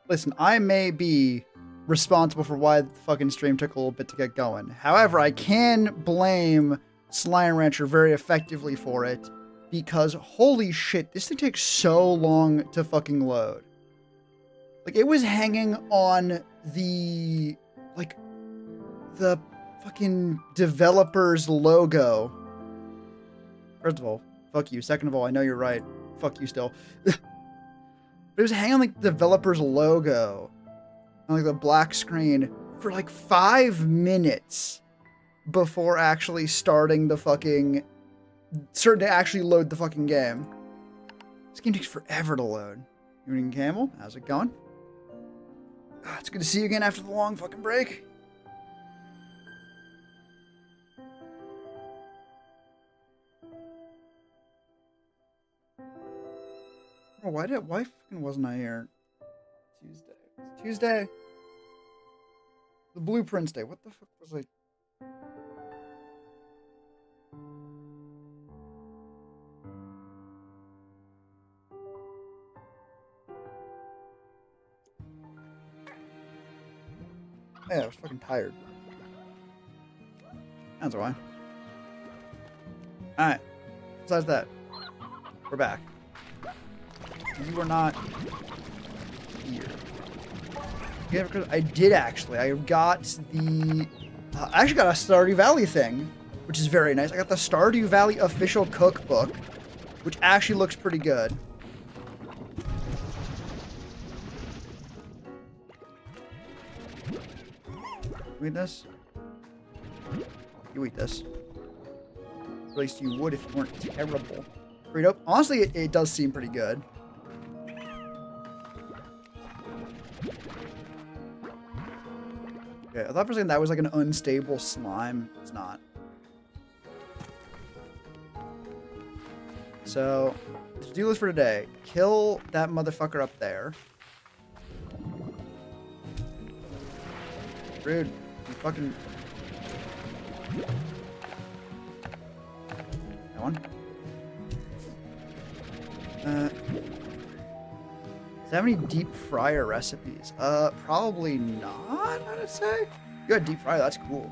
Listen, I may be responsible for why the fucking stream took a little bit to get going. However, I can blame Slime Rancher very effectively for it because holy shit, this thing takes so long to fucking load. Like, it was hanging on the, like, the fucking developer's logo. First of all, fuck you. Second of all, I know you're right. Fuck you still. But it was hanging on, like, the developer's logo on, like, the black screen for, like, 5 minutes before actually starting the fucking... starting to actually load the fucking game. This game takes forever to load. Evening Camel, how's it going? It's good to see you again after the long fucking break. Oh, why fucking wasn't I here? Tuesday. The Blueprints Day. What the fuck was I? Yeah, I was fucking tired. That's why. Alright. Besides that, we're back. You are not here. Yeah, because I did actually. I got the... I actually got a Stardew Valley thing, which is very nice. I got the Stardew Valley official cookbook, which actually looks pretty good. You eat this? You eat this. At least you would if you weren't terrible. Burrito. Honestly, it does seem pretty good. Okay, I thought for a second that was like an unstable slime. It's not. So, to-do list for today. Kill that motherfucker up there. Rude. You fucking... That one. Does it have any deep fryer recipes? Probably not, I'd say. You got deep fryer, that's cool.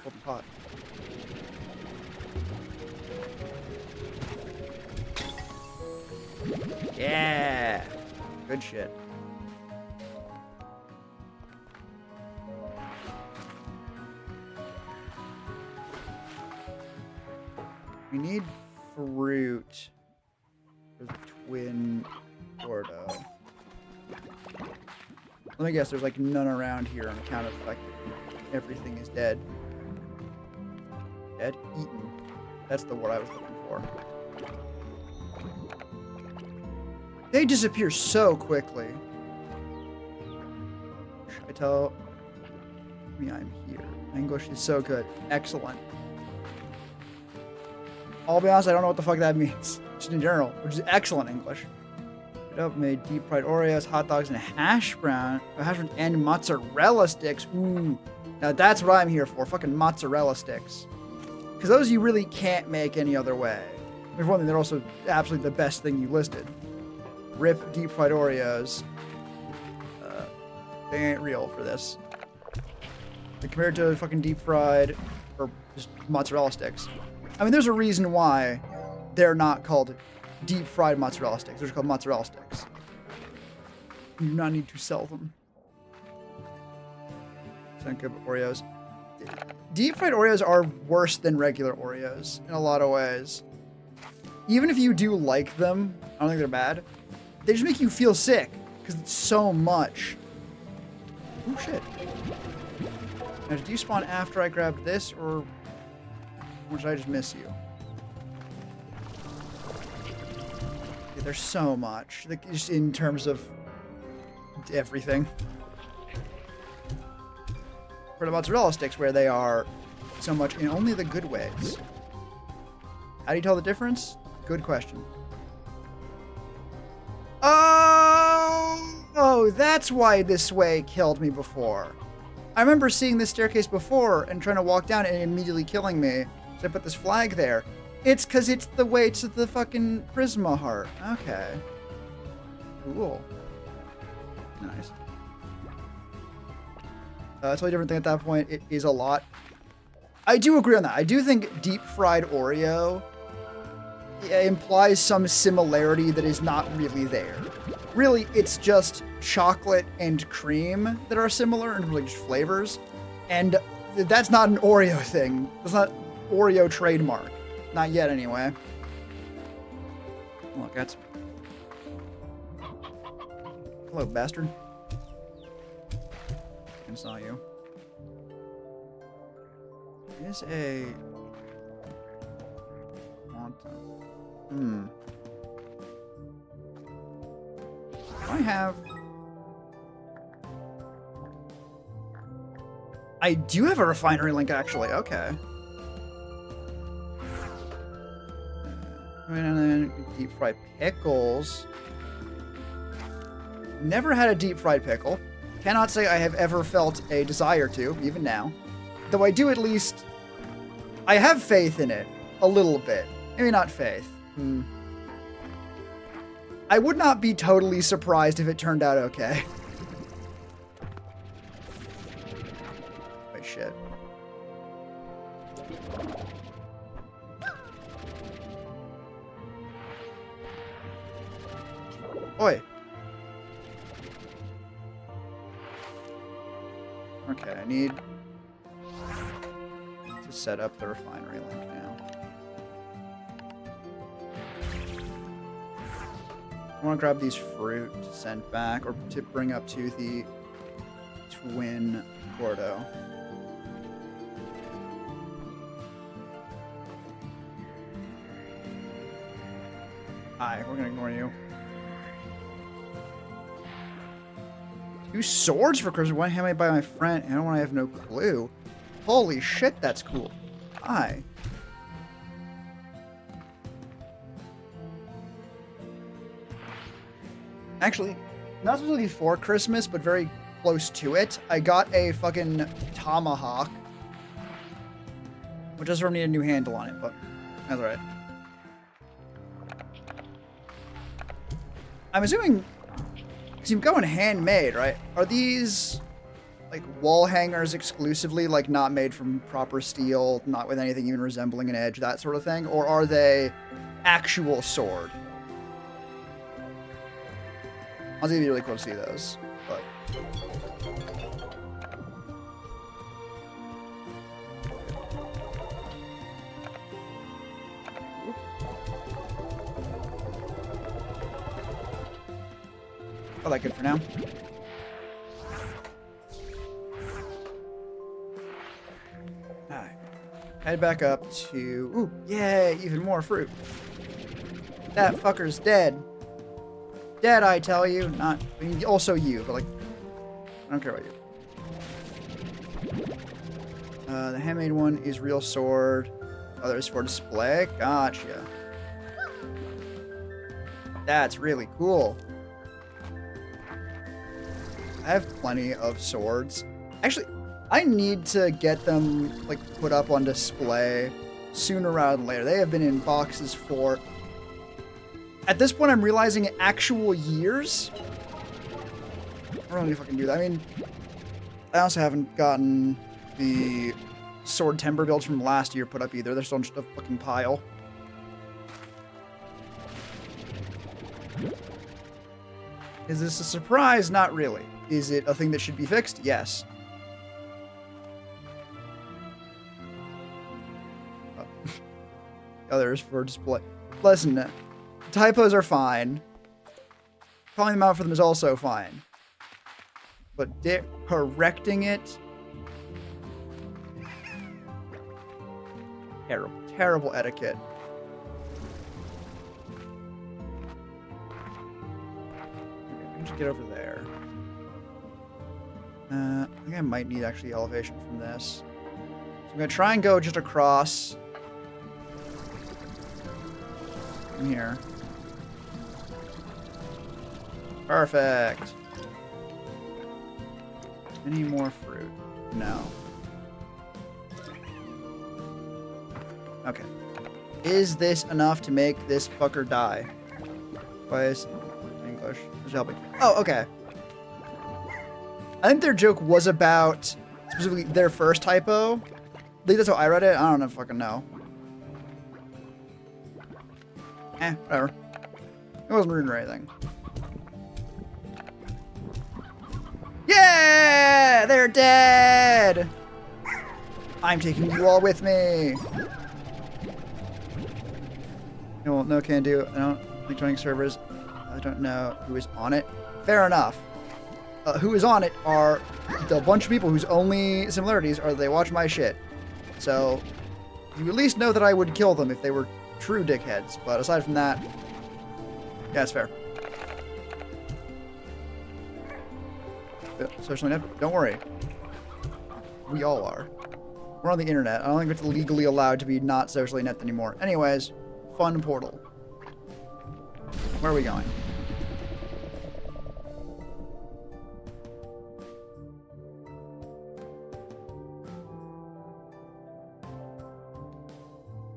Open pot. Yeah! Good shit. We need fruit for the twin Gordo. Let me guess, there's like none around here on account of the fact that everything is dead. Dead? Eaten. That's the word I was looking for. They disappear so quickly. Should I tell me I'm here? English is so good. Excellent. I'll be honest, I don't know what the fuck that means. Just in general, which is excellent English. Made deep fried Oreos, hot dogs, and hash brown and mozzarella sticks. Ooh, now that's what I'm here for. Fucking mozzarella sticks. Because those you really can't make any other way. For one thing, they're also absolutely the best thing you listed. Rip deep fried Oreos. They ain't real for this. Like, compared to fucking deep fried or just mozzarella sticks. I mean, there's a reason why they're not called deep fried mozzarella sticks. They're just called mozzarella sticks. You do not need to sell them. Senka Oreos. Deep fried Oreos are worse than regular Oreos in a lot of ways. Even if you do like them, I don't think they're bad. They just make you feel sick because it's so much. Oh shit. Now, did you spawn after I grabbed this, or did I just miss you? Yeah, there's so much, like, just in terms of everything. For the mozzarella sticks, where they are so much in only the good ways. How do you tell the difference? Good question. Oh, that's why this way killed me before. I remember seeing this staircase before and trying to walk down it and immediately killing me. So I put this flag there. It's because it's the way to the fucking Prisma Heart. Okay. Cool. Nice. Totally different thing at that point. It is a lot. I do agree on that. I do think deep fried Oreo implies some similarity that is not really there. Really, it's just chocolate and cream that are similar in like just flavors. And that's not an Oreo thing. That's not Oreo trademark. Not yet, anyway. Look, that's... Hello, bastard. I saw you. Is a... Do I have... I do have a refinery link, actually. Okay. And then deep fried pickles. Never had a deep fried pickle. Cannot say I have ever felt a desire to, even now. Though I do at least... I have faith in it. A little bit. Maybe not faith. I would not be totally surprised if it turned out okay. Wait, shit. Oi. Okay, I need to set up the refinery link now. I want to grab these fruit to send back, or to bring up to the Twin Gordo. Hi, we're gonna ignore you. 2 swords for Christmas. One handmade by my friend. I don't want to have no clue. Holy shit, that's cool. Hi. Actually, not specifically for Christmas, but very close to it. I got a fucking tomahawk. Which does need a new handle on it, but that's alright. I'm assuming... because you're going handmade, right? Are these... like wall hangers exclusively, like not made from proper steel, not with anything even resembling an edge, that sort of thing? Or are they actual sword? I'll see if it'd be really cool to see those, but... I like it for now. Alright. Head back up to... ooh, yay, even more fruit. That fucker's dead. Dead, I tell you. Not... I mean, also you, but like... I don't care about you. The handmade one is real sword. Others for display. Gotcha. That's really cool. I have plenty of swords. Actually, I need to get them like put up on display sooner rather than later. They have been in boxes for... at this point, I'm realizing actual years. I don't know if I can do that. I mean, I also haven't gotten the sword timber builds from last year put up either. They're still just a fucking pile. Is this a surprise? Not really. Is it a thing that should be fixed? Yes. Others for display. Listen, typos are fine. Calling them out for them is also fine. But correcting it... terrible. Terrible etiquette. Okay, just get over there. I think I might need actually elevation from this. So I'm going to try and go just across from here. Perfect. Any more fruit? No. Okay. Is this enough to make this fucker die? Why is push. Just helping. Oh, okay. I think their joke was about specifically their first typo. At least that's how I read it. I don't know, fucking know. Whatever. It wasn't rude or anything. Yeah! They're dead! I'm taking you all with me. No, no can do. I don't like joining servers. I don't know who is on it. Fair enough. Who is on it are the bunch of people whose only similarities are that they watch my shit. So, you at least know that I would kill them if they were true dickheads. But aside from that, yeah, it's fair. Socially inept? Don't worry. We all are. We're on the internet. I don't think it's legally allowed to be not socially inept anymore. Anyways, fun portal. Where are we going?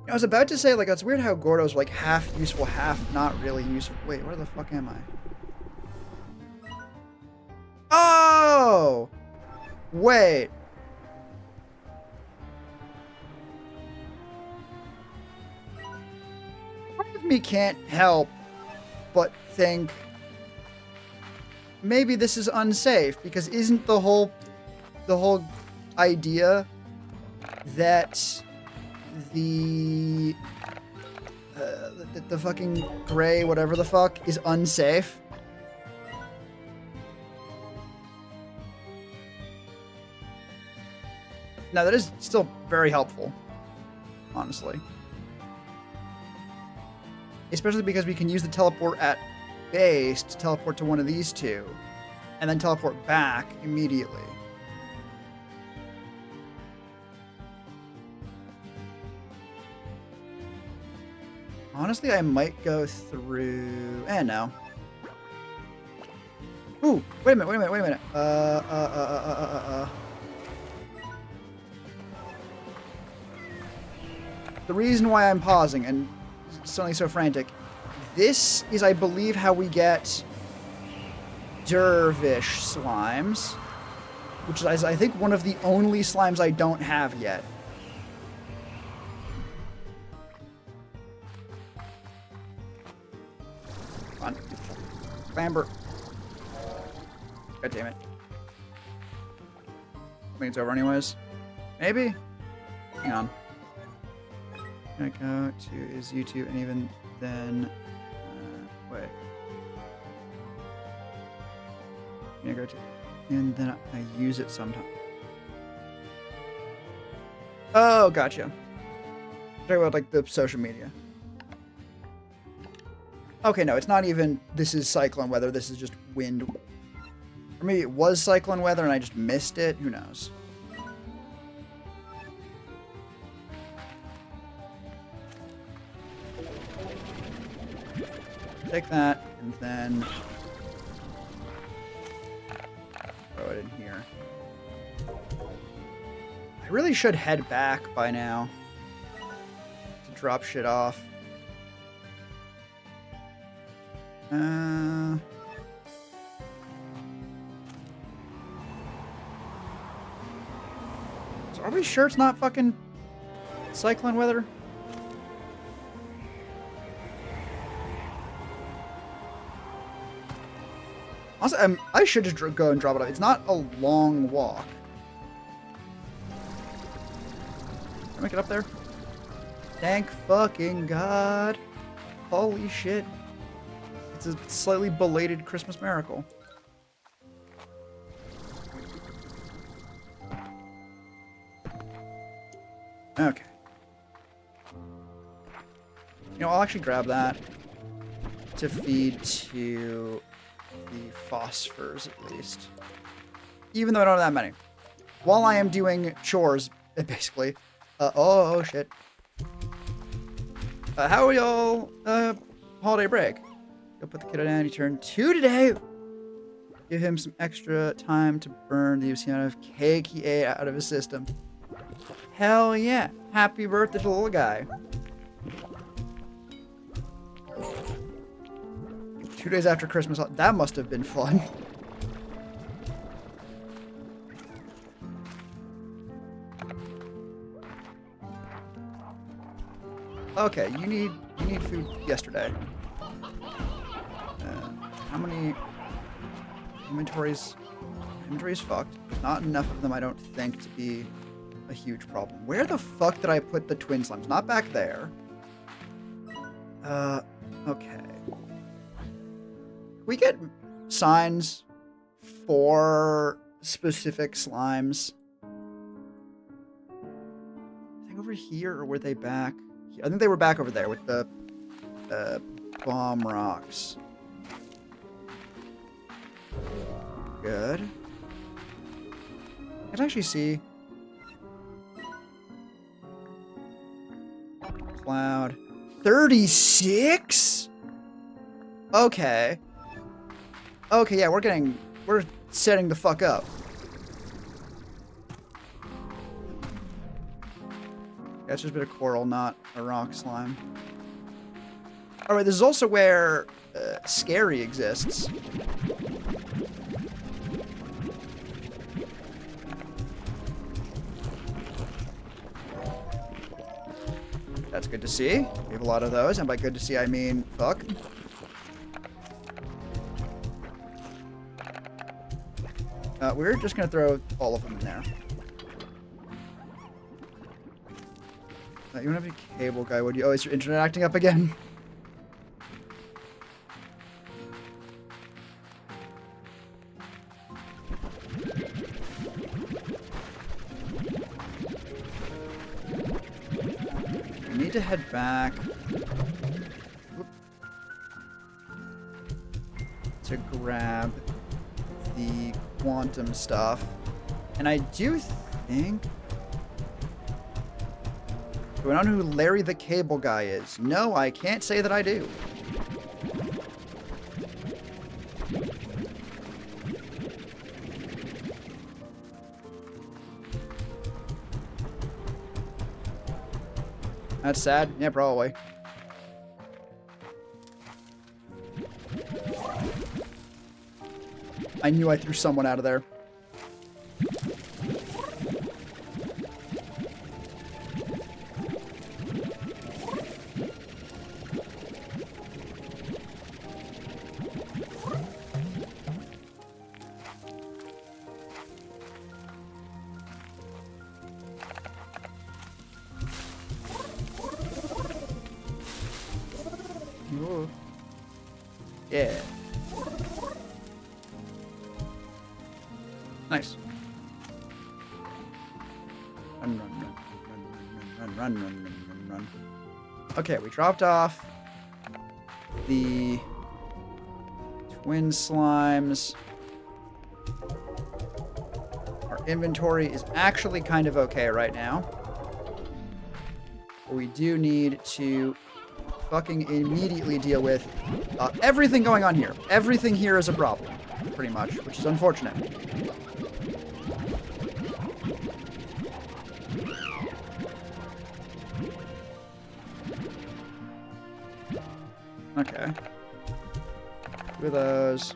I was about to say, like, it's weird how Gordo's like half useful, half not really useful. Wait, where the fuck am I? Oh! Wait. Part of me can't help but think maybe this is unsafe, because isn't the whole idea that the fucking gray whatever the fuck is unsafe? Now that is still very helpful, honestly. Especially because we can use the teleport at base to teleport to one of these two, and then teleport back immediately. Honestly, I might go through... no. Ooh, wait a minute. The reason why I'm pausing and suddenly so frantic, this is, I believe, how we get Dervish slimes, which is, I think, one of the only slimes I don't have yet. Come on. Clamber. God damn it. I think it's over anyways. Maybe? Hang on. I'm gonna go to is YouTube, and even then, wait. I'm gonna go to, and then I use it sometime. Oh, gotcha. Talking about like the social media. Okay, no, it's not even. This is cyclone weather. This is just wind. Or maybe it was cyclone weather and I just missed it. Who knows? Take that, and then throw it in here. I really should head back by now to drop shit off. So are we sure it's not fucking cyclone weather? Also, I should just go and drop it off. It's not a long walk. Can I make it up there? Thank fucking God. Holy shit. It's a slightly belated Christmas miracle. Okay. You know, I'll actually grab that to feed to the phosphors, at least. Even though I don't have that many. While I am doing chores, basically. Oh, shit. How are y'all, holiday break? Go put the kiddo down. He turned 2 today. Give him some extra time to burn the amount of cake he ate out of his system. Hell yeah. Happy birthday to the little guy. 2 days after Christmas. That must have been fun. Okay, you need food yesterday. How many inventories? Inventory's fucked. Not enough of them, I don't think, to be a huge problem. Where the fuck did I put the twin slimes? Not back there. Okay. We get signs for specific slimes. I think over here, or were they back? I think they were back over there with the bomb rocks. Good. I can actually see cloud. 36? Okay. Okay, yeah, we're setting the fuck up. Yeah, it's just a bit of coral, not a rock slime. Alright, this is also where Scary exists. That's good to see. We have a lot of those, and by good to see, I mean fuck. We're just gonna throw all of them in there. You don't have any cable guy, would you? Oh, is your internet acting up again? We need to head back to grab the quantum stuff. And I do think... Do I know who Larry the Cable Guy is? No, I can't say that I do. That's sad. Yeah, probably. I knew I threw someone out of there. Ooh. Yeah. Nice. Run. Okay, we dropped off the twin slimes. Our inventory is actually kind of okay right now. But we do need to fucking immediately deal with everything going on here. Everything here is a problem, pretty much, which is unfortunate. Okay. 2 of those.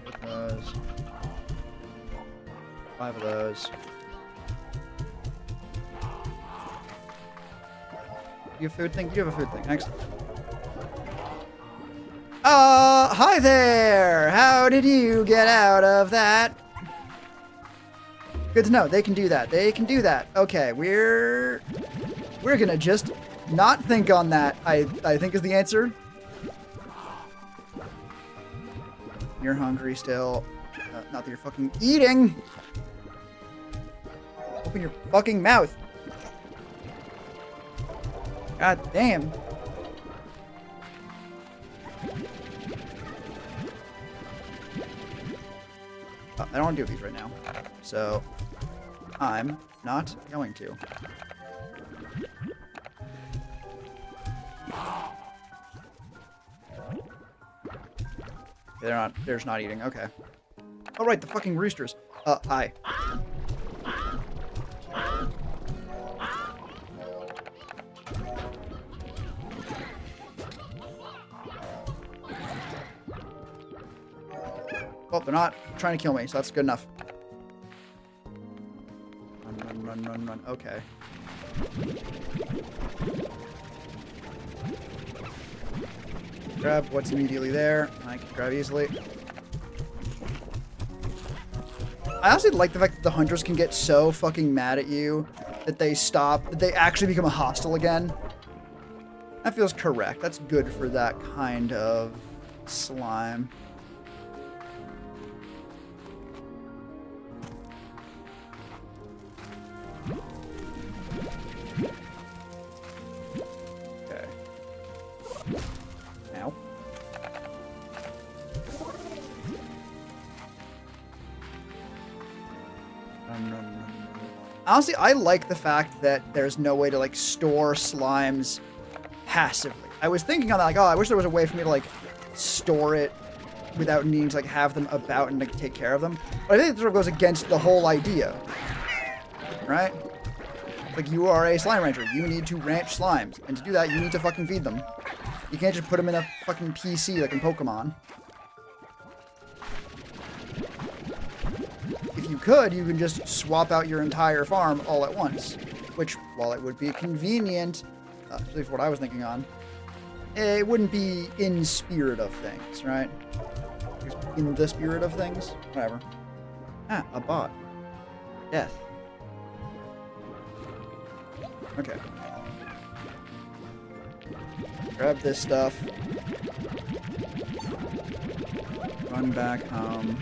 2 of those. 5 of those. You have a food thing? You have a food thing. Excellent. Hi there! How did you get out of that? Good to know. They can do that. They can do that. Okay, we're gonna just not think on that, I think is the answer. You're hungry still. Not that you're fucking eating! Open your fucking mouth. God damn. Oh, I don't want to do these right now. So, I'm not going to. They're just not eating. Okay. Oh, right, the fucking roosters. Hi. Well, they're not trying to kill me, so that's good enough. Run, run, run, run, run. Okay. Grab what's immediately there. I can grab easily. I honestly like the fact that the hunters can get so fucking mad at you that they stop, that they actually become hostile again. That feels correct. That's good for that kind of slime. Okay. Now. Honestly, I like the fact that there's no way to, like, store slimes passively. I was thinking on that, like, oh, I wish there was a way for me to, like, store it without needing to, like, have them about and, like, take care of them. But I think it sort of goes against the whole idea. Right? Like, you are a slime rancher. You need to ranch slimes. And to do that, you need to fucking feed them. You can't just put them in a fucking PC like in Pokemon. If you could, you can just swap out your entire farm all at once. Which, while it would be convenient, at least what I was thinking on, it wouldn't be in spirit of things, right? In the spirit of things? Whatever. Ah, a bot. Death. Okay. Grab this stuff. Run back home.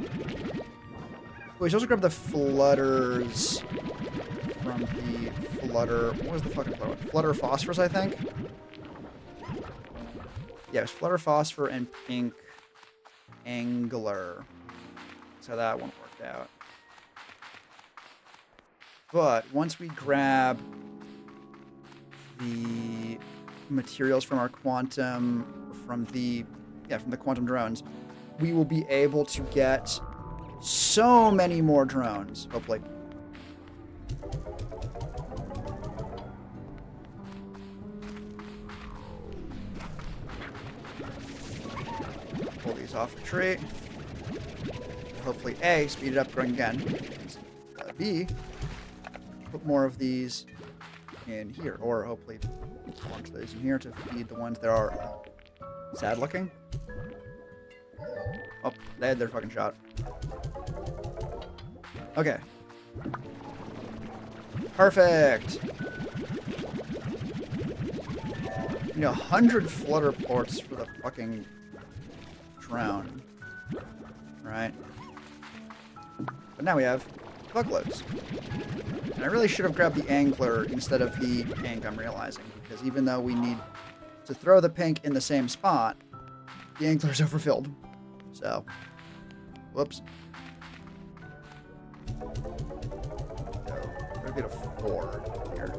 Oh, we should also grab the flutters from the flutter. What was the fucking flutter? Flutter phosphorus, I think? Yes, flutter phosphor and pink angler. So that one worked out. But once we grab the materials from our quantum, from the quantum drones, we will be able to get so many more drones, hopefully. Pull these off the tree. Hopefully, A, speed it up growing again. B, put more of these in here, or hopefully launch those in here to feed the ones that are sad looking. Oh, they had their fucking shot. Okay. Perfect. You know, 100 flutter ports for the fucking drone. Right? But now we have bugloads. And I really should have grabbed the angler instead of the pink, I'm realizing. Because even though we need to throw the pink in the same spot, the angler's overfilled. So, whoops. So, we're gonna get a 4 here.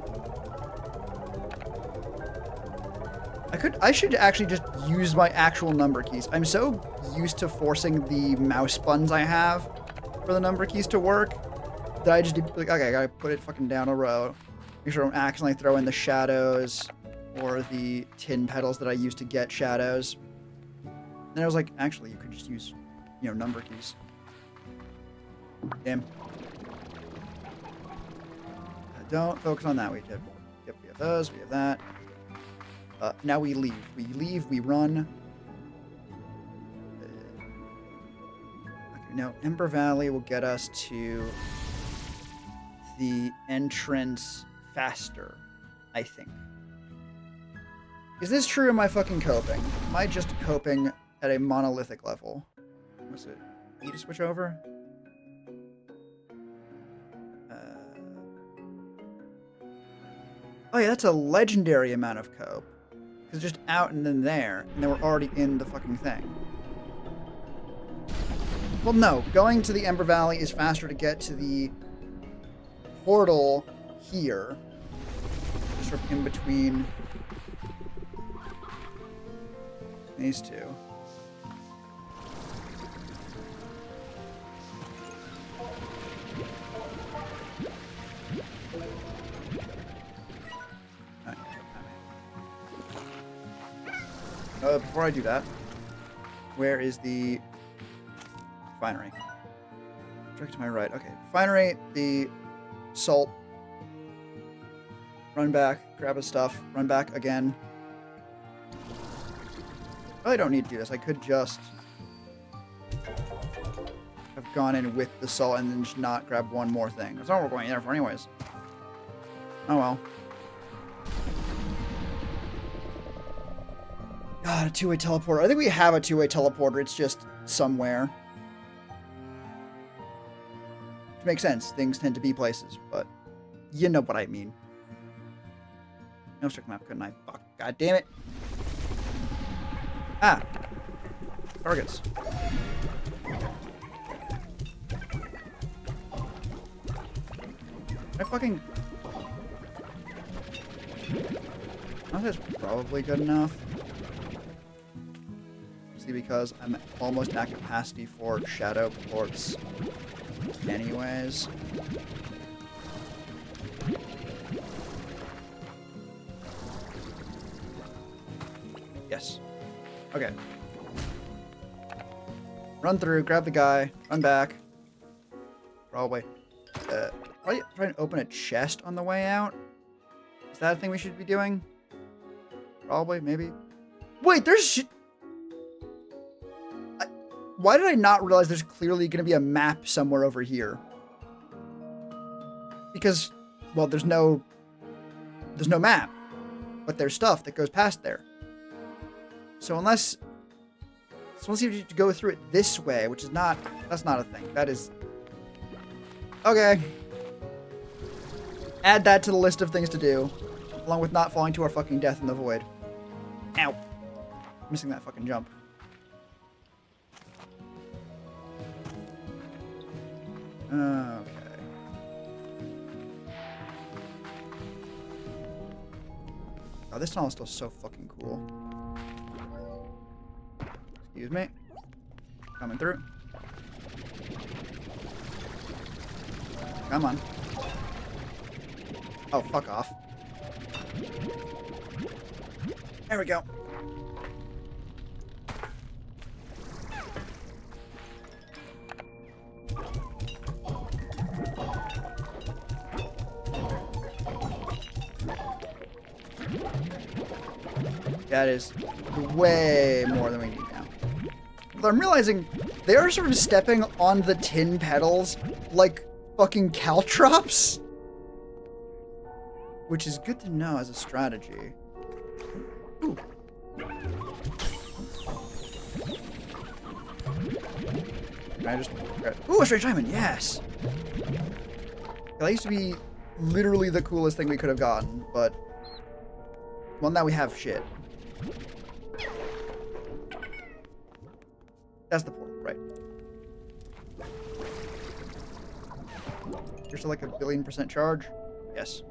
I should actually just use my actual number keys. I'm so used to forcing the mouse buttons I have for the number keys to work that I just do, like, okay, I gotta put it fucking down a row. Make sure I don't accidentally throw in the shadows or the tin petals that I use to get shadows. And I was like, actually, you could just use, you know, number keys. Damn. Don't focus on that. We have those, we have that. Now we leave. We leave, we run. Okay, now Ember Valley will get us to the entrance faster, I think. Is this true or am I fucking coping? Am I just coping at a monolithic level? Was it E to switch over? Oh yeah, that's a legendary amount of cope. Because just out and then there, and then we're already in the fucking thing. Well, no. Going to the Ember Valley is faster to get to the portal here. Just sort of in between these two. Before I do that, where is the refinery. Direct to my right. Okay. Refinery, the salt. Run back, grab his stuff, run back again. Really don't need to do this. I could just have gone in with the salt and then just not grab one more thing. That's not what we're going there for anyways. Oh well. God, a two-way teleporter. I think we have a two-way teleporter. It's just somewhere. Which makes sense. Things tend to be places, but you know what I mean. No check map, couldn't I? Fuck. God damn it. Ah. Targets. I fucking... I think that's probably good enough. See, because I'm almost at capacity for shadow ports anyways. Yes. Okay. Run through, grab the guy, run back. Probably. Probably try and open a chest on the way out. Is that a thing we should be doing? Probably, maybe. Wait, there's why did I not realize there's clearly going to be a map somewhere over here? Because, well, there's no map, but there's stuff that goes past there. So unless you have to go through it this way, which is not, that's not a thing. That is, okay. Add that to the list of things to do, along with not falling to our fucking death in the void. Ow. Missing that fucking jump. Okay. Oh, this tunnel is still so fucking cool. Excuse me. Coming through. Come on. Oh, fuck off. There we go. That is way more than we need now. But I'm realizing they are sort of stepping on the tin pedals like fucking caltrops. Which is good to know as a strategy. Ooh. Can I just... Ooh, a straight diamond, yes! That used to be literally the coolest thing we could have gotten, but... Well, now we have shit. That's the portal, right. You're still like 1,000,000,000% charge? Yes.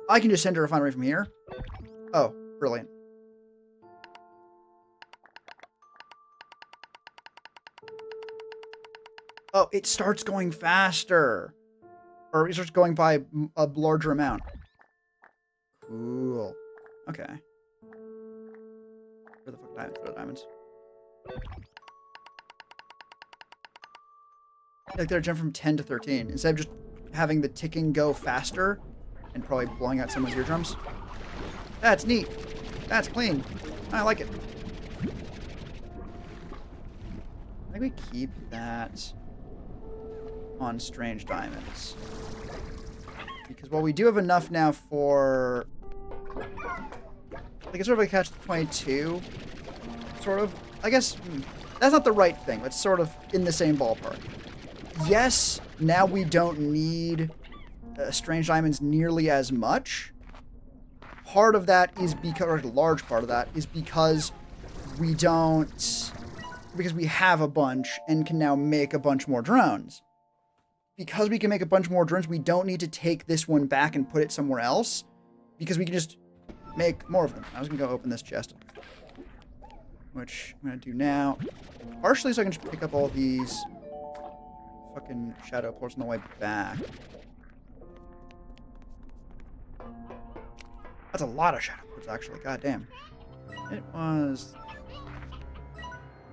I can just send a refinery from here. Oh, brilliant. Oh, it starts going faster. Or it starts going by a larger amount. Cool. Okay. Where the fuck diamonds? Where are diamonds? Like they're jump from 10 to 13. Instead of just having the ticking go faster and probably blowing out someone's eardrums. That's neat. That's clean. I like it. I think we keep that on strange diamonds. Because while we do have enough now for... like it's sort of like catch 22. Sort of. I guess that's not the right thing, but sort of in the same ballpark. Yes, now we don't need strange diamonds nearly as much. Part of that is because, or a large part of that, is because we don't, because we have a bunch and can now make a bunch more drones. Because we can make a bunch more drones, we don't need to take this one back and put it somewhere else, because we can just make more of them. I was going to go open this chest, which I'm going to do now. Partially so I can just pick up all these fucking shadow ports on the way back. That's a lot of shadow ports, actually. God damn. It was...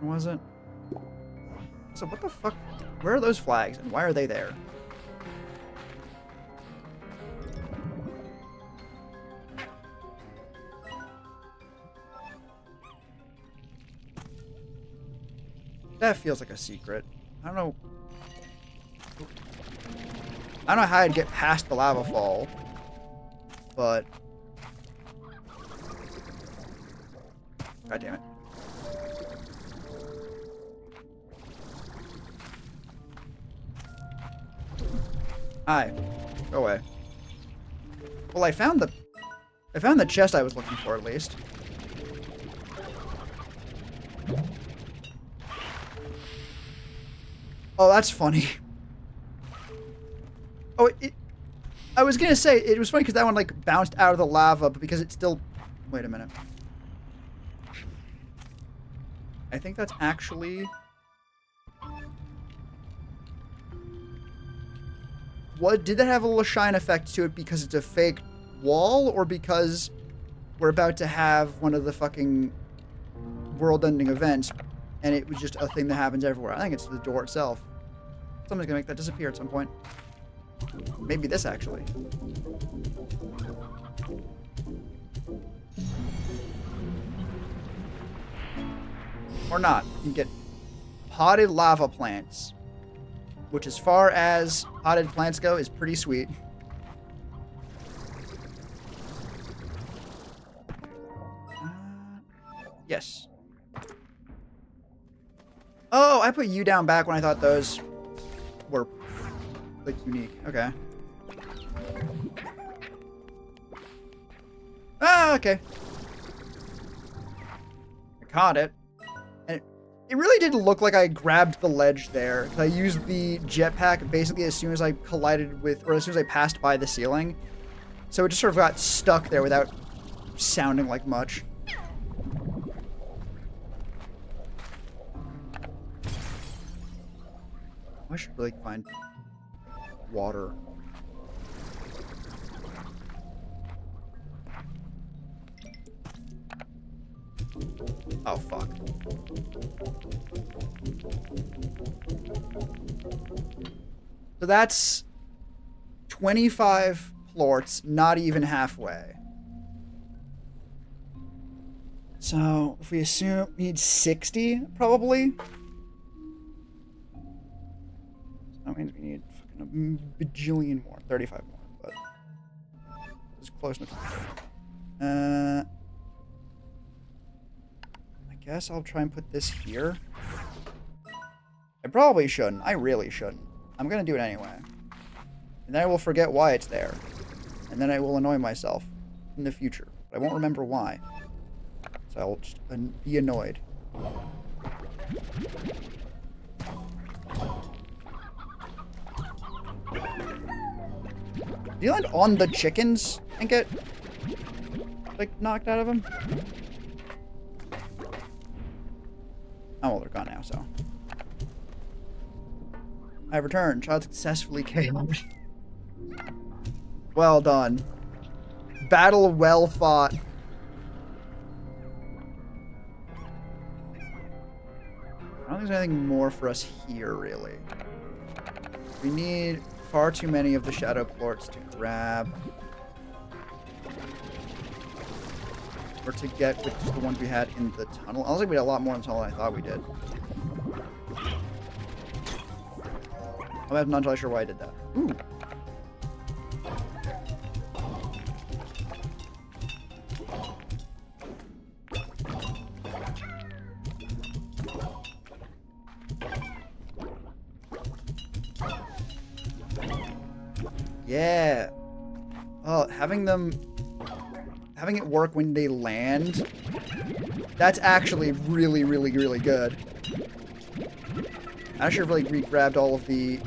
Was it? So what the fuck? Where are those flags, and why are they there? That feels like a secret. I don't know. I don't know how I'd get past the lava fall, but... God damn it. Hi. Go away. Well, I found the chest I was looking for, at least. Oh, that's funny. Oh, I was gonna say, it was funny because that one, like, bounced out of the lava, but because it still... Wait a minute. I think that's actually... What, did that have a little shine effect to it because it's a fake wall, or because we're about to have one of the fucking world-ending events, and it was just a thing that happens everywhere? I think it's the door itself. Someone's gonna make that disappear at some point. Maybe this, actually. Or not. You can get potted lava plants, which, as far as potted plants go, is pretty sweet. Yes. Oh, I put you down back when I thought those were, like, unique. Okay. Ah, okay. I caught it. And it really did look like I grabbed the ledge there. I used the jetpack basically as soon as I collided with, or as soon as I passed by the ceiling. So it just sort of got stuck there without sounding like much. I should really find water. Oh, fuck. So that's 25 plorts, not even halfway. So if we assume we need 60, probably. That means we need fucking a bajillion more. 35 more, but it's close enough. I guess I'll try and put this here. I probably shouldn't. I really shouldn't. I'm gonna do it anyway. And then I will forget why it's there. And then I will annoy myself in the future. But I won't remember why. So I'll just be annoyed. Do you land on the chickens and get, like, knocked out of them? Oh, well, they're gone now, so. I've returned. Child successfully KO'd. Well done. Battle well fought. I don't think there's anything more for us here, really. We need far too many of the shadow plorts to grab. Or to get with just the ones we had in the tunnel. I was like we had a lot more in the tunnel than I thought we did. I'm not entirely sure why I did that. Ooh. Yeah. Oh, having it work when they land, that's actually really, really, really good. I should have really re-grabbed all of the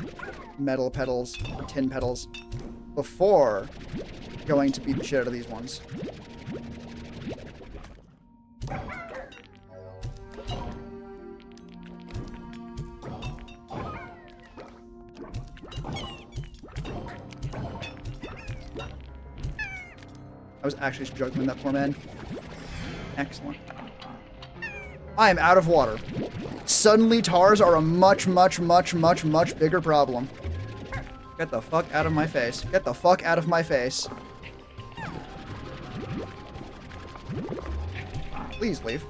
metal petals, or tin petals, before going to beat the shit out of these ones. I was actually juggling that poor man. Excellent. I am out of water. Suddenly, tars are a much, much, much, much, much bigger problem. Get the fuck out of my face. Get the fuck out of my face. Please leave.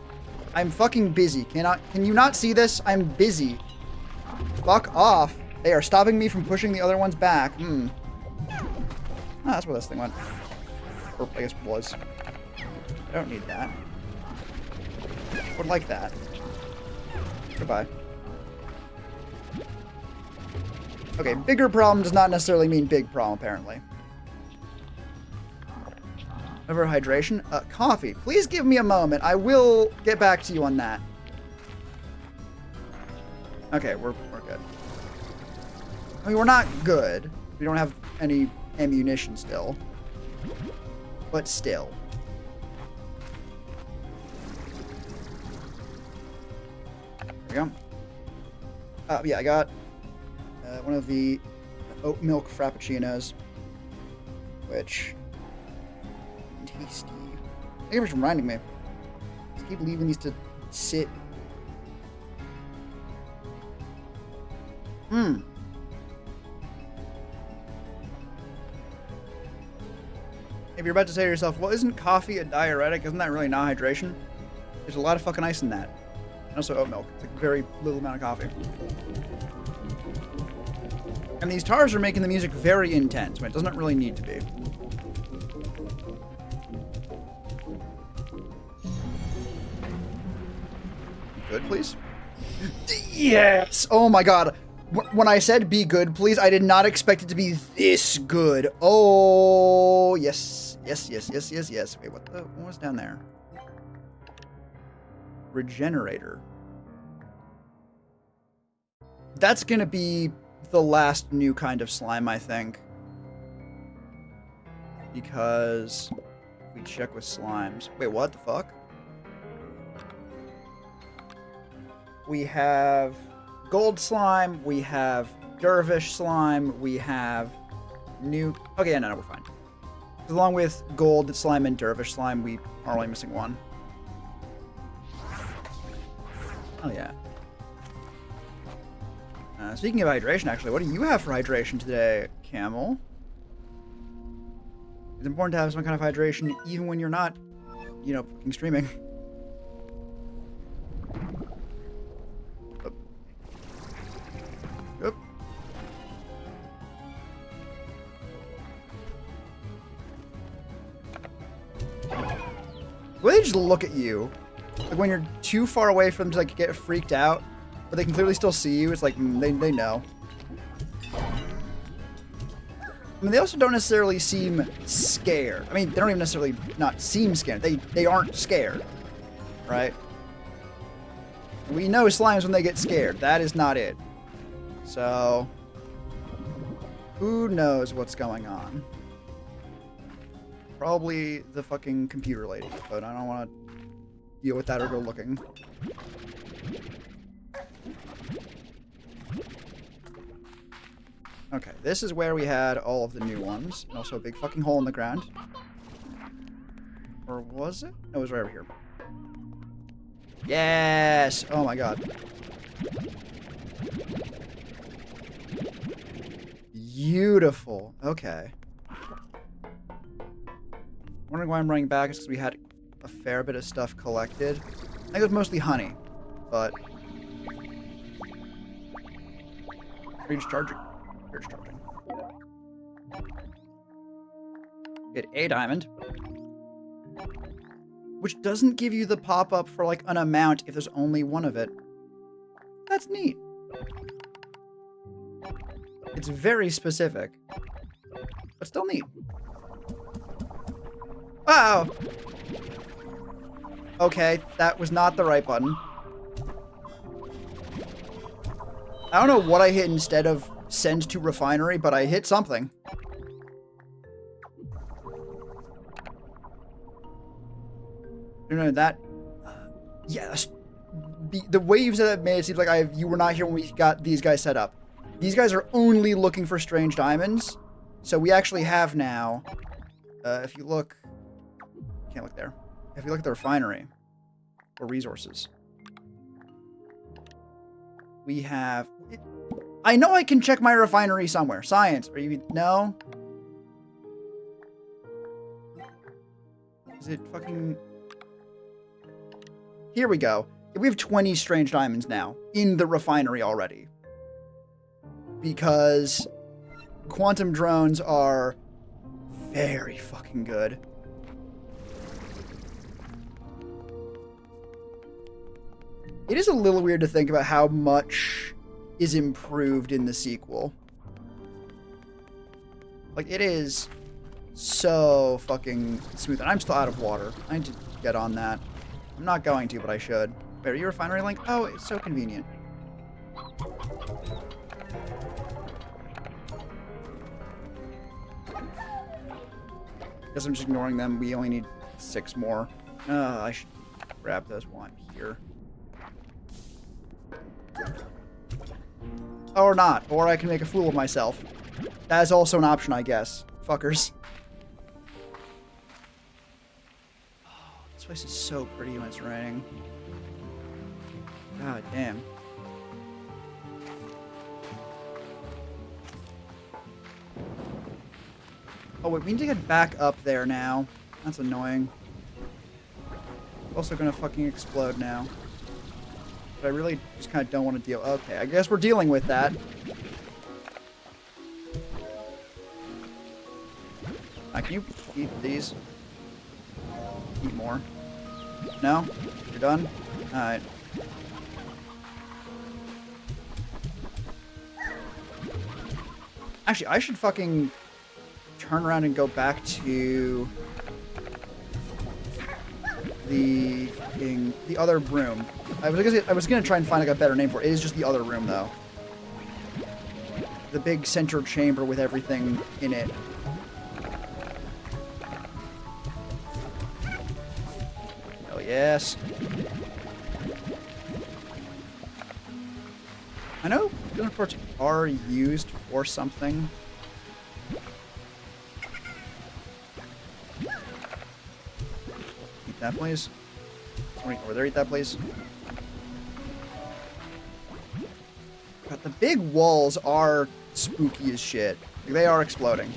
I'm fucking busy. Can you not see this? I'm busy. Fuck off. They are stopping me from pushing the other ones back. Ah, that's where this thing went. Or I guess was. I don't need that. Would like that. Goodbye. Okay, bigger problem does not necessarily mean big problem, apparently. Over hydration? Coffee. Please give me a moment. I will get back to you on that. Okay, we're good. I mean, we're not good. We don't have any ammunition still. But still. There we go. Yeah, I got one of the oat milk frappuccinos, which tasty. Thank you for reminding me. Just keep leaving these to sit. If you're about to say to yourself, well, isn't coffee a diuretic? Isn't that really not hydration? There's a lot of fucking ice in that. And also oat milk. It's like very little amount of coffee. And these tars are making the music very intense, when it doesn't really need to be. Good, please? Yes! Oh my god. When I said be good, please, I did not expect it to be this good. Oh, yes. Yes, yes, yes, yes, yes. Wait, what was down there? Regenerator. That's gonna be the last new kind of slime, I think. Because we check with slimes. Wait, what the fuck? We have gold slime, we have dervish slime, we have new... Okay, no, we're fine. Along with gold slime and dervish slime, we are only missing one. Oh, yeah. Speaking of hydration, actually, what do you have for hydration today, Camel? It's important to have some kind of hydration even when you're not, you know, fucking streaming. Oop. Will they just look at you? Like when you're too far away for them to like get freaked out, but they can clearly still see you. It's like they know. I mean, they also don't necessarily seem scared. I mean, they don't even necessarily not seem scared. They aren't scared, right? We know slimes when they get scared. That is not it. So, who knows what's going on? Probably the fucking computer lady, but I don't want to deal with that or go looking. Okay, this is where we had all of the new ones, and also a big fucking hole in the ground. Or was it? No, it was right over here. Yes! Oh my god. Beautiful. Okay. Wondering why I'm running back is because we had a fair bit of stuff collected. I think it was mostly honey, but... Are you just charging? You're just charging. Get a diamond. Which doesn't give you the pop-up for, like, an amount if there's only one of it. That's neat. It's very specific. But still neat. Oh! Okay, that was not the right button. I don't know what I hit instead of send to refinery, but I hit something. No, that... yes. The way you said that made it seem like you were not here when we got these guys set up. These guys are only looking for strange diamonds. So we actually have now... if you look can't look there. If we look at the refinery or resources, we have. I know I can check my refinery somewhere. Science. Are you no? Is it fucking? Here we go. We have 20 strange diamonds now in the refinery already. Because quantum drones are very fucking good. It is a little weird to think about how much is improved in the sequel. Like, it is so fucking smooth. And I'm still out of water. I need to get on that. I'm not going to, but I should. Wait, are you a refinery link? Oh, it's so convenient. Guess I'm just ignoring them. We only need 6 more. I should grab those one here. Or not. Or I can make a fool of myself. That is also an option, I guess. Fuckers. Oh, this place is so pretty when it's raining. God damn. Oh wait, we need to get back up there now. That's annoying. Also gonna fucking explode now. But I really just kind of don't want to deal. Okay, I guess we're dealing with that. Can you eat these? Eat more. No? You're done? Alright. Actually, I should fucking turn around and go back to the other room. I was gonna try and find like a better name for it. It is just the other room though. The big central chamber with everything in it. Oh yes. I know healing ports are used for something. Eat that, please. Over there, eat that, please. But the big walls are spooky as shit. They are exploding.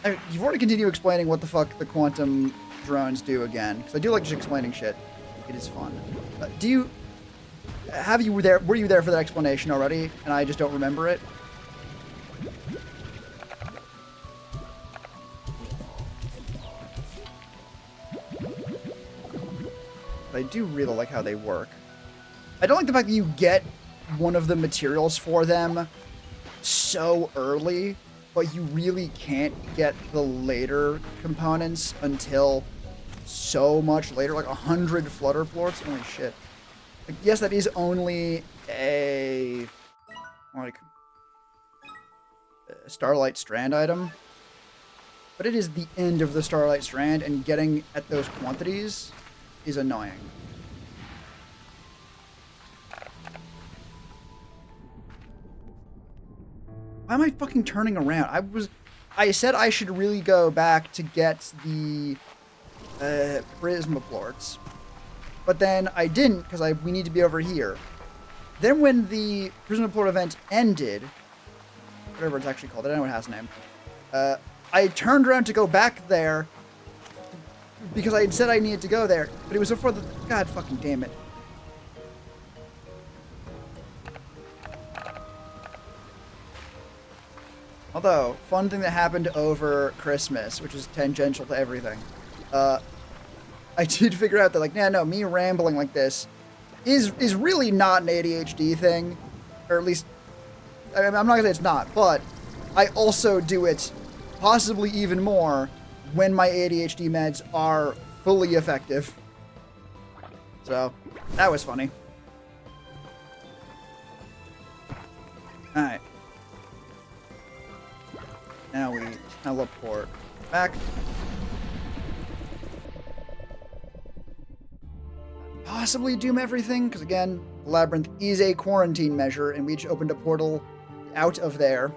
I mean, you've already continued explaining what the fuck the quantum drones do again, because I do like just explaining shit. It is fun. Were you there for that explanation already, and I just don't remember it? But I do really like how they work. I don't like the fact that you get one of the materials for them so early, but you really can't get the later components until so much later, like 100 flutter plorts. Holy shit. Like, yes, that is only a Starlight Strand item, but it is the end of the Starlight Strand, and getting at those quantities is annoying. Why am I fucking turning around? I said I should really go back to get the Prismaplorts. But then I didn't, because we need to be over here. Then when the Prismaplort event ended, whatever it's actually called, I don't know what it has a name, I turned around to go back there, because I had said I needed to go there, but it was before the... God fucking damn it. Although, fun thing that happened over Christmas, which is tangential to everything. I did figure out that, like, no, me rambling like this is really not an ADHD thing. Or at least, I'm not gonna say it's not, but I also do it possibly even more when my ADHD meds are fully effective. So, that was funny. Alright. Now we teleport back. Possibly doom everything, because again, the labyrinth is a quarantine measure, and we just opened a portal out of there.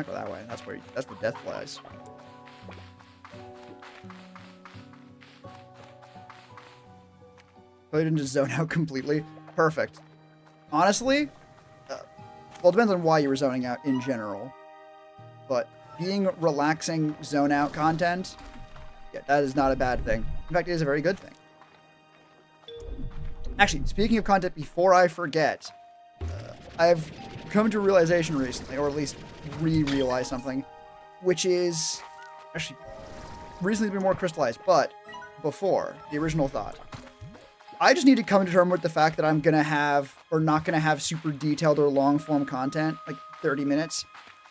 not go that way. That's where death lies. I didn't just zone out completely. Perfect. Honestly, well, it depends on why you were zoning out in general. But being relaxing zone out content, yeah, that is not a bad thing. In fact, it is a very good thing. Actually, speaking of content, before I forget, I've come to a realization recently, or at least re-realized something, which is actually recently been more crystallized, but before, the original thought. I just need to come to terms with the fact that I'm going to have, or not going to have super detailed or long form content, like 30 minutes,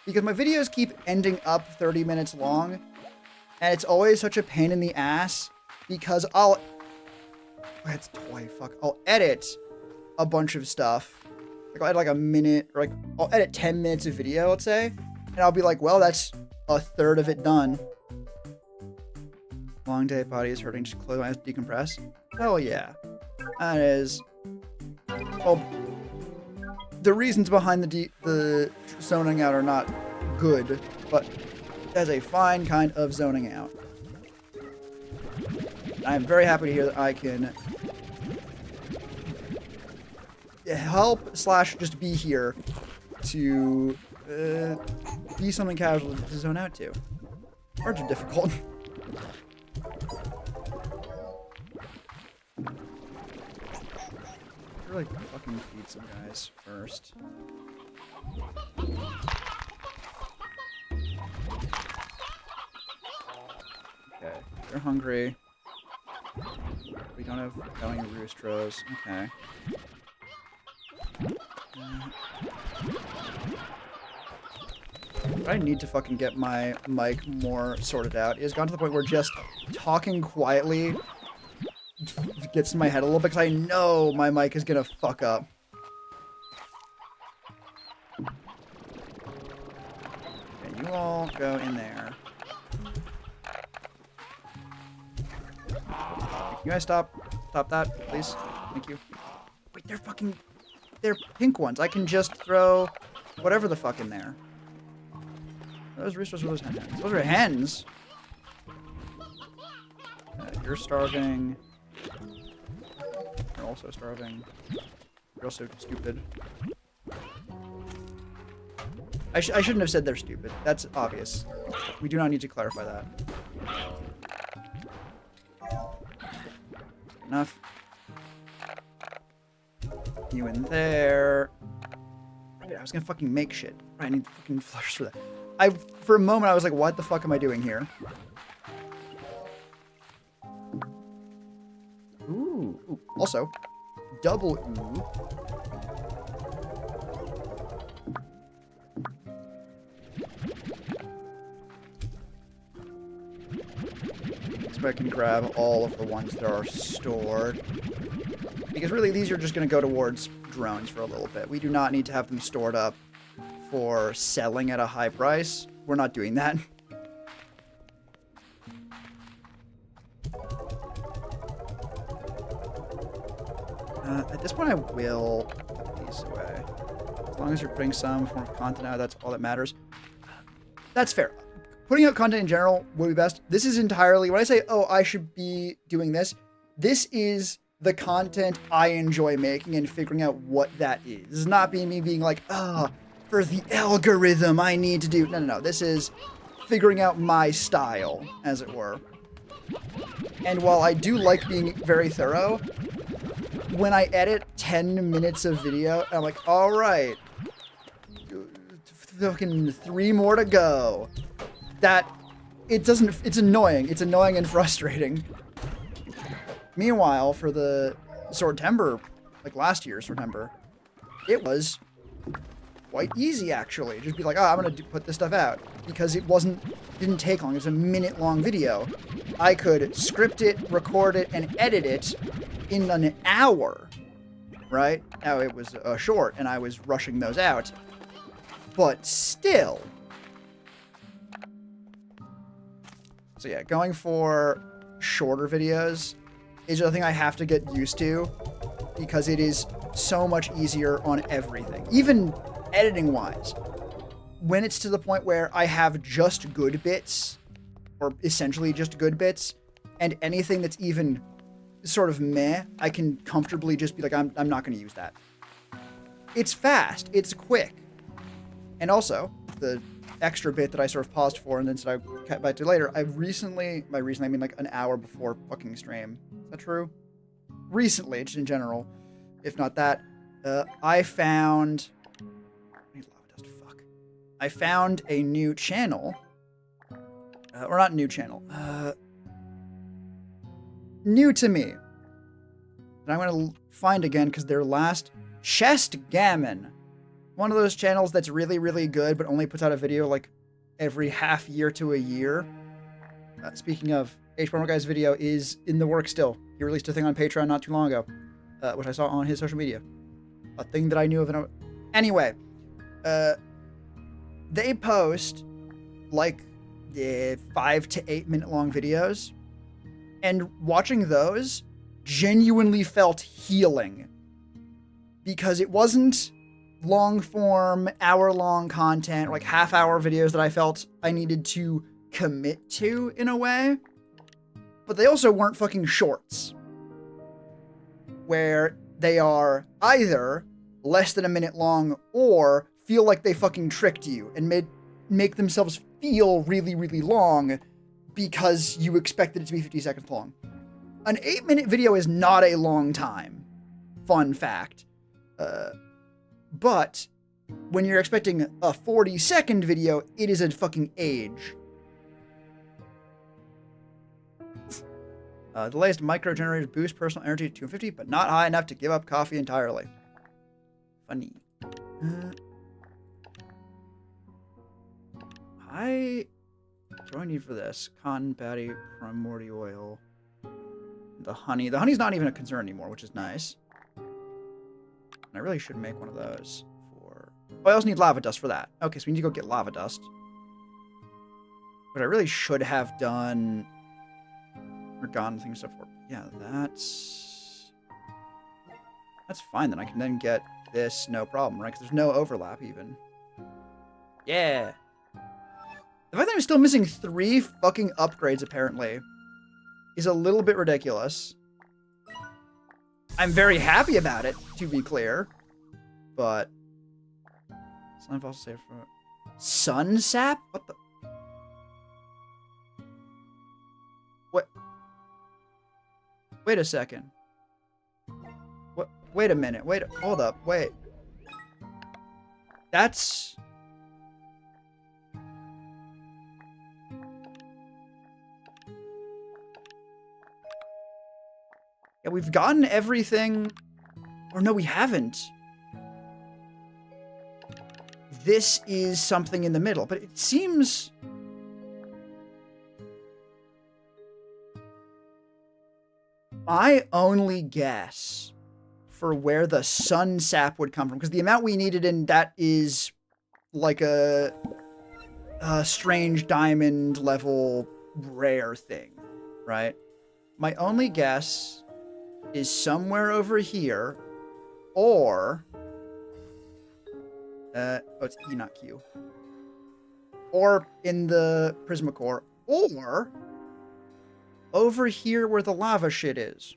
because my videos keep ending up 30 minutes long, and it's always such a pain in the ass, because I'll edit a bunch of stuff. Like, I'll edit like a minute, or like, I'll edit 10 minutes of video, let's say, and I'll be like, well, that's a third of it done. Long day, body is hurting, just close my eyes, decompress. Hell yeah. That is, well, the reasons behind the zoning out are not good, but as a fine kind of zoning out. I'm very happy to hear that I can help / just be here to be something casual to zone out to. Cards are difficult. I really fucking feed some guys first. Okay, they're hungry. We don't have going roostros. Okay. I need to fucking get my mic more sorted out. It's gone to the point where just talking quietly gets in my head a little bit, because I know my mic is gonna fuck up. Okay, you all go in there. You guys stop that, please. Thank you. Wait, they're pink ones. I can just throw whatever the fuck in there. Are those roosters or those hens? Those are hens. You're starving. You're also starving. You're also stupid. I shouldn't have said they're stupid. That's obvious. We do not need to clarify that. Enough. You in there. I was gonna fucking make shit. I need fucking flush for that. For a moment, I was like, what the fuck am I doing here? Ooh. Also, double ooh. So I can grab all of the ones that are stored. Because really, these are just going to go towards drones for a little bit. We do not need to have them stored up for selling at a high price. We're not doing that. At this point, I will put these away. As long as you're putting some form of content out, that's all that matters. That's fair. Putting out content in general would be best. This is entirely, when I say, oh, I should be doing this, this is the content I enjoy making and figuring out what that is. This is not me being like, for the algorithm I need to do. No. This is figuring out my style, as it were. And while I do like being very thorough, when I edit 10 minutes of video, I'm like, all right, fucking 3 more to go. It's annoying. It's annoying and frustrating. Meanwhile, for the Swordtember, like last year's Swordtember, it was quite easy, actually. Just be like, I'm going to put this stuff out. Because it didn't take long. It was a minute-long video. I could script it, record it, and edit it in an hour, right? Now, it was short, and I was rushing those out. But still. So yeah, going for shorter videos is the thing I have to get used to, because it is so much easier on everything, even editing wise. when it's to the point where I have just good bits, or essentially just good bits, and anything that's even sort of meh, I can comfortably just be like, I'm not going to use that. It's fast. It's quick. And also, the extra bit that I sort of paused for and then said I cut back to later, I've recently, by recently I mean like an hour before fucking stream. Is that true? Recently, just in general, if not that, I found... I need lava dust, fuck. I found a new channel. Or not new channel. New to me. And I'm going to find again because their last... Chest Gammon. One of those channels that's really, really good, but only puts out a video like every half year to a year. Speaking of, H1 Guy's video is in the works still. He released a thing on Patreon not too long ago, which I saw on his social media. A thing that I knew of. Anyway, they post like 5 to 8 minute long videos, and watching those genuinely felt healing because it wasn't long form, hour long content, like half hour videos that I felt I needed to commit to in a way. But they also weren't fucking shorts where they are either less than a minute long or feel like they fucking tricked you and make themselves feel really, really long because you expected it to be 50 seconds long. An 8-minute video is not a long time. Fun fact. But when you're expecting a 40-second video, it is a fucking age. The latest micro generators boost personal energy to 250, but not high enough to give up coffee entirely. Funny. What do I need for this? Cotton patty, primordial oil, the honey. The honey's not even a concern anymore, which is nice. And I really should make one of those for... Oh, I also need lava dust for that. Okay, so we need to go get lava dust. But I really should have done... or gotten things stuff for... Yeah, that's fine. Then I can then get this no problem, right? Because there's no overlap even. Yeah. The fact that I'm still missing 3 fucking upgrades, apparently, is a little bit ridiculous. I'm very happy about it, to be clear. But... Slime fossil safe for... Sun sap? What the... What? Wait a second. What? Wait a minute. Wait. Hold up. Wait. That's... Yeah, we've gotten everything... Or no, we haven't. This is something in the middle, but it seems... I only guess for where the sun sap would come from, because the amount we needed in that is like a strange diamond level rare thing, right? My only guess is somewhere over here, or oh, it's E, not Q, or in the Prismacore, or over here where the lava shit is.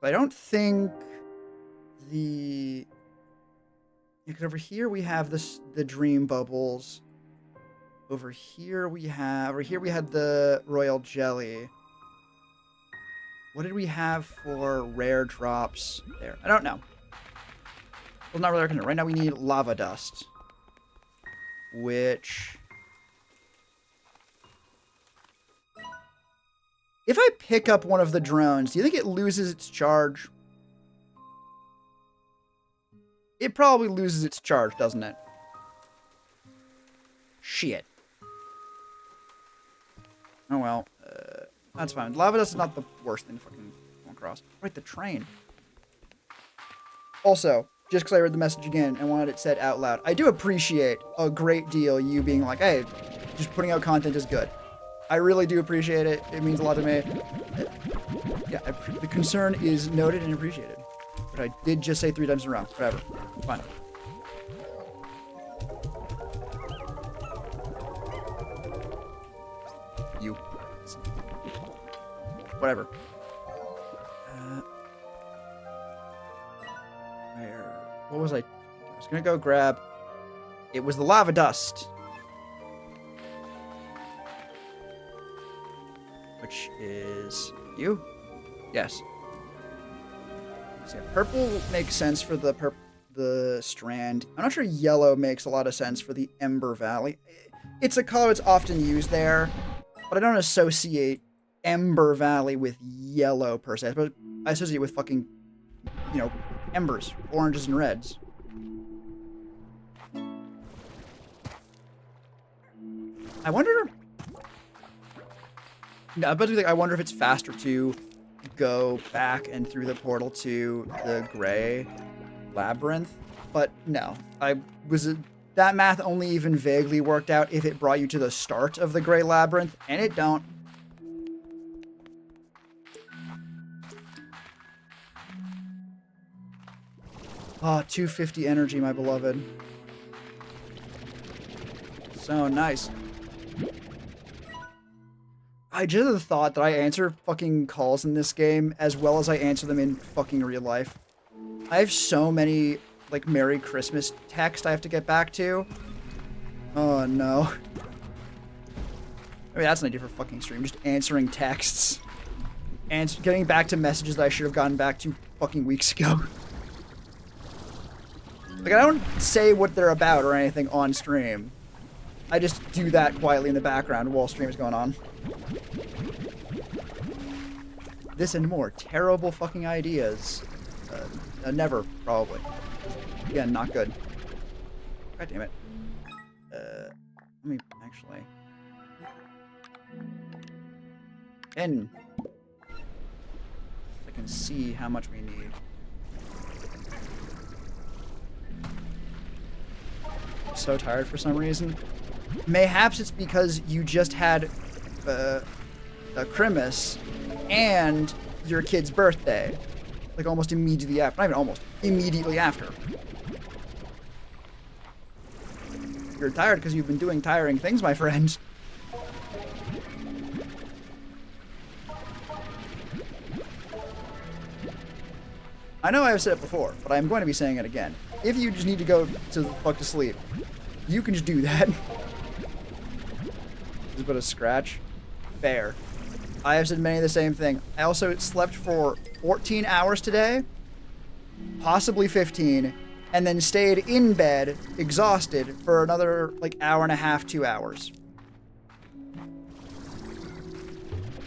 But I don't think the... Because over here we have this, the dream bubbles. Over here we had the royal jelly. What did we have for rare drops there? I don't know. Well, not really our concern. Right now we need lava dust. Which... If I pick up one of the drones, do you think it loses its charge? It probably loses its charge, doesn't it? Shit. Oh well. That's fine. Lava dust is not the worst thing to fucking come across. Right, the train. Also, just because I read the message again and wanted it said out loud, I do appreciate a great deal you being like, hey, just putting out content is good. I really do appreciate it. It means a lot to me. Yeah, the concern is noted and appreciated. But I did just say 3 times in a row. Whatever. Fine. Whatever. Where? What was I? I was gonna go grab. It was the lava dust. Which is you? Yes. So purple makes sense for the strand. I'm not sure yellow makes a lot of sense for the Ember Valley. It's a color that's often used there, but I don't associate Ember Valley with yellow per se. But I associate it with fucking, you know, embers, oranges and reds. I wonder. No, but I wonder if it's faster to go back and through the portal to the gray labyrinth. But no, that math only even vaguely worked out if it brought you to the start of the gray labyrinth, and it don't. Oh, 250 energy, my beloved. So nice. I just had the thought that I answer fucking calls in this game as well as I answer them in fucking real life. I have so many, like, Merry Christmas text I have to get back to. Oh, no. I mean, that's an idea for fucking stream. Just answering texts. And getting back to messages that I should have gotten back to fucking weeks ago. Like, I don't say what they're about or anything on stream. I just do that quietly in the background while stream is going on. This and more terrible fucking ideas. Never, probably. Again, not good. God damn it. Let me actually... I can see how much we need. I'm so tired for some reason. Mayhaps it's because you just had a Christmas and your kid's birthday. Like almost immediately after. Not even almost. Immediately after. You're tired because you've been doing tiring things, my friend. I know I've said it before, but I'm going to be saying it again. If you just need to go to the fuck to sleep, you can just do that. Just put a scratch. Fair. I have said many of the same thing. I also slept for 14 hours today, possibly 15, and then stayed in bed, exhausted, for another, like, hour and a half, 2 hours.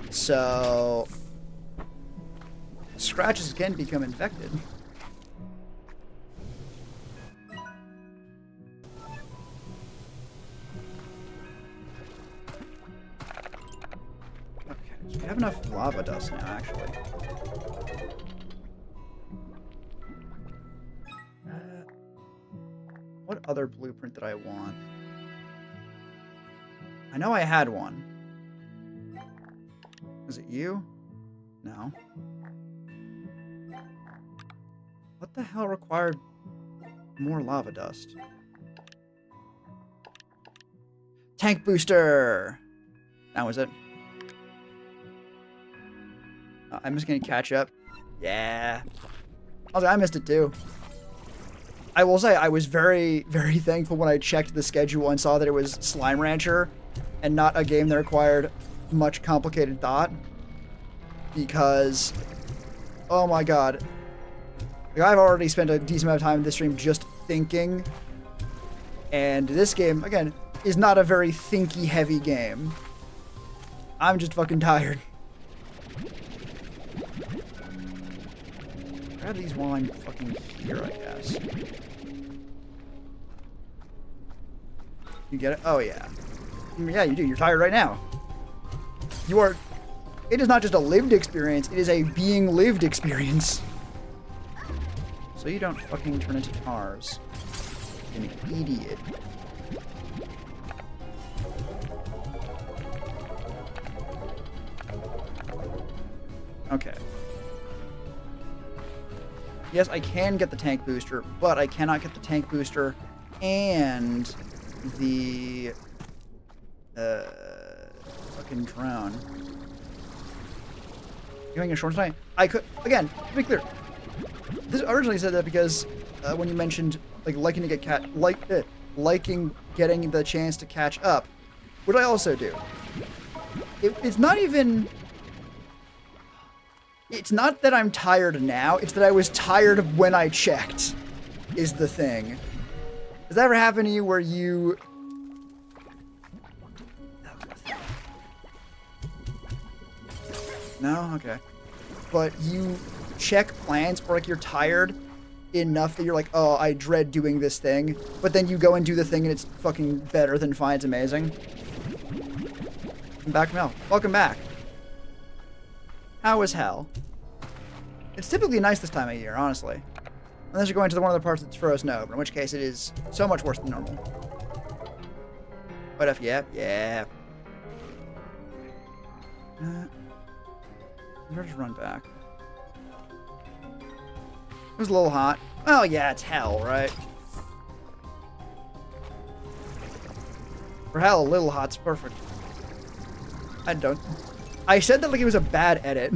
So... scratches can become infected. Okay, so we have enough lava dust now, actually. What other blueprint did I want? I know I had one. Was it you? No. What the hell required more lava dust? Tank booster! That was it. I'm just gonna catch up. Yeah. I missed it too. I will say, I was very, very thankful when I checked the schedule and saw that it was Slime Rancher and not a game that required much complicated thought. Because, oh my god. Like, I've already spent a decent amount of time in this stream just thinking. And this game, again, is not a very thinky-heavy game. I'm just fucking tired. Grab these while I'm fucking here, I guess. You get it? Oh, yeah. Yeah, you do. You're tired right now. You are... It is not just a lived experience, it is a being lived experience. So you don't fucking turn into cars. An idiot. Okay. Yes, I can get the tank booster, but I cannot get the tank booster and the fucking drone. Giving a short tonight. I could, again, to be clear, this originally said that because when you mentioned like liking to get liking getting the chance to catch up, which I also do. It's not even. It's not that I'm tired now. It's that I was tired when I checked. Is the thing. Has that ever happened to you where you? No? Okay. But you check plans or like you're tired enough that you're like, oh, I dread doing this thing. But then you go and do the thing and it's fucking better than fine. It's amazing. I'm back, Mel. Welcome back. How is hell? It's typically nice this time of year, honestly. Unless you're going to one of the parts that's frozen over, in which case it is so much worse than normal. What if, yeah. I'll just run back. It was a little hot. Oh yeah, it's hell, right? For hell, a little hot's perfect. I said that like it was a bad edit.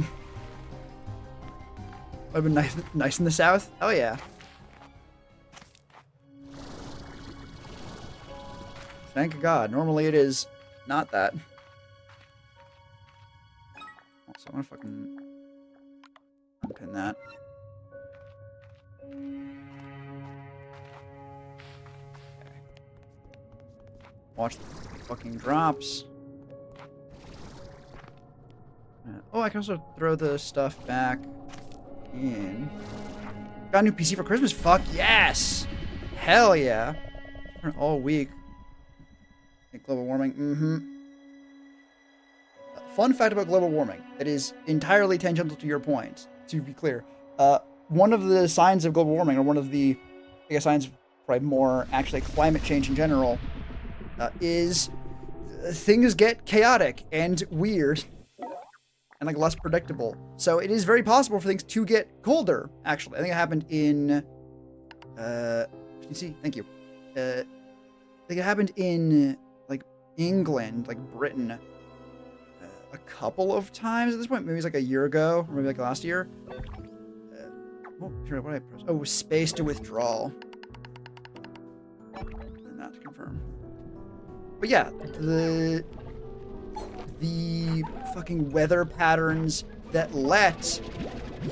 Would have been nice in the south. Oh yeah. Thank God. Normally it is not that. Also, I'm gonna fucking unpin that. Okay. Watch the fucking drops. Oh, I can also throw the stuff back in. Got a new PC for Christmas? Fuck yes! Hell yeah! All week. Global warming. Fun fact about global warming. It is entirely tangential to your point, to be clear. One of the signs of global warming, or one of the, I guess, signs of probably more actually climate change in general, is things get chaotic and weird and like less predictable. So it is very possible for things to get colder, actually. I think it happened in, thank you. I think it happened in like England, like Britain, a couple of times at this point. Maybe it's like a year ago, or maybe like last year. What did I press? Oh, space to withdrawal. And not to confirm. But yeah, the fucking weather patterns that let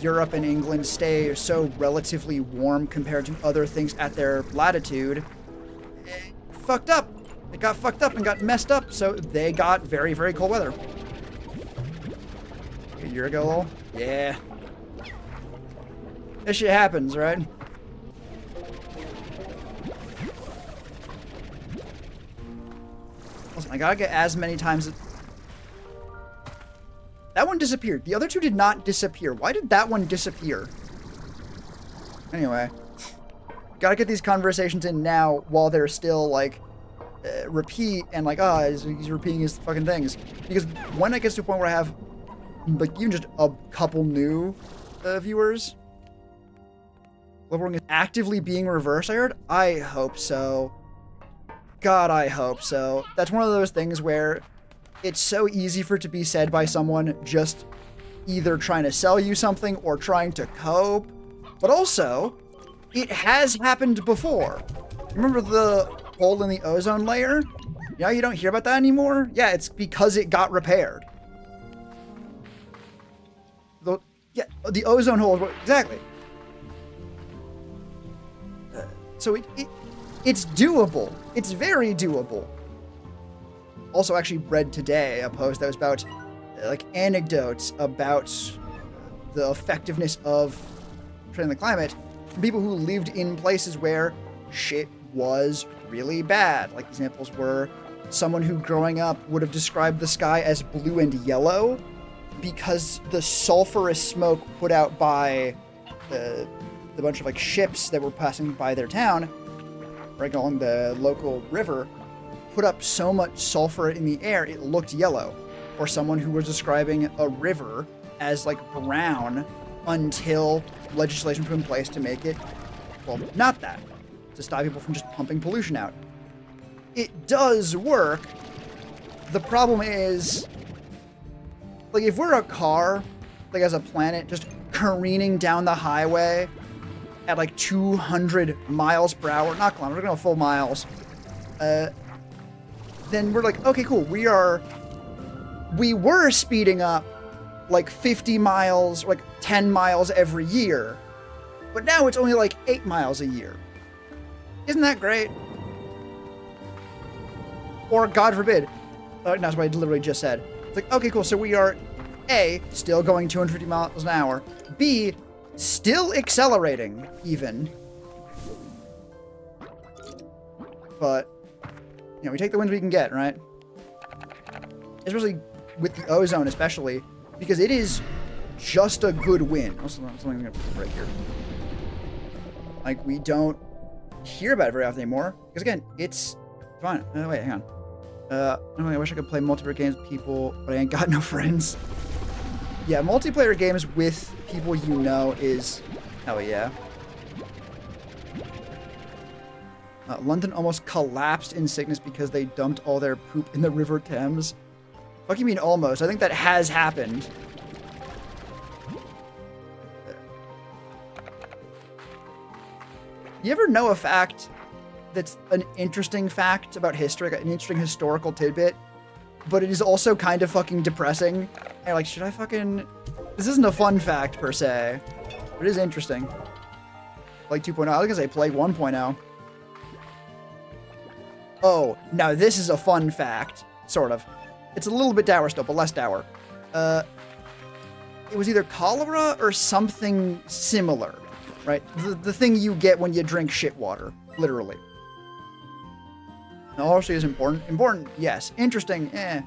Europe and England stay so relatively warm compared to other things at their latitude, fucked up. It got fucked up and got messed up, so they got very, very cold weather. A year ago, lol? Yeah. This shit happens, right? Listen, I gotta get as many times as... That one disappeared. The other two did not disappear. Why did that one disappear? Anyway. Gotta get these conversations in now while they're still, like, repeat and, like, he's repeating his fucking things. Because when it gets to a point where I have, like, even just a couple new viewers, Global is actively being reversed, I heard? I hope so. God, I hope so. That's one of those things where it's so easy for it to be said by someone just either trying to sell you something or trying to cope. But also, it has happened before. Remember the hole in the ozone layer? Yeah, you don't hear about that anymore? Yeah, it's because it got repaired. The ozone hole, exactly. So it's doable. It's very doable. Also actually read today a post that was about like anecdotes about the effectiveness of training the climate from people who lived in places where shit was really bad. Like examples were someone who growing up would have described the sky as blue and yellow because the sulfurous smoke put out by the bunch of like ships that were passing by their town, right along the local river, put up so much sulfur in the air it looked yellow. Or someone who was describing a river as like brown until legislation put in place to make it, well, not that, to stop people from just pumping pollution out. It does work. The problem is, like, if we're a car like as a planet, just careening down the highway at like 200 miles per hour, not kilometers, we're going full miles, then we're like, okay, cool. We were speeding up like 50 miles, like 10 miles every year, but now it's only like 8 miles a year. Isn't that great? Or God forbid, that's what I literally just said. It's like, okay, cool. So we are A, still going 250 miles an hour, B, still accelerating even. But, you know, we take the wins we can get, right? Especially with the ozone, especially, because it is just a good win. Something's gonna break here. Like, we don't hear about it very often anymore. Because again, it's fine. Wait, hang on. I wish I could play multiplayer games with people, but I ain't got no friends. Yeah, multiplayer games with people you know is hell yeah. London almost collapsed in sickness because they dumped all their poop in the River Thames. Fuck you mean almost? I think that has happened. You ever know a fact that's an interesting fact about history, like an interesting historical tidbit, but it is also kind of fucking depressing? And you're like, should I fucking... This isn't a fun fact, per se. But it is interesting. Plague 2.0. I was gonna say Plague 1.0. Oh, now this is a fun fact. Sort of. It's a little bit dour still, but less dour. It was either cholera or something similar, right? The thing you get when you drink shit water, literally. Now, obviously is important. Important, yes. Interesting, eh.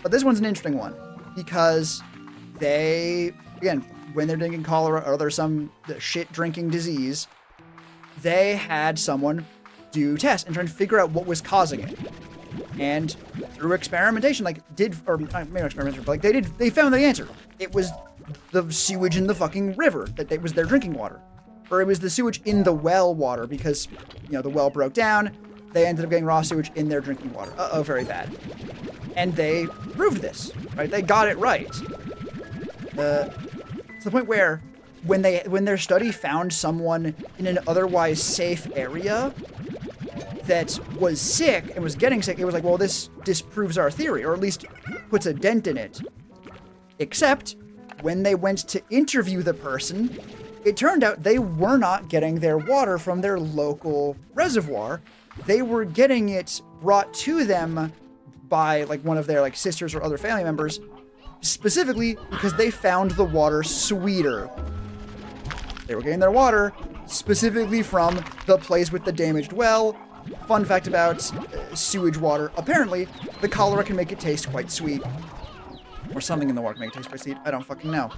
But this one's an interesting one. Because they, again, when they're drinking cholera or there's some shit drinking disease, they had someone do tests and try and figure out what was causing it. And through experimentation, maybe not experimentation, but they found the answer. It was the sewage in the fucking river that was their drinking water. Or it was the sewage in the well water because, you know, the well broke down. They ended up getting raw sewage in their drinking water. Uh-oh, very bad. And they proved this, right? They got it right. To the point where when their study found someone in an otherwise safe area that was sick and was getting sick, it was like, well, this disproves our theory, or at least puts a dent in it. Except when they went to interview the person, it turned out they were not getting their water from their local reservoir. They were getting it brought to them by like one of their like sisters or other family members, specifically because they found the water sweeter. They were getting their water specifically from the place with the damaged well. Fun fact about sewage water, apparently the cholera can make it taste quite sweet. Or something in the water can make it taste quite sweet. I don't fucking know.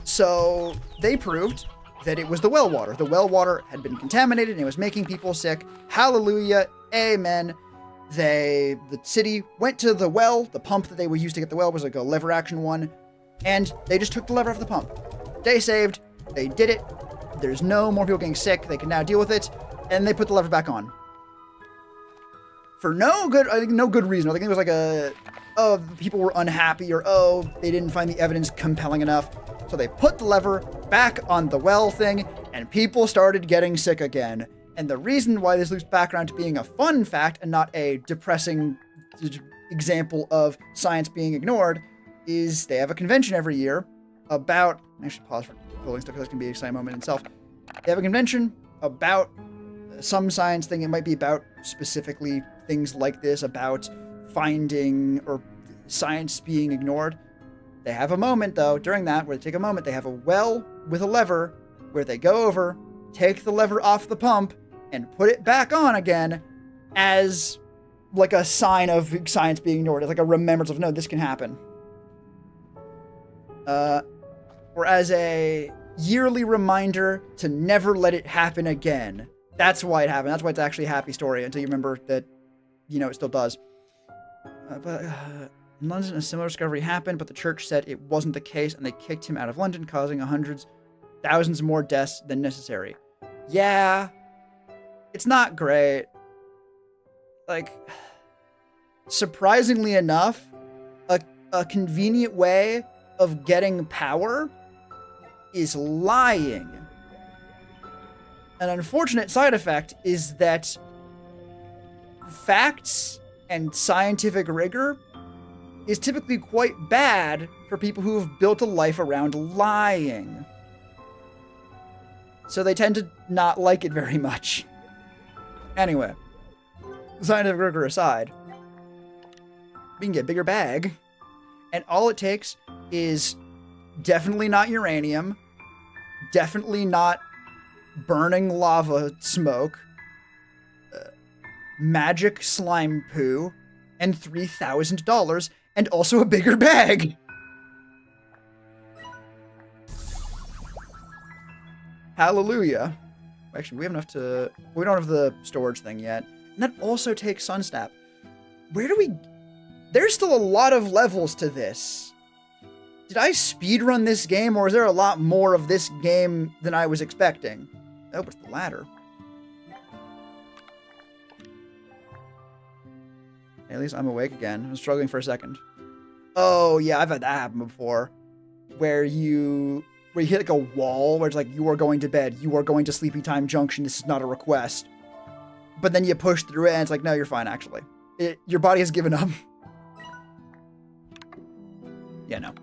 So they proved that it was the well water. The well water had been contaminated and it was making people sick. Hallelujah. Amen. The city went to the well. The pump that they would use to get the well was like a lever action one. And they just took the lever off the pump. Day saved. They did it. There's no more people getting sick. They can now deal with it. And they put the lever back on. For no good reason. I think it was like people were unhappy, or they didn't find the evidence compelling enough. So they put the lever back on the well thing, and people started getting sick again. And the reason why this loops back around to being a fun fact and not a depressing example of science being ignored is they have a convention every year about... I should pause for building stuff because this can be an exciting moment in itself. They have a convention about some science thing. It might be about specifically things like this, about finding or science being ignored. They have a moment, though, during that, where they take a moment. They have a well with a lever where they go over, take the lever off the pump, and put it back on again as like a sign of science being ignored. It's like a remembrance of, no, this can happen. Or as a yearly reminder to never let it happen again. That's why it happened. That's why it's actually a happy story until you remember that, you know, it still does. In London, a similar discovery happened, but the church said it wasn't the case, and they kicked him out of London, causing thousands more deaths than necessary. Yeah, it's not great. Like, surprisingly enough, a a convenient way of getting power is lying. An unfortunate side effect is that facts and scientific rigor is typically quite bad for people who have built a life around lying. So they tend to not like it very much. Anyway, scientific rigor aside, we can get a bigger bag, and all it takes is definitely not uranium, definitely not burning lava smoke, magic slime poo, and $3,000, and also a bigger bag. Hallelujah. Actually, we have enough to... We don't have the storage thing yet. And that also takes Sunsnap. Where do we... There's still a lot of levels to this. Did I speedrun this game, or is there a lot more of this game than I was expecting? Oh, it's the ladder. At least I'm awake again. I was struggling for a second. Oh, yeah, I've had that happen before. Where you hit like a wall where it's like, you are going to bed. You are going to Sleepy Time Junction. This is not a request. But then you push through it and it's like, no, you're fine, actually. Your body has given up. Yeah, no.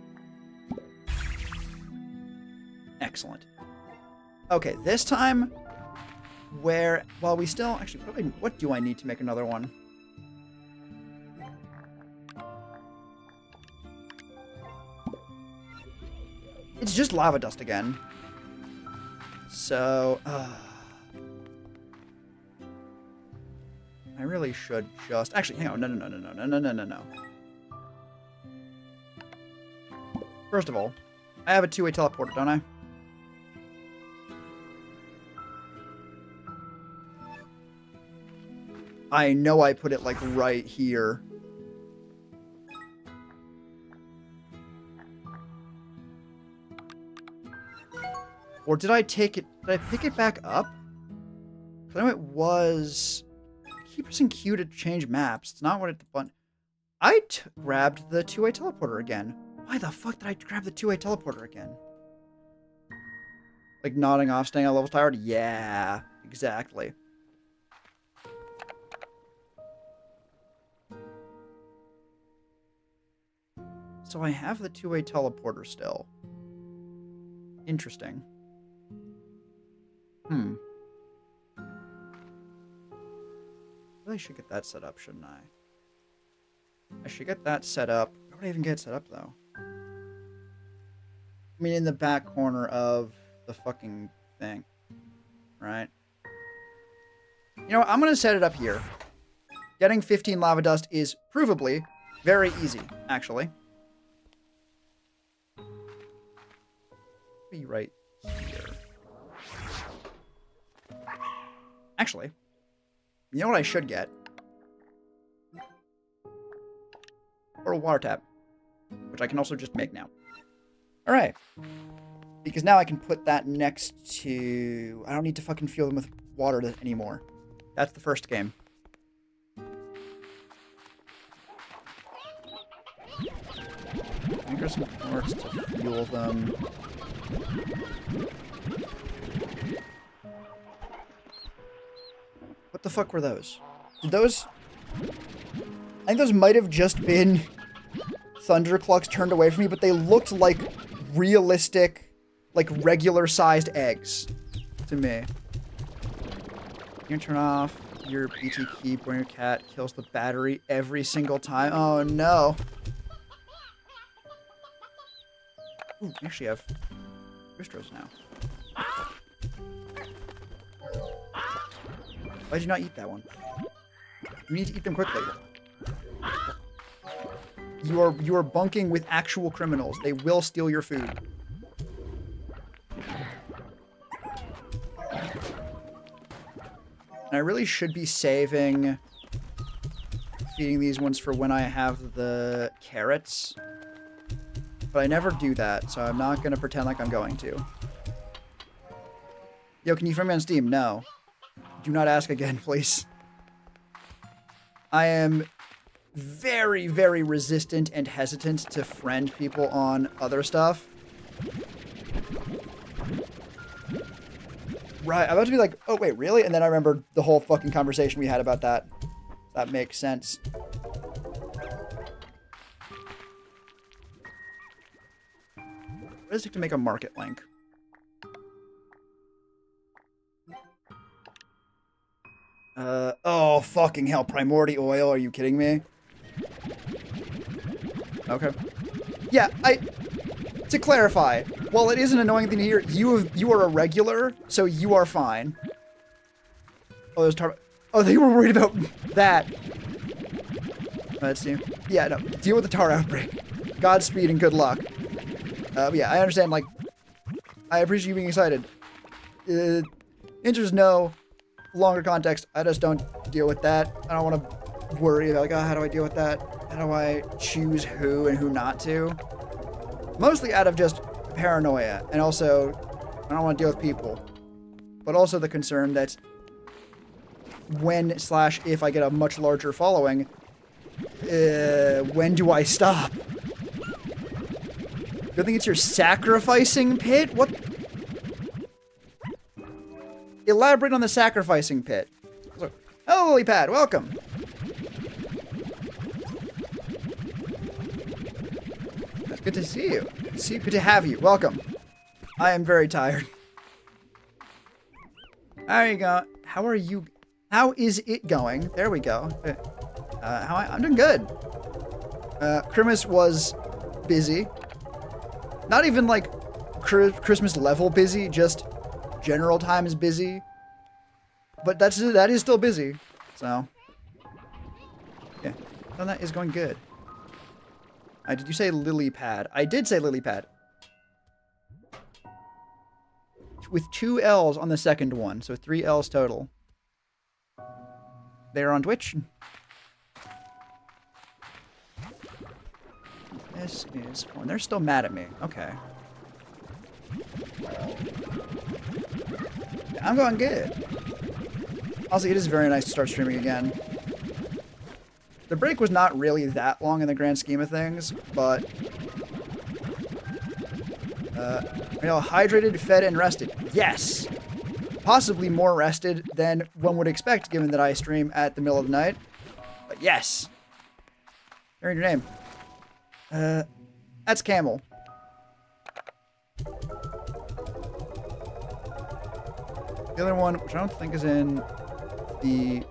Excellent. Okay, this time, while we still, actually, what do I need to make another one? It's just lava dust again. So, I really should just, actually, hang on, no. First of all, I have a two-way teleporter, don't I? I know I put it, like, right here. Or did I take it... Did I pick it back up? I know it was... I keep pressing Q to change maps. It's not what it... But I grabbed the two-way teleporter again. Why the fuck did I grab the two-way teleporter again? Like, nodding off, staying on levels tired? Yeah, exactly. So I have the two-way teleporter still. Interesting. I really should get that set up, shouldn't I? I should get that set up. Where would I even get it set up, though? I mean, in the back corner of the fucking thing. Right? You know what? I'm going to set it up here. Getting 15 lava dust is provably very easy, actually. Be right here. Actually, you know what I should get? Or a water tap, which I can also just make now. All right, because now I can put that next to. I don't need to fucking fuel them with water anymore. That's the first game. I think there's some parts to fuel them. What the fuck were those? Did those... I think those might have just been Thunderclucks turned away from me, but they looked like realistic, like regular-sized eggs to me. You can turn off your BT keep when your cat kills the battery every single time. Oh, no. Ooh, we actually have Bistros now. Why'd you not eat that one? You need to eat them quickly. You are bunking with actual criminals. They will steal your food. And I really should be saving feeding these ones for when I have the carrots. But I never do that, so I'm not going to pretend like I'm going to. Yo, can you find me on Steam? No. Do not ask again, please. I am very, very resistant and hesitant to friend people on other stuff. Right, I'm about to be like, oh, wait, really? And then I remembered the whole fucking conversation we had about that. That makes sense. What does it take to make a market link? Oh, fucking hell. Primordial oil, are you kidding me? Okay. Yeah, to clarify, while it is an annoying thing to hear, you are a regular, so you are fine. Oh, there's oh, they were worried about that. Let's see. Yeah, no, deal with the tar outbreak. Godspeed and good luck. Yeah, I understand, like, I appreciate you being excited. Ninjas know longer context. I just don't deal with that. I don't want to worry about, like, oh, how do I deal with that? How do I choose who and who not to? Mostly out of just paranoia, and also, I don't want to deal with people. But also the concern that when/if I get a much larger following, when do I stop? You think it's your sacrificing pit? What? Elaborate on the sacrificing pit. Oh, Lilypad, welcome. That's good to see you. Good to have you. Welcome. I am very tired. There you go. How are you? How is it going? There we go. I'm doing good. Christmas was busy. Not even like Christmas level busy, just general time is busy. But that is still busy. So yeah, no, that is going good. Did you say Lilypad? I did say Lilypad. With 2 L's on the second one, so 3 L's total. They're on Twitch. This is fun. They're still mad at me. Okay. I'm going good. Also, it is very nice to start streaming again. The break was not really that long in the grand scheme of things, but you know, hydrated, fed, and rested. Yes! Possibly more rested than one would expect, given that I stream at the middle of the night. But yes! Hearing your name. That's Camel. The other one, which I don't think is in the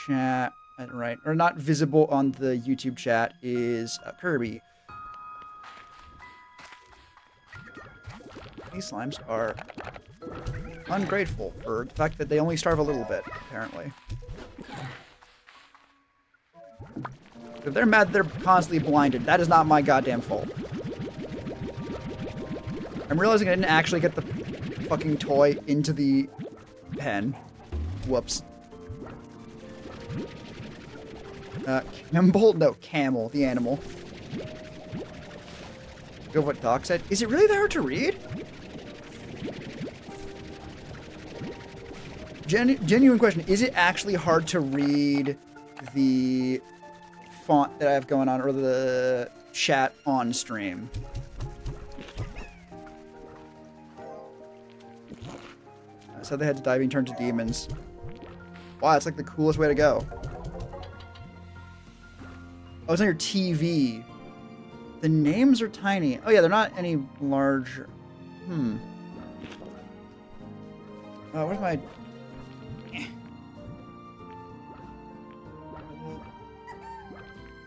chat, right, or not visible on the YouTube chat, is Kirby. These slimes are ungrateful for the fact that they only starve a little bit, apparently. If they're mad they're constantly blinded, that is not my goddamn fault. I'm realizing I didn't actually get the fucking toy into the pen. Whoops. Campbell? No, Camel, the animal. Go what Doc said. Is it really that hard to read? Genuine question. Is it actually hard to read the font that I have going on, or the chat on stream? I said they had to diving turn to demons. Wow, it's like the coolest way to go. Oh, it's on your TV. The names are tiny. Oh yeah, they're not any larger. Oh, where's my...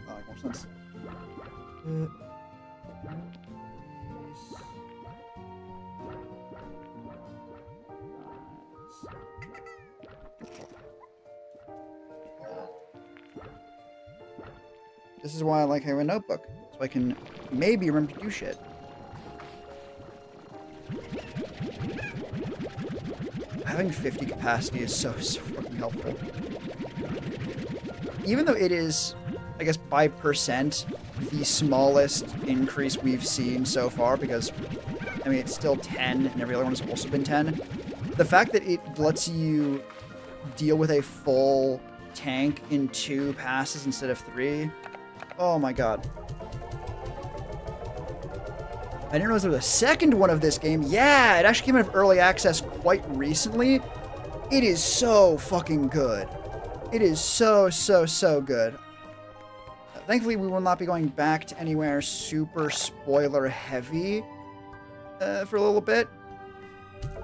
Oh, like more sense. This is why I like having a notebook, so I can maybe remember to do shit. Having 50 capacity is so fucking helpful. Even though it is, I guess, by percent, the smallest increase we've seen so far, because, I mean, it's still 10, and every other one has also been 10. The fact that it lets you deal with a full tank in 2 passes instead of 3 Oh my god. I didn't realize there was a second one of this game. Yeah, it actually came out of early access quite recently. It is so fucking good. It is so, so, so good. Thankfully, we will not be going back to anywhere super spoiler heavy for a little bit.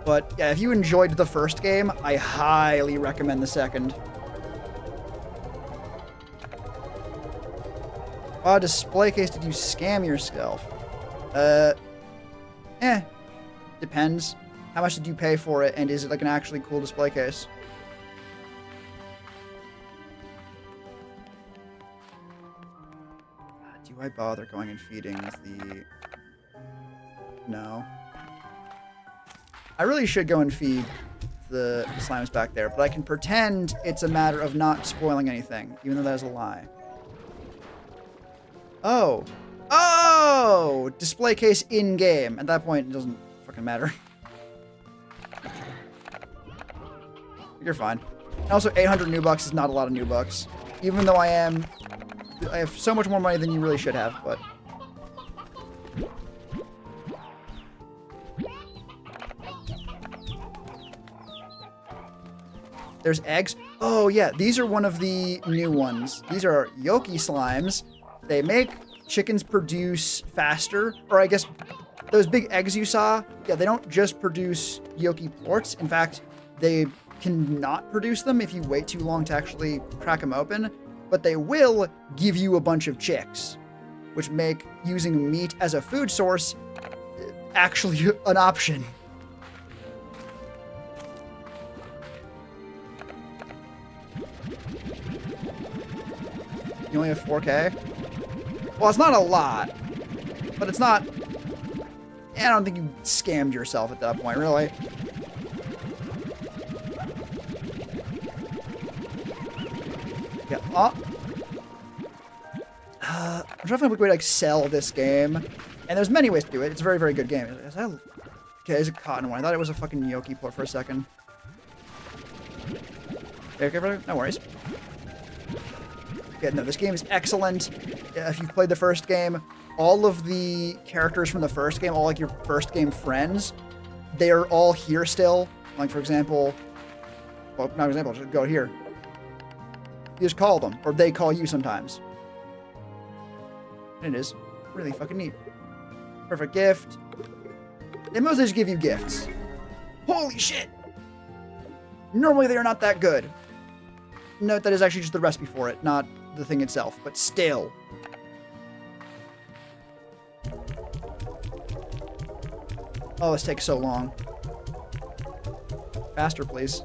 But yeah, if you enjoyed the first game, I highly recommend the second. Display case, did you scam yourself? Depends. How much did you pay for it, and is it like an actually cool display case? Do I bother going and feeding the... No. I really should go and feed the slimes back there, but I can pretend it's a matter of not spoiling anything, even though that is a lie. Oh. Oh! Display case in-game. At that point, it doesn't fucking matter. You're fine. And also, 800 new bucks is not a lot of new bucks. Even though I have so much more money than you really should have, but... There's eggs. Oh, yeah. These are one of the new ones. These are Yoki slimes. They make chickens produce faster. Or I guess those big eggs you saw, yeah, they don't just produce Yoki plorts. In fact, they cannot produce them if you wait too long to actually crack them open. But they will give you a bunch of chicks, which make using meat as a food source actually an option. You only have 4K? Well, it's not a lot, but it's not... I don't think you scammed yourself at that point, really. Yeah. I'm trying to find a way to like sell this game, and there's many ways to do it. It's a very, very good game. Okay, it's a cotton one. I thought it was a fucking Yoki port for a second. Okay, brother? No worries. Yeah, no, this game is excellent. If you've played the first game, all of the characters from the first game, all like your first game friends, they are all here still. Like, for example, well, not example, just go here. You just call them, or they call you sometimes. And it is really fucking neat. Perfect gift. They mostly just give you gifts. Holy shit! Normally they are not that good. Note that is actually just the recipe for it, not the thing itself, but still. Oh, this takes so long. Faster, please.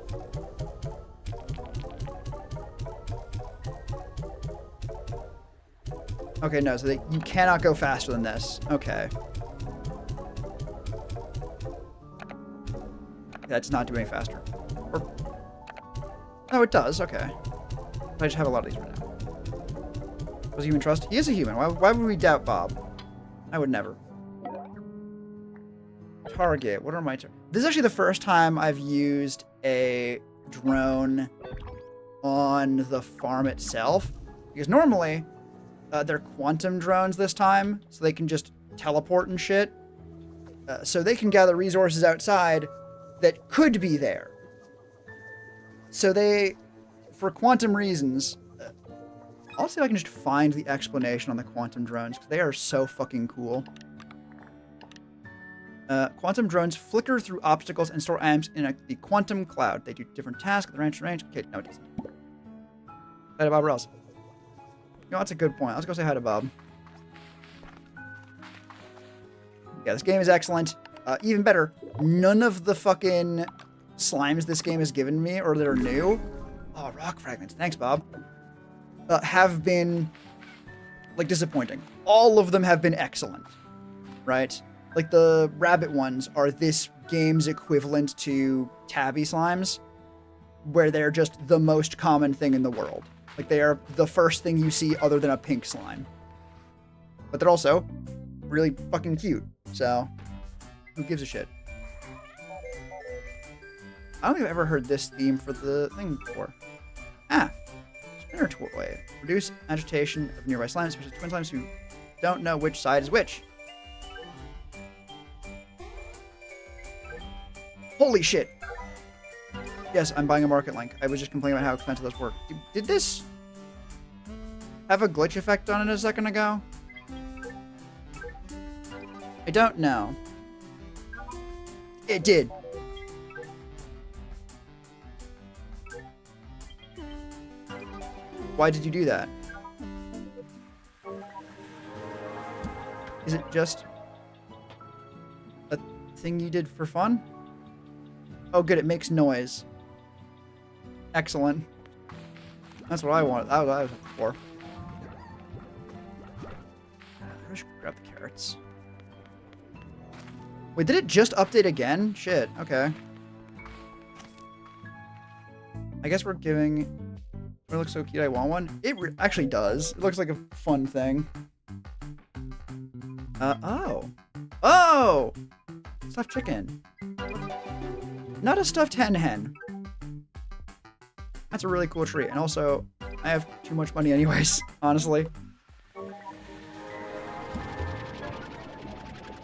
Okay, no, so you cannot go faster than this. Okay. That does not do any faster. Or... Oh, it does. Okay. I just have a lot of these right now. Was he human trust? He is a human. Why would we doubt Bob? I would never. Target. What are my... This is actually the first time I've used a drone on the farm itself. Because normally, they're quantum drones this time. So they can just teleport and shit. So they can gather resources outside that could be there. So they, for quantum reasons... I'll see if I can just find the explanation on the quantum drones, because they are so fucking cool. Quantum drones flicker through obstacles and store items in the quantum cloud. They do different tasks at the range. Okay, no, it doesn't. Hi to Bob Rouse. You know, that's a good point. Let's go say hi to Bob. Yeah, this game is excellent. Even better, none of the fucking slimes this game has given me, or that are new. Oh, rock fragments. Thanks, Bob. Have been, like, disappointing. All of them have been excellent, right? Like, the rabbit ones are this game's equivalent to tabby slimes, where they're just the most common thing in the world. Like, they are the first thing you see other than a pink slime. But they're also really fucking cute, so who gives a shit? I don't think I've ever heard this theme for the thing before. Ah. Inner toy. Reduce agitation of nearby slimes, especially twin slimes who don't know which side is which. Holy shit! Yes, I'm buying a market link. I was just complaining about how expensive those were. Did this have a glitch effect on it a second ago? I don't know. It did. Why did you do that? Is it just a thing you did for fun? Oh, good. It makes noise. Excellent. That's what I wanted. That was what I was looking for. I should grab the carrots. Wait, did it just update again? Shit. Okay. I guess we're giving... It looks so cute. I want one. It actually does. It looks like a fun thing. Oh. Oh! Stuffed chicken. Not a stuffed hen. That's a really cool tree. And also, I have too much money anyways, honestly.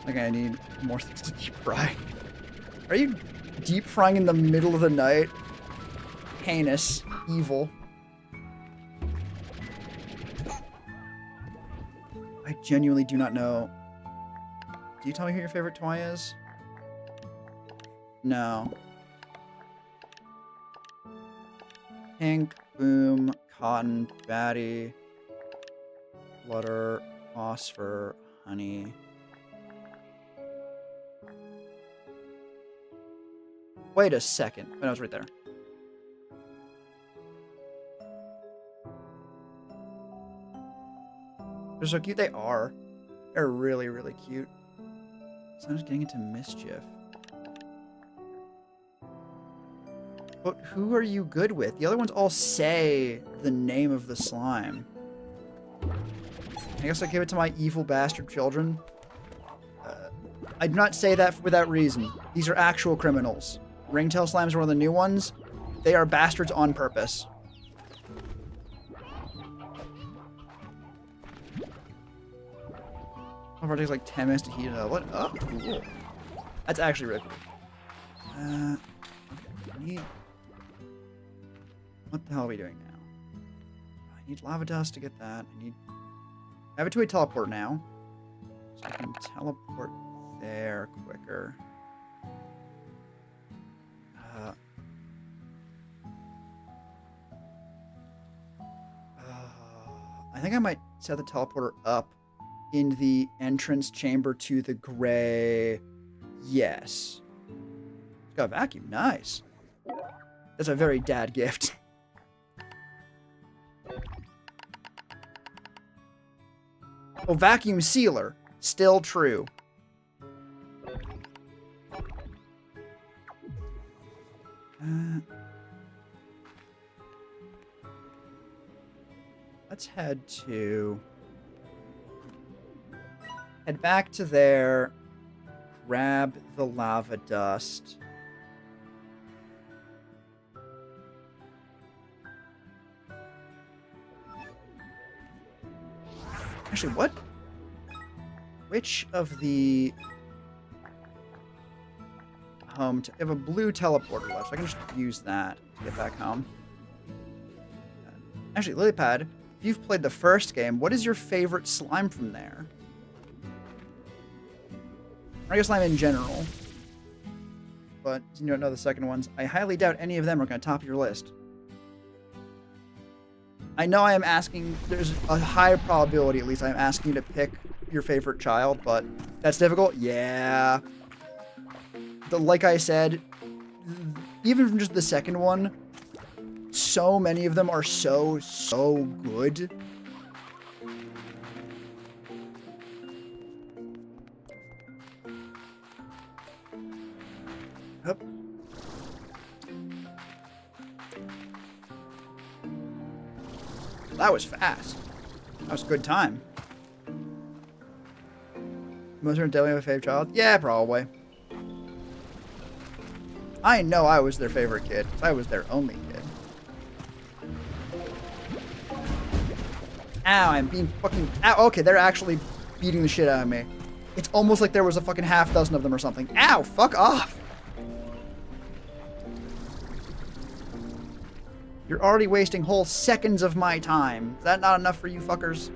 Okay, I need more things to deep fry. Are you deep frying in the middle of the night? Heinous. Evil. I genuinely do not know. Do you tell me who your favorite toy is? No. Pink, Boom, Cotton, Batty, Flutter, Phosphor, Honey. Wait a second. Oh, no, it was right there. They're so cute. They are. They're really, really cute. So I'm just getting into mischief. But who are you good with? The other ones all say the name of the slime. I guess I give it to my evil bastard children. I do not say that without reason. These are actual criminals. Ringtail slimes are one of the new ones. They are bastards on purpose. It takes like 10 minutes to heat it up. What? Oh, cool. That's actually really cool. Okay, I need... What the hell are we doing now? I need lava dust to get that. I have a two-way teleport now. So I can teleport there quicker. I think I might set the teleporter up in the entrance chamber to the gray. Yes. It's got a vacuum. Nice. That's a very dad gift. Oh, vacuum sealer. Still true. Let's head back to there, grab the lava dust. Actually, what? Which of the home... I have a blue teleporter left, so I can just use that to get back home. Actually, Lilypad, if you've played the first game, what is your favorite slime from there? I guess slime in general. But you don't know the second ones. I highly doubt any of them are going to top your list. I know I am asking, there's a high probability at least, I'm asking you to pick your favorite child, but that's difficult? Yeah. Like I said, even from just the second one, so many of them are so good. Yep. That was fast. That was a good time. Most are definitely a favorite child? Yeah, probably. I know I was their favorite kid. I was their only kid. Ow, I'm being fucking... Ow, okay, they're actually beating the shit out of me. It's almost like there was a fucking half dozen of them or something. Ow, fuck off. You're already wasting whole seconds of my time. Is that not enough for you fuckers?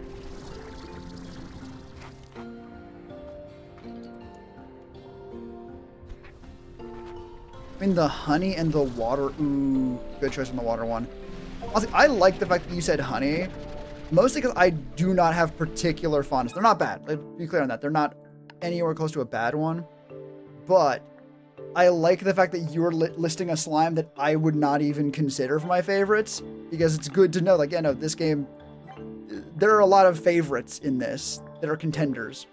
Between the honey and the water. Ooh, good choice on the water one. Honestly, I like the fact that you said honey. Mostly because I do not have particular fondness. They're not bad. Let's be clear on that. They're not anywhere close to a bad one. But I like the fact that you're listing a slime that I would not even consider for my favorites. Because it's good to know, like, yeah, no, this game, there are a lot of favorites in this that are contenders.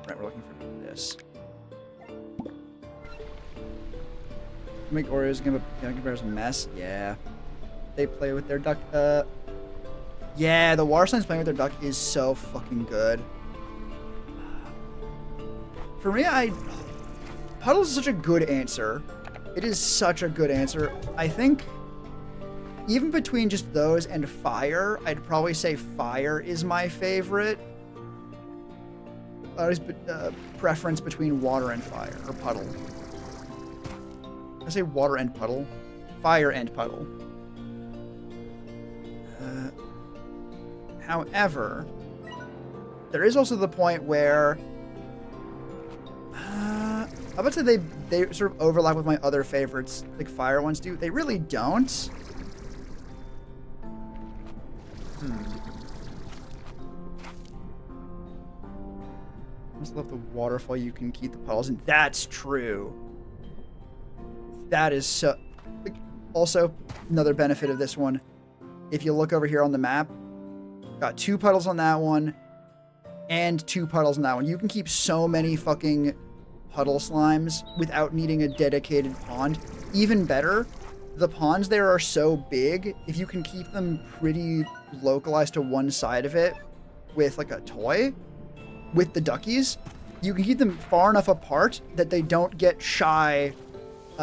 Right, we're looking for this. Make Oreos give a comparison mess. Yeah. They play with their duck. Yeah, the water slime's playing with their duck is so fucking good. For me, Puddles is such a good answer. It is such a good answer. I think even between just those and Fire, I'd probably say Fire is my favorite. Preference between Water and Fire, or Puddle. I say Water and Puddle. Fire and Puddle. However, there is also the point where I would say they sort of overlap with my other favorites, like Fire ones do. They really don't. I just love the waterfall. You can keep the puddles, and that's true. That is so... Also, another benefit of this one, if you look over here on the map, got 2 puddles on that one, and 2 puddles on that one. You can keep so many fucking puddle slimes without needing a dedicated pond. Even better, the ponds there are so big, if you can keep them pretty localized to one side of it with like a toy, with the duckies, you can keep them far enough apart that they don't get shy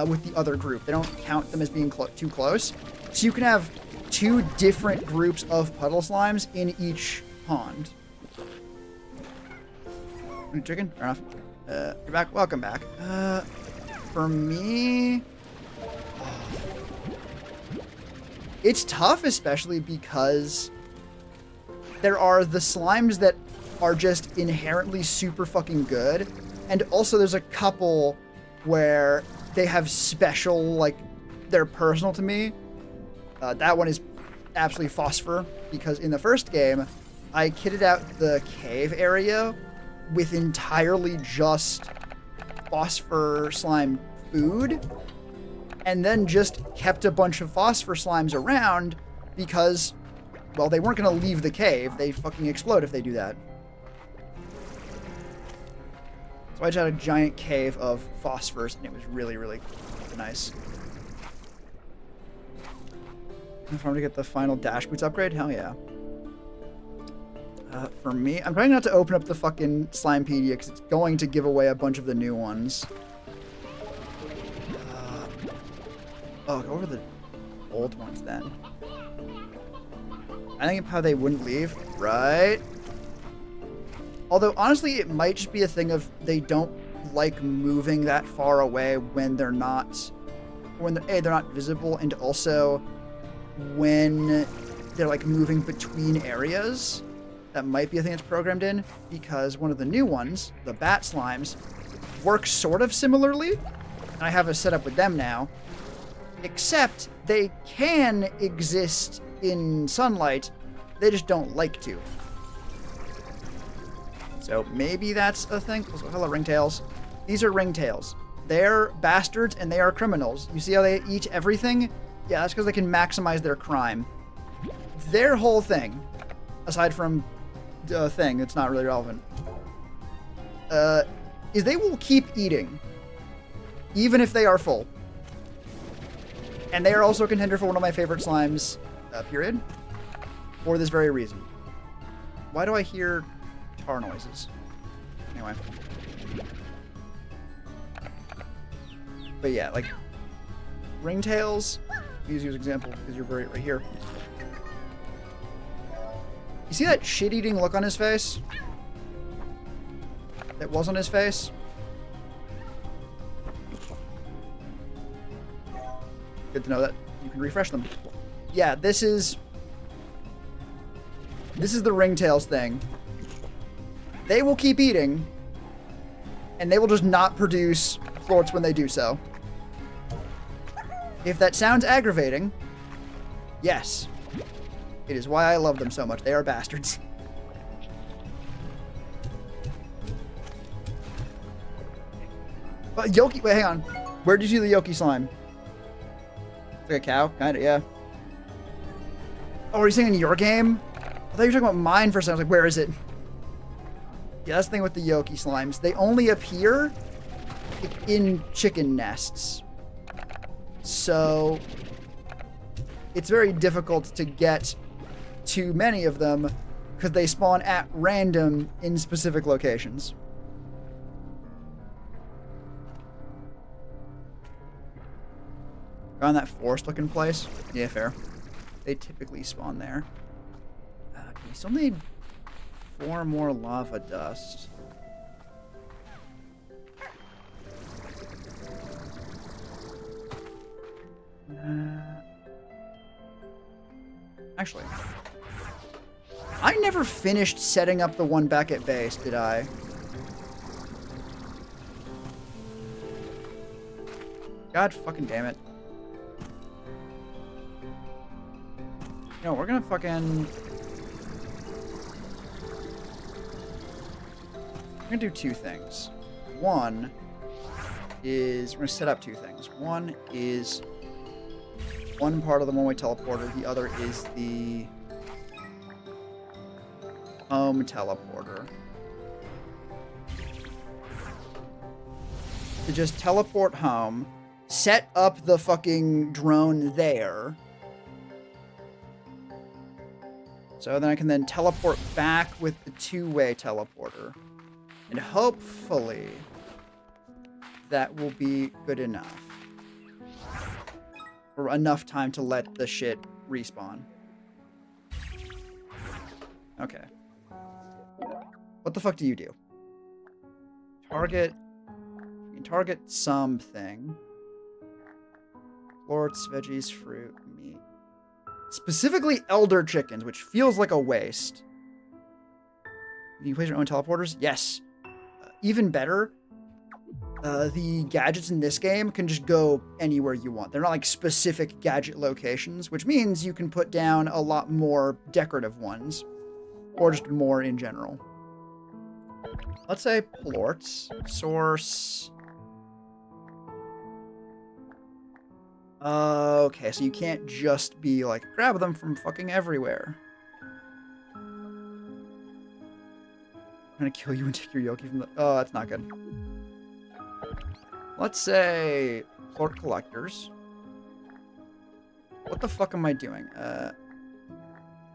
with the other group. They don't count them as being too close. So you can have 2 different groups of puddle slimes in each pond. Chicken? Fair enough. You're back. Welcome back. For me... It's tough, especially because there are the slimes that are just inherently super fucking good. And also there's a couple where they have special, like, they're personal to me. That one is absolutely Phosphor, because in the first game, I kitted out the cave area with entirely just Phosphor slime food, and then just kept a bunch of Phosphor slimes around because, well, they weren't going to leave the cave. They fucking explode if they do that. So I just had a giant cave of phosphors, and it was really, really nice. If I'm to get the final Dash Boots upgrade, hell yeah. For me, I'm trying not to open up the fucking Slimepedia because it's going to give away a bunch of the new ones. Oh, go over the old ones then. I think of how they wouldn't leave, right? Although, honestly, it might just be a thing of they don't like moving that far away when they're not... When they're not visible, and also when they're, like, moving between areas. That might be a thing that's programmed in, because one of the new ones, the Bat Slimes, work sort of similarly. And I have a setup with them now. Except they can exist in sunlight, they just don't like to. So maybe that's a thing. Also, hello, ringtails. These are ringtails. They're bastards and they are criminals. You see how they eat everything? Yeah, that's because they can maximize their crime. Their whole thing, aside from a thing that's not really relevant, is they will keep eating, even if they are full. And they are also a contender for one of my favorite slimes, period, for this very reason. Why do I hear tar noises? Anyway. But yeah, like, ringtails, use you as an example because you're right here. You see that shit-eating look on his face? That was on his face? Good to know that you can refresh them. Yeah, this is the ringtails thing. They will keep eating, and they will just not produce plorts when they do so. If that sounds aggravating, yes. It is why I love them so much. They are bastards. But Yoki, wait, hang on. Where did you see the Yoki slime? It's like a cow? Kinda, yeah. Oh, are you saying in your game? I thought you were talking about mine for a second. I was like, where is it? Yeah, that's the thing with the Yoki slimes. They only appear in chicken nests. So it's very difficult to get too many of them because they spawn at random in specific locations. Around that forest-looking place? Yeah, fair. They typically spawn there. Okay, we still need 4 more lava dust. Actually, I never finished setting up the one back at base, did I? God fucking damn it. No, we're gonna fucking... We're gonna do 2 things. One is... We're gonna set up 2 things. One is... one part of the one-way teleporter. The other is the... home teleporter. To just teleport home, set up the fucking drone there. So then I can then teleport back with the 2-way teleporter. And hopefully that will be good enough. Or enough time to let the shit respawn. Okay. What the fuck do you do? Target. You can target something. Plorts, veggies, fruit, meat. Specifically elder chickens, which feels like a waste. You can place your own teleporters? Yes. Even better, the gadgets in this game can just go anywhere you want. They're not like specific gadget locations, which means you can put down a lot more decorative ones. Or just more in general. Let's say plorts. Source. Okay, so you can't just be like, grab them from fucking everywhere. I'm gonna kill you and take your Yoki from the... Oh, that's not good. Let's say plort collectors. What the fuck am I doing?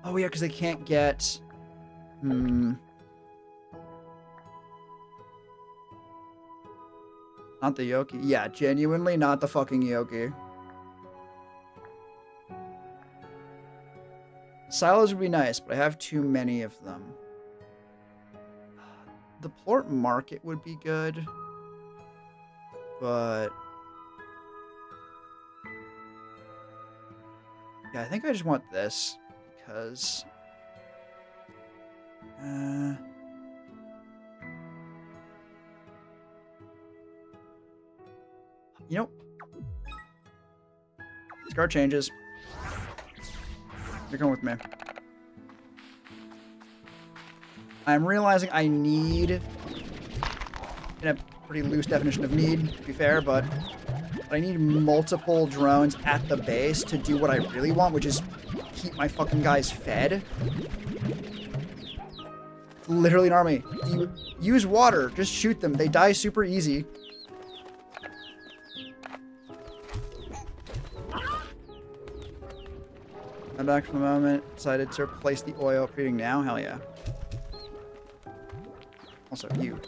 Oh yeah, because they can't get... Not the Yoki. Yeah, genuinely not the fucking Yoki. Silos would be nice, but I have too many of them. The plort market would be good. But... yeah, I think I just want this. Because... you know... Scar changes. You're coming with me. I'm realizing I need... in a pretty loose definition of need, to be fair, but I need multiple drones at the base to do what I really want, which is keep my fucking guys fed. It's literally an army. You use water. Just shoot them. They die super easy. I'm back for the moment. Decided to replace the oil creating now. Hell yeah. Also, you.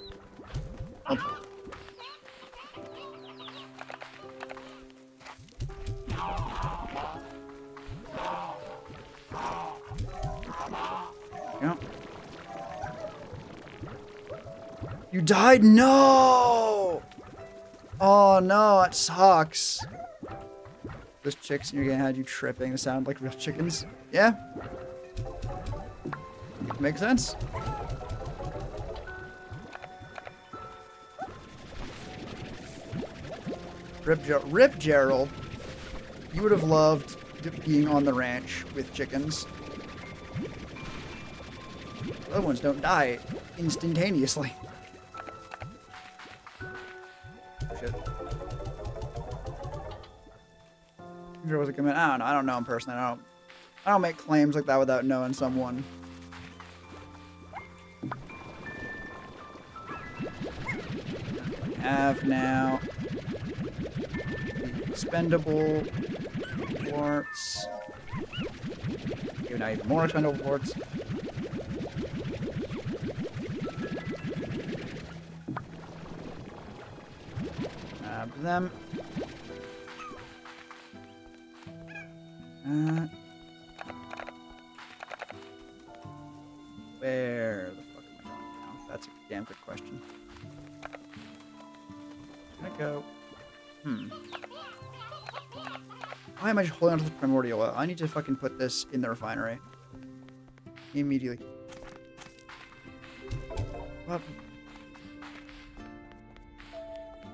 Oh. You died? No! Oh no, that sucks. Those chicks in your game had you tripping. They sound like real chickens. Yeah? Makes sense. Rip Gerald. You would have loved being on the ranch with chickens. The other ones don't die instantaneously. Shit. There was a comment. I don't know him personally. I don't make claims like that without knowing someone. Have now the expendable quartz. Even now, even more expendable quartz. Grab them. Where the fuck am I going now? That's a damn good question. Can I go? Why am I just holding on to the primordial oil? I need to fucking put this in the refinery. Immediately. Well,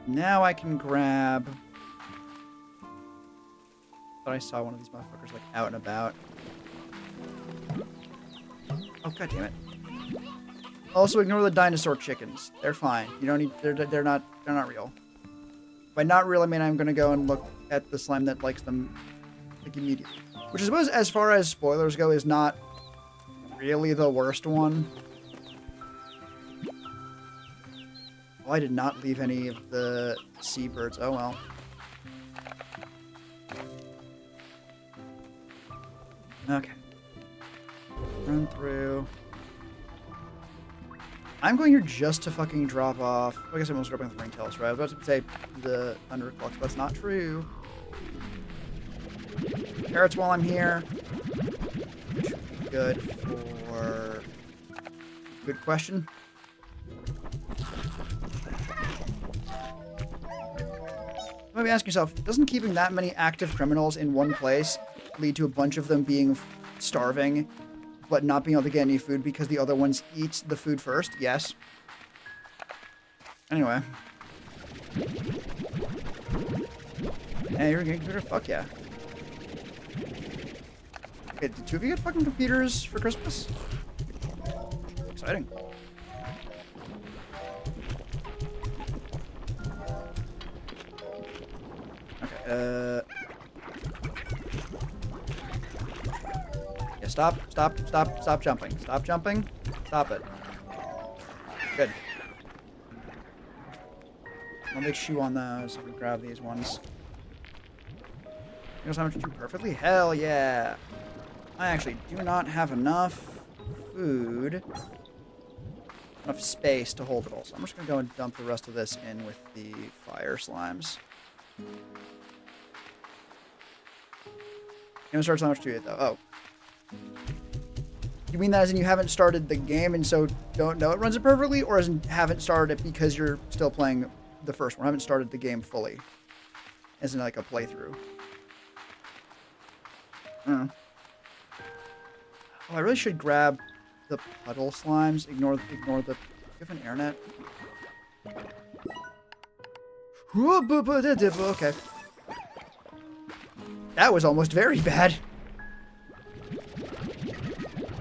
now I can grab... But I saw one of these motherfuckers like out and about. Oh god damn it! Also ignore the dinosaur chickens. They're fine. You don't need. They're not real. By not real, I mean I'm gonna go and look at the slime that likes them like immediately. Which I suppose, as far as spoilers go, is not really the worst one. Oh, I did not leave any of the seabirds. Oh well. Okay. Run through. I'm going here just to fucking drop off. I guess I'm almost dropping the ringtails, right? I was about to say the Thunderclux, but that's not true. Carrots while I'm here. Should be good for... Good question. You might be asking yourself, doesn't keeping that many active criminals in one place lead to a bunch of them being starving, but not being able to get any food because the other ones eat the food first? Yes. Anyway. Hey, you're a computer? Fuck yeah. Okay, did two of you get fucking computers for Christmas? Exciting. Okay, yeah, stop jumping. Stop jumping. Stop it. Good. I'll make shoe on those if we grab these ones. You know how much to do perfectly? Hell yeah. I actually do not have enough food, enough space to hold it all. So I'm just going to go and dump the rest of this in with the fire slimes. You haven't started so much to it, though. Oh. You mean that as in you haven't started the game and so don't know it runs it perfectly? Or as in haven't started it because you're still playing the first one? Haven't started the game fully? As in like a playthrough? Oh, I really should grab the puddle slimes. Ignore the... You have an airnet? Okay. That was almost very bad.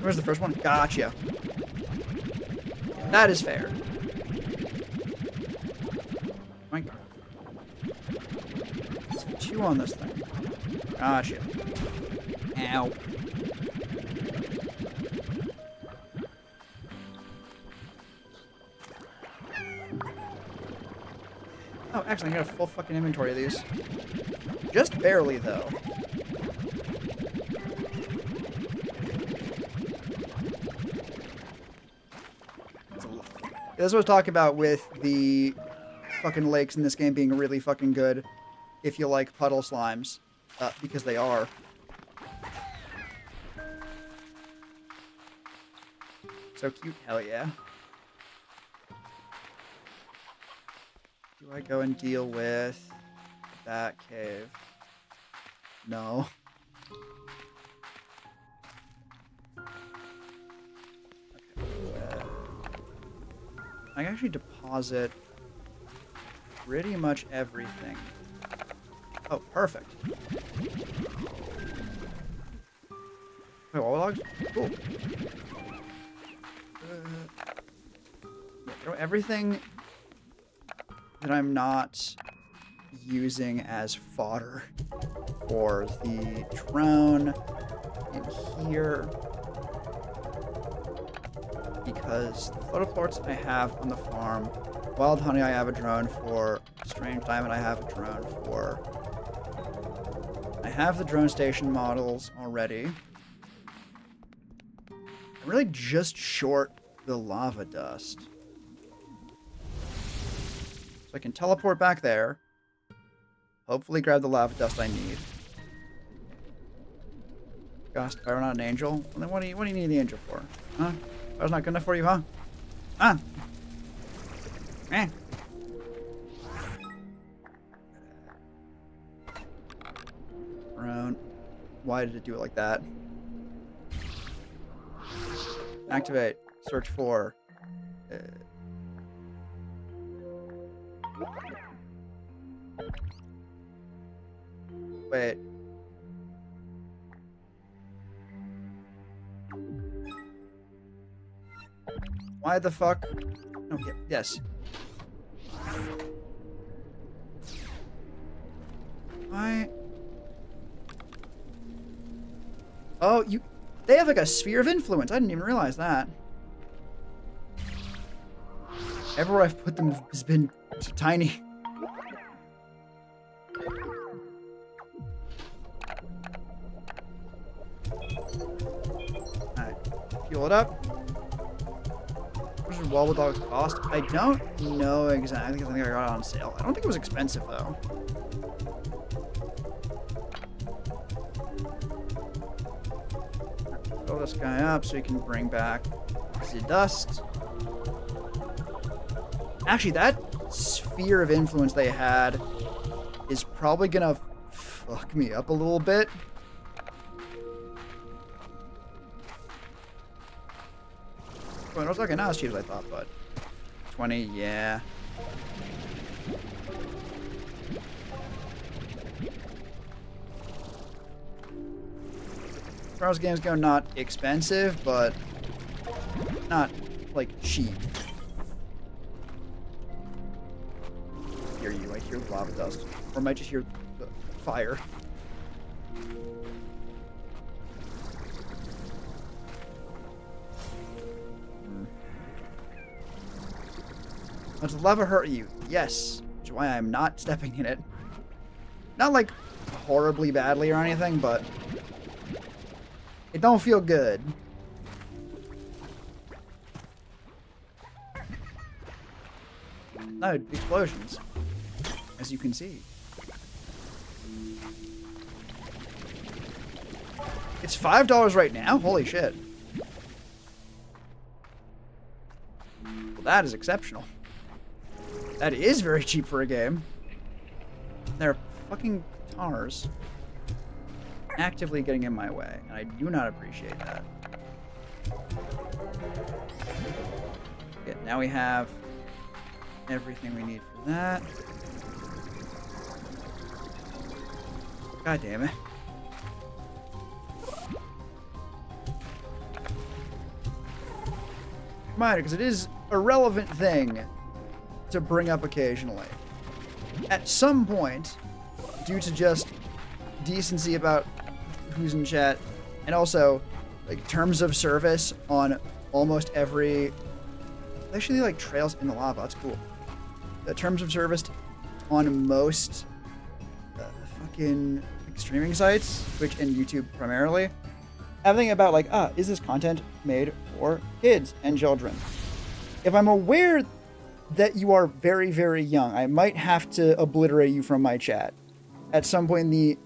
Where's the first one? Gotcha. That is fair. Mike. Chew on this thing. Gotcha. Ow. Oh, actually, I got a full fucking inventory of these. Just barely, though. This is what I was talking about with the fucking lakes in this game being really fucking good if you like puddle slimes. Because they are. So cute, hell yeah. Do I go and deal with that cave? No. Okay. I can actually deposit pretty much everything. Oh, perfect. Wait, all logs? Cool. Yeah, throw everything that I'm not using as fodder for the drone in here, because the photoports I have on the farm, wild honey I have a drone for, strange diamond I have a drone for. I have the drone station models already. I'm really just short the lava dust. So I can teleport back there. Hopefully grab the lava dust I need. Gosh, if I'm not an angel, well, then what do you need the angel for? Huh? That was not good enough for you, huh? Huh? Eh. Around. Why did it do it like that? Activate. Search for. Wait. Why the fuck? Okay, yes. Why? Oh, they have like a sphere of influence. I didn't even realize that. Everywhere I've put them has been tiny. Alright, fuel it up. What does Wobble Dogs cost? I don't know exactly because I think I got it on sale. I don't think it was expensive though. Fill this guy up so he can bring back the dust. Actually, that sphere of influence they had is probably gonna fuck me up a little bit. Well, it was like not as cheap as I thought, but 20, yeah. As far as games go, not expensive, but not like cheap. I hear you. I hear lava dust, or I might just hear the fire. Does lava hurt you? Yes, which is why I'm not stepping in it. Not like horribly badly or anything, but it don't feel good. No, explosions, as you can see. It's $5 right now? Holy shit. Well, that is exceptional. That is very cheap for a game. They're fucking tars actively getting in my way, and I do not appreciate that. Okay, now we have everything we need for that. God damn it. Minor, because it is a relevant thing to bring up occasionally. At some point, due to just decency about who's in chat, and also like terms of service on almost every, actually like trails in the lava, that's cool. The terms of service on most fucking streaming sites, Twitch and YouTube primarily, everything about like, is this content made for kids and children? If I'm aware that you are very, very young, I might have to obliterate you from my chat at some point in the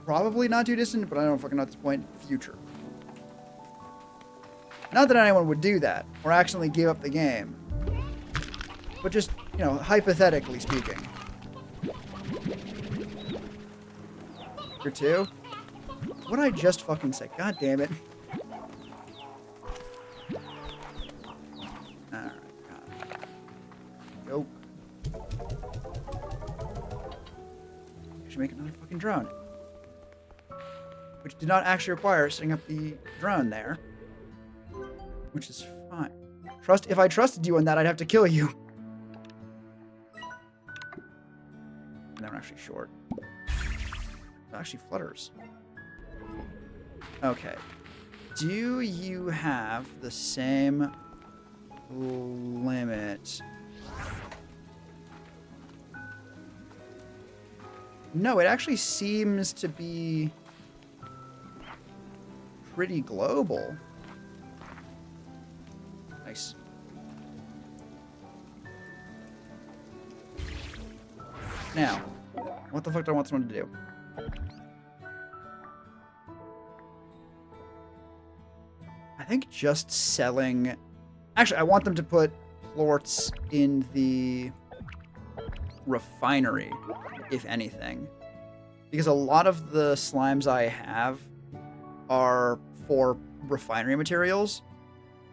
probably not too distant, but I don't fucking know at this point, future. Not that anyone would do that or accidentally give up the game, but just You know, hypothetically speaking. Here too? What did I just fucking say? God damn it. Alright, go. I should make another fucking drone. Which did not actually require setting up the drone there. Which is fine. If I trusted you on that, I'd have to kill you. And that one actually short. It actually flutters. Okay. Do you have the same limit? No, it actually seems to be pretty global. Nice. Now, what the fuck do I want someone to do? I think just selling... Actually, I want them to put plorts in the refinery, if anything. Because a lot of the slimes I have are for refinery materials.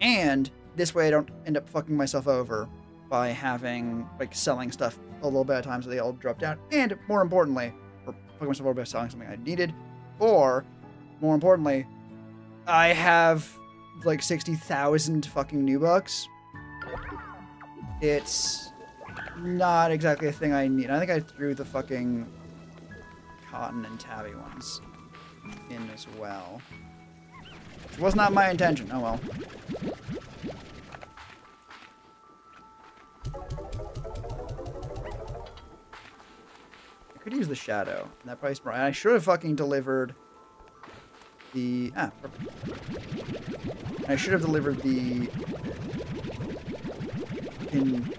And this way I don't end up fucking myself over by having, like, selling stuff a little bit at a time so they all drop down. And more importantly, or fucking myself over by selling something I needed. Or, more importantly, I have like 60,000 fucking Nubucks. It's not exactly a thing I need. I think I threw the fucking cotton and tabby ones in as well. Which was not my intention. Oh well. I could use the shadow. That price. I should have fucking delivered the... perfect. I should have delivered the fucking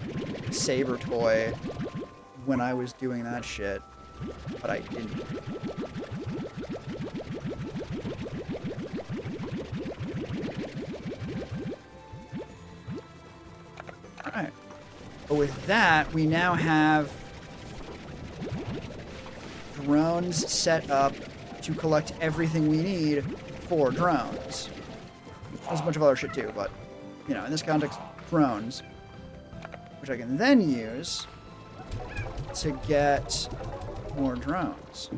saber toy when I was doing that shit, but I didn't. Alright. But with that, we now have drones set up to collect everything we need for drones. There's a bunch of other shit too, but, you know, in this context, drones. Which I can then use to get more drones.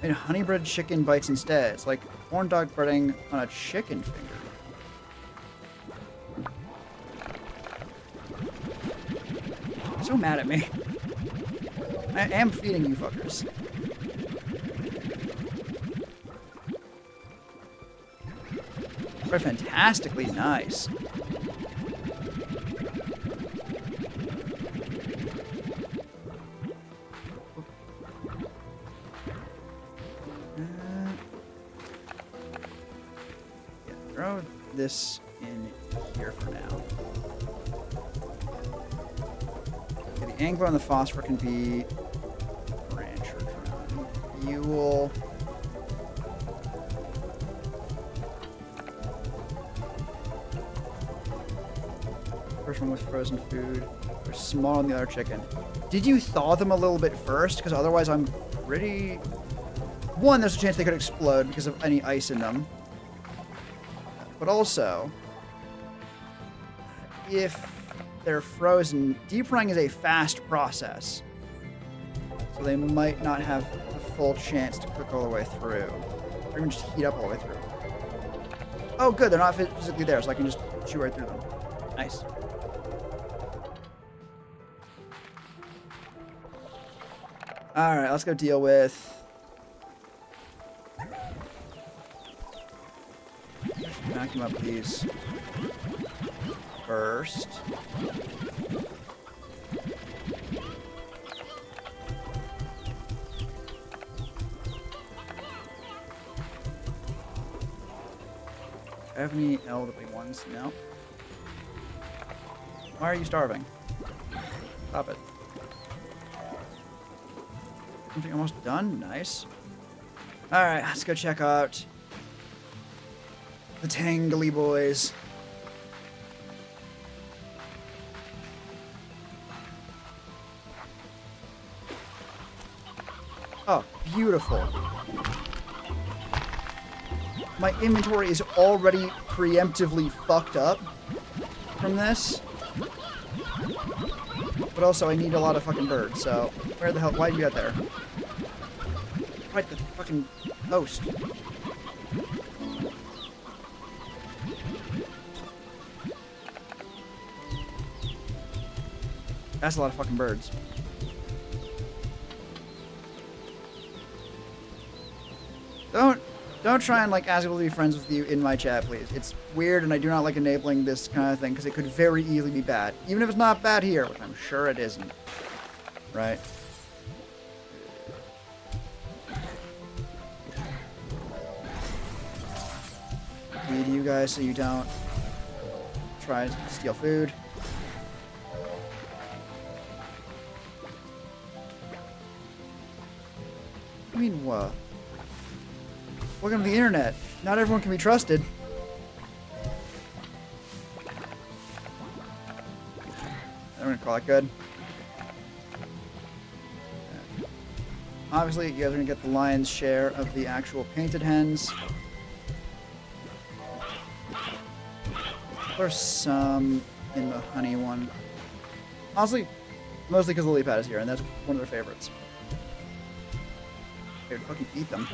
I mean, honey bread chicken bites instead. It's like corn dog breading on a chicken finger. You're so mad at me. I am feeding you fuckers. They're fantastically nice. Yeah, throw this in here for now. Okay, the angler and the phosphor can be rancher drone. You will... First one with frozen food. They're small on the other chicken. Did you thaw them a little bit first? Because otherwise I'm pretty... One, there's a chance they could explode because of any ice in them. But also, if they're frozen, deep frying is a fast process. So they might not have the full chance to cook all the way through. Or even just heat up all the way through. Oh good, they're not physically there, so I can just shoot right through them. Nice. Alright, let's go deal with... Vacuum up these first. Do I have any elderly ones? No. Why are you starving? Stop it. Something almost done? Nice. Alright, let's go check out the Tangly boys. Oh, beautiful. My inventory is already preemptively fucked up from this. But also, I need a lot of fucking birds, so... Where the hell... Why are you out there? Right, the fucking host. That's a lot of fucking birds. Don't try and, like, ask people to be friends with you in my chat, please. It's weird, and I do not like enabling this kind of thing, because it could very easily be bad. Even if it's not bad here, which I'm sure it isn't. Right? Feed you guys so you don't try to steal food. I mean, what? Welcome to the internet. Not everyone can be trusted. I'm gonna call it good. Okay. Obviously, you guys are gonna get the lion's share of the actual painted hens. There's some in the honey one. Honestly, mostly because the lily pad is here, and that's one of their favorites. Here, fucking eat them.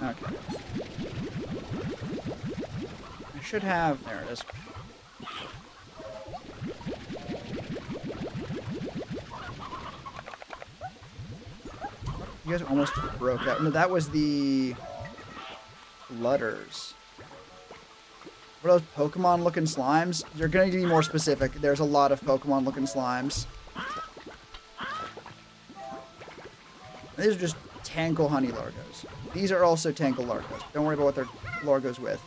Okay. I should have... There it is. You guys almost broke out. No, that was the... Flutters. What are those Pokemon-looking slimes? You're gonna need to be more specific. There's a lot of Pokemon-looking slimes. These are just Tankle Honey Largos. These are also Tankle Largos. Don't worry about what they're Largos with.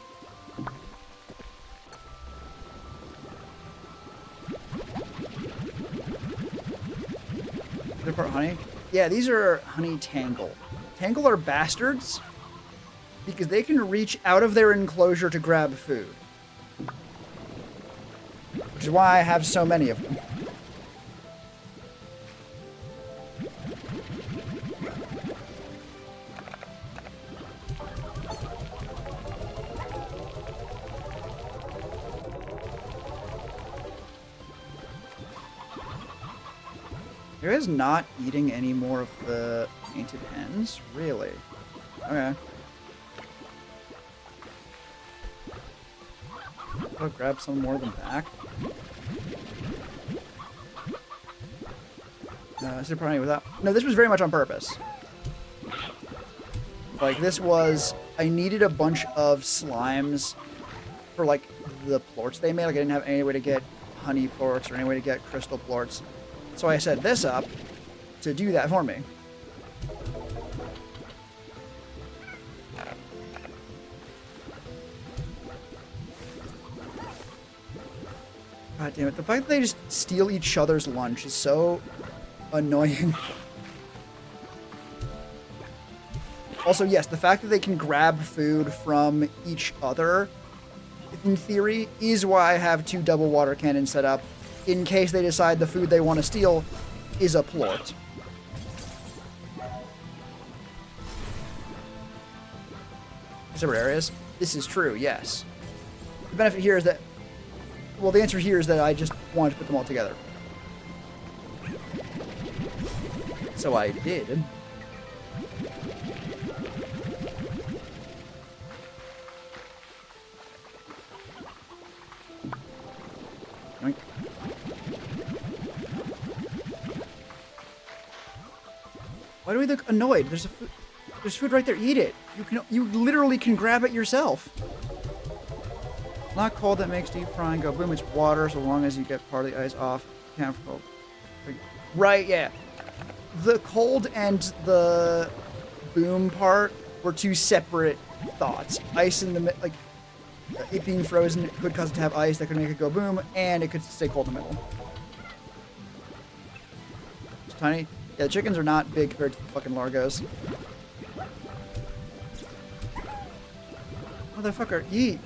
They're part honey? Yeah, these are Honey Tangle. Tangle are bastards because they can reach out of their enclosure to grab food. Which is why I have so many of them. There is not eating any more of the painted hens? Really? Okay. I'll grab some more of them back. Is it probably without... No, this was very much on purpose. Like, this was... I needed a bunch of slimes for, like, the plorts they made. Like, I didn't have any way to get honey plorts or any way to get crystal plorts. So I set this up to do that for me. God damn it. The fact that they just steal each other's lunch is so annoying. Also, yes, the fact that they can grab food from each other, in theory, is why I have 2 double water cannons set up, in case they decide the food they want to steal is a plort. Separate areas? This is true, yes. The benefit here is that... Well, the answer here is that I just wanted to put them all together. So I did. Yoink. Why do we look annoyed? There's food right there. Eat it. You literally can grab it yourself. Not cold, that makes deep frying go boom. It's water, so long as you get part of the ice off. Can't cold. Right, yeah. The cold and the boom part were 2 separate thoughts. Ice in the like it being frozen could cause it to have ice that could make it go boom, and it could stay cold in the middle. It's tiny. Yeah, the chickens are not big compared to the fucking Largos. Motherfucker, eat.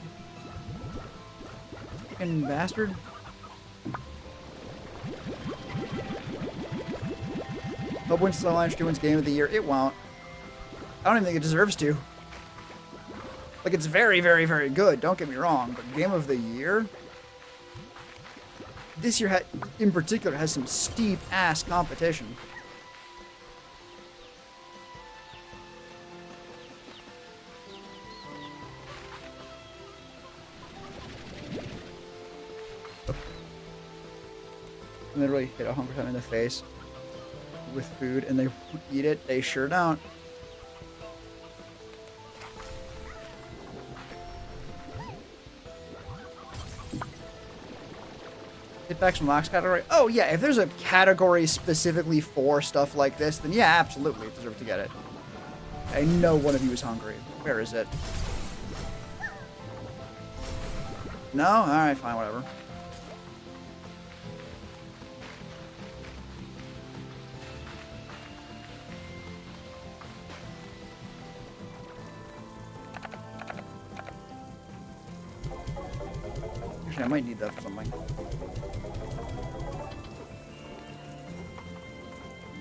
Fucking bastard. Hope wins Slime Rancher 2 wins Game of the Year. It won't. I don't even think it deserves to. Like, it's very, very, very good. Don't get me wrong. But Game of the Year? This year, in particular, has some steep-ass competition. Literally hit a Hungry Time in the face with food and they eat it. They sure don't. Hit back some locks category. Oh yeah, if there's a category specifically for stuff like this, then yeah, absolutely, it deserves to get it. I know one of you is hungry. Where is it? No? Alright, fine, whatever. Actually, I might need that for something.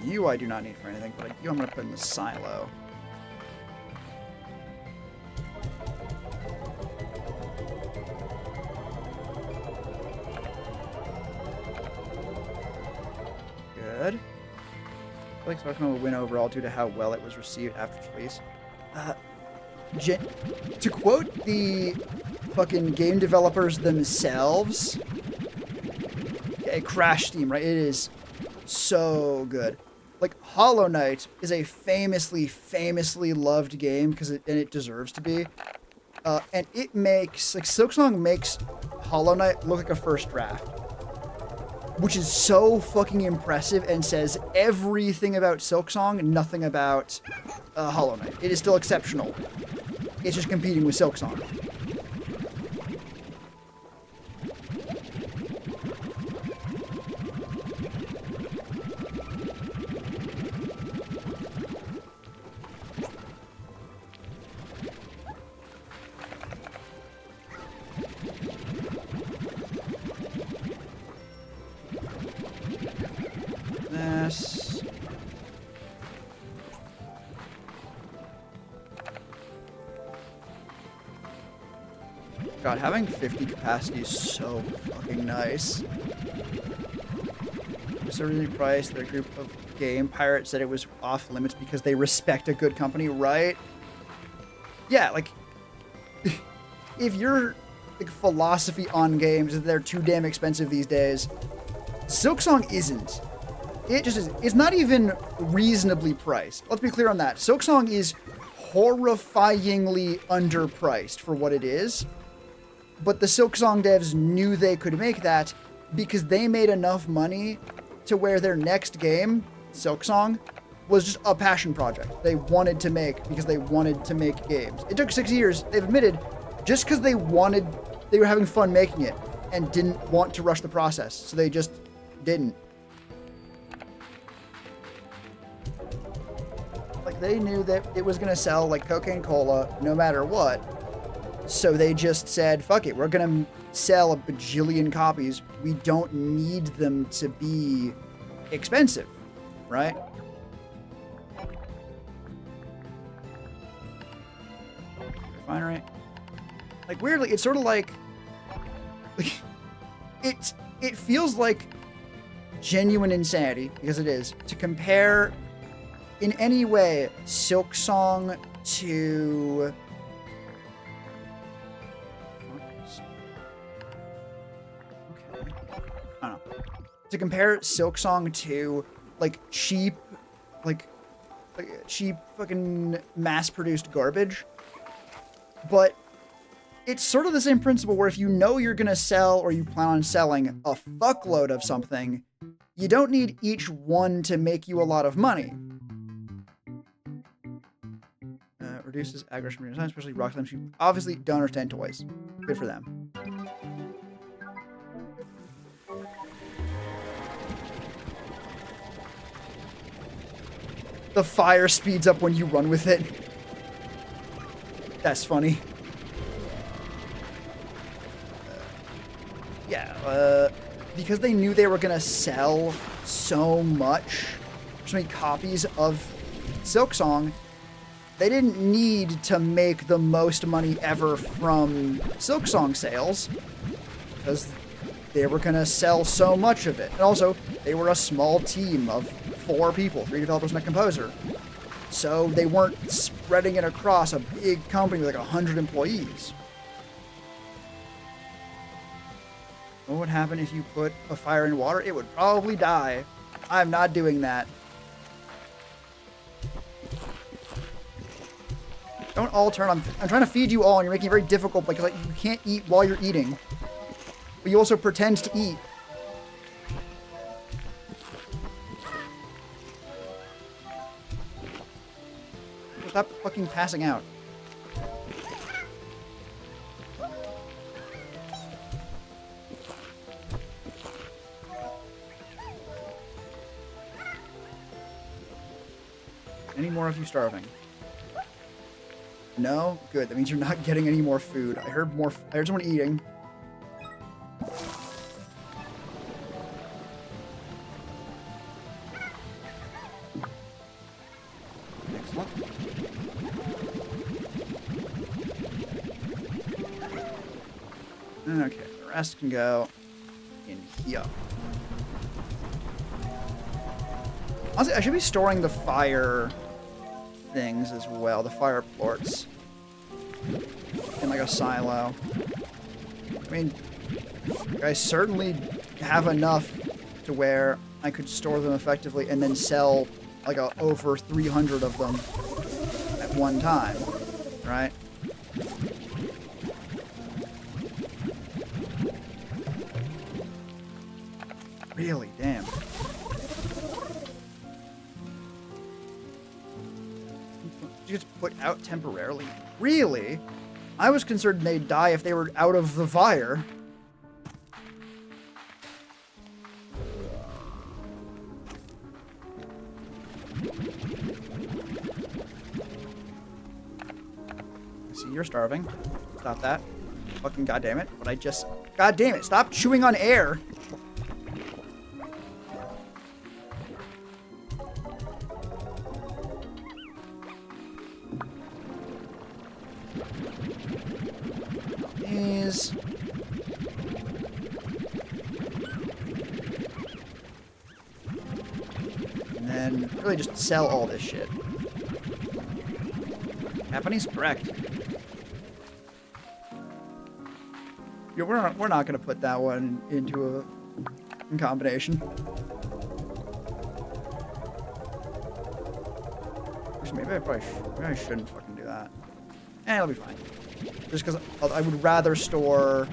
You I do not need for anything, but you I'm going to put in the silo. Good. I feel like Sparkman will win overall due to how well it was received after its release. To quote the fucking game developers themselves, it crashed Steam, right? It is so good. Like, Hollow Knight is a famously loved game because it deserves to be. And it makes, like, Silksong makes Hollow Knight look like a first draft, which is so fucking impressive and says everything about Silksong, nothing about Hollow Knight. It is still exceptional. It's just competing with Silksong. This. God, having 50 capacity is so fucking nice. It's a really priced. Their group of game pirates said it was off limits because they respect a good company, right? Yeah, like, if your like, philosophy on games is that they're too damn expensive these days, Silksong isn't. It just is. It's not even reasonably priced. Let's be clear on that. Silksong is horrifyingly underpriced for what it is. But the Silksong devs knew they could make that because they made enough money to where their next game, Silksong, was just a passion project. They wanted to make because they wanted to make games. It took 6 years, they've admitted, just because they were having fun making it and didn't want to rush the process. So they just didn't. Like, they knew that it was going to sell like Cocaine Cola no matter what. So they just said, fuck it, we're going to sell a bajillion copies. We don't need them to be expensive, right? Refinery. Like, weirdly, it's sort of like it feels like genuine insanity, because it is, to compare in any way Silksong to... I don't know. To compare Silksong to, like, cheap fucking mass-produced garbage. But it's sort of the same principle where if you know you're gonna sell or you plan on selling a fuckload of something, you don't need each one to make you a lot of money. Reduces aggression from your design, especially rock slimes who obviously don't understand toys. Good for them. The fire speeds up when you run with it. That's funny. because they knew they were gonna sell so many copies of Silksong, they didn't need to make the most money ever from Silksong sales, because they were gonna sell so much of it. And also, they were a small team of 4 people, 3 developers and a composer. So they weren't spreading it across a big company with like 100 employees. What would happen if you put a fire in water? It would probably die. I'm not doing that. Don't all turn on. I'm trying to feed you all, and you're making it very difficult because you can't eat while you're eating. But you also pretend to eat. Stop fucking passing out. Any more of you starving? No? Good. That means you're not getting any more food. I heard someone eating. Excellent. Okay, the rest can go in here. Honestly, I should be storing the fire things as well, the fire ports, in like a silo. I mean, I certainly have enough to where I could store them effectively and then sell like over 300 of them at one time, right? Really, damn. You just put out temporarily? Really? I was concerned they'd die if they were out of the fire. I see you're starving. Stop that. Fucking goddamn it. But I just... God damn it. Stop chewing on air. And then really just sell all this shit. Japanese correct. Yeah, we're not gonna put that one into a combination. Actually, maybe I shouldn't fucking do that. It'll be fine. Just because I would rather store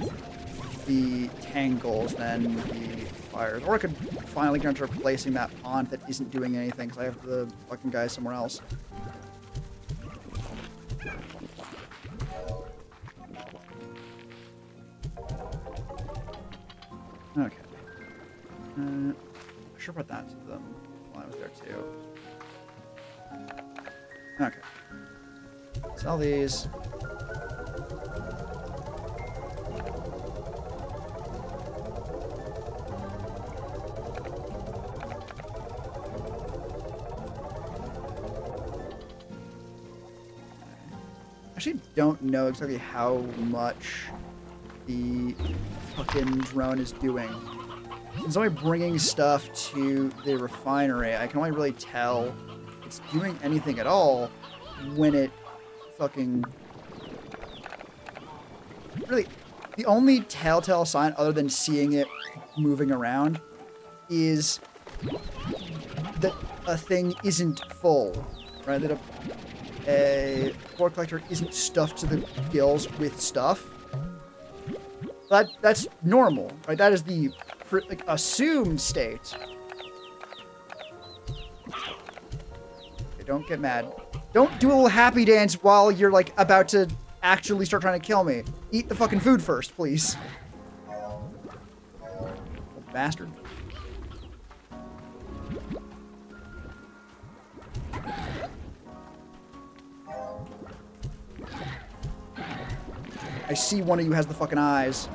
the tangles than the fires. Or I could finally get into replacing that pond that isn't doing anything because I have the fucking guy somewhere else. Okay. I should put that to them while I was there too. Okay. Sell these. I actually don't know exactly how much the fucking drone is doing. It's only bringing stuff to the refinery. I can only really tell it's doing anything at all when it fucking... Really, the only telltale sign other than seeing it moving around is that a thing isn't full, right? That a port collector isn't stuffed to the gills with stuff. That's normal, right? That is the like assumed state. Okay, don't get mad. Don't do a little happy dance while you're like about to actually start trying to kill me. Eat the fucking food first, please. Little bastard. I see one of you has the fucking eyes.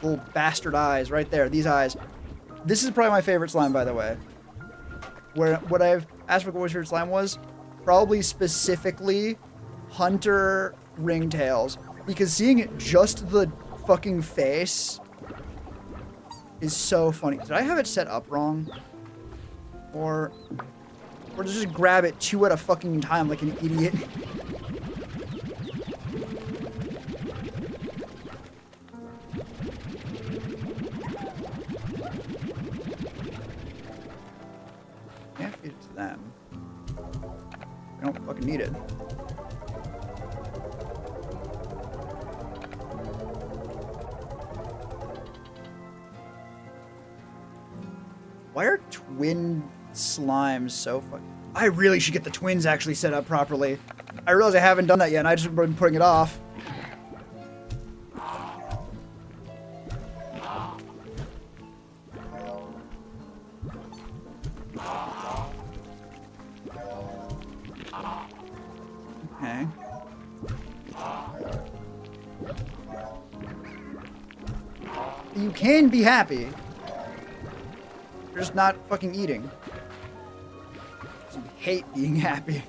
Little bastard eyes right there. These eyes. This is probably my favorite slime, by the way. What I've asked for what my favorite slime was, probably specifically Hunter Ringtails. Because seeing just the fucking face is so funny. Did I have it set up wrong? Or just grab it 2 at a fucking time like an idiot? Can't feed it to them. I don't fucking need it. Why are twin slimes so fucking... I really should get the twins actually set up properly. I realize I haven't done that yet, and I just been putting it off. Okay. You can be happy. You're just not fucking eating. You hate being happy.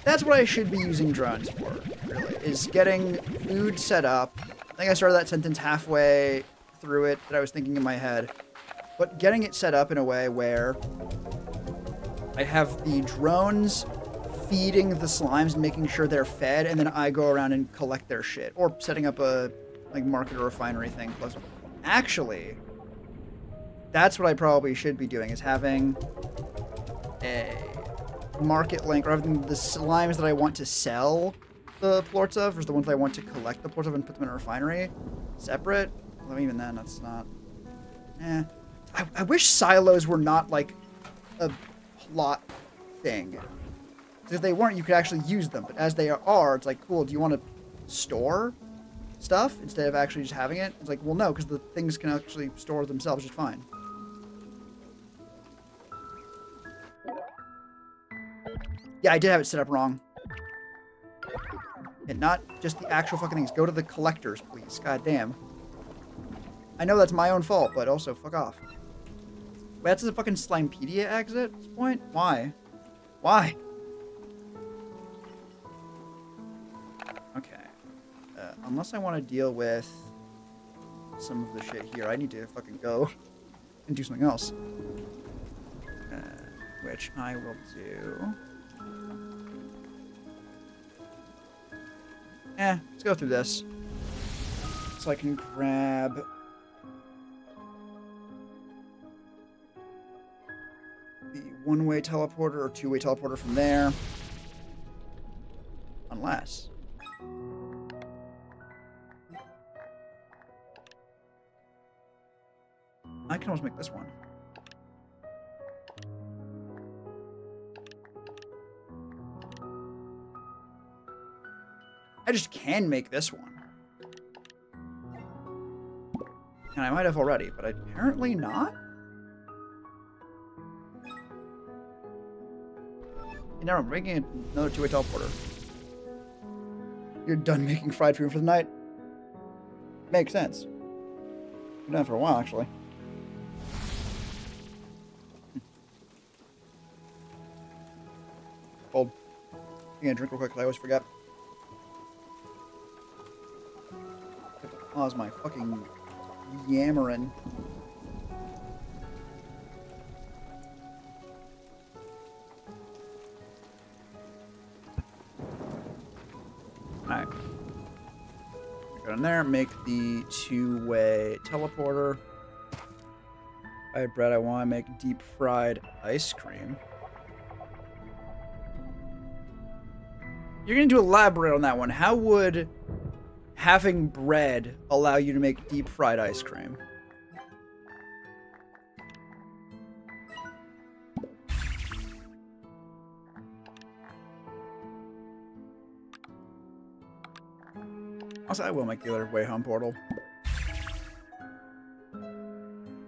That's what I should be using drones for, really, is getting food set up. I think I started that sentence halfway through it that I was thinking in my head. But getting it set up in a way where I have the drones feeding the slimes and making sure they're fed, and then I go around and collect their shit. Or setting up a market or refinery thing. Actually, that's what I probably should be doing, is having a market link, or having the slimes that I want to sell the plorts of, or the ones that I want to collect the plorts of and put them in a refinery, separate. Well, even then, that's not... I wish silos were not, like, a plot thing. If they weren't, you could actually use them. But as they are, it's like, cool, do you want to store stuff instead of actually just having it? It's like, well, no, because the things can actually store themselves just fine. Yeah, I did have it set up wrong. And not just the actual fucking things. Go to the collectors, please. God damn. I know that's my own fault, but also, fuck off. Wait, that's a fucking Slimepedia exit at this point? Why? Why? Okay. Unless I want to deal with some of the shit here, I need to fucking go and do something else. Which I will do... let's go through this. So I can grab... the one-way teleporter or two-way teleporter from there. Unless... I can always make this one. I just can make this one. And I might have already, but apparently not. You know, I'm making another two-way teleporter. You're done making fried food for the night? Makes sense. Been done for a while, actually. Cold. I'm gonna drink real quick because I always forget. Pause my fucking yammering. Alright. Go in there, make the two-way teleporter. Alright, Brett, I want to make deep fried ice cream. You're going to elaborate on that one. How would having bread allow you to make deep fried ice cream? Also, I will make the other way home portal.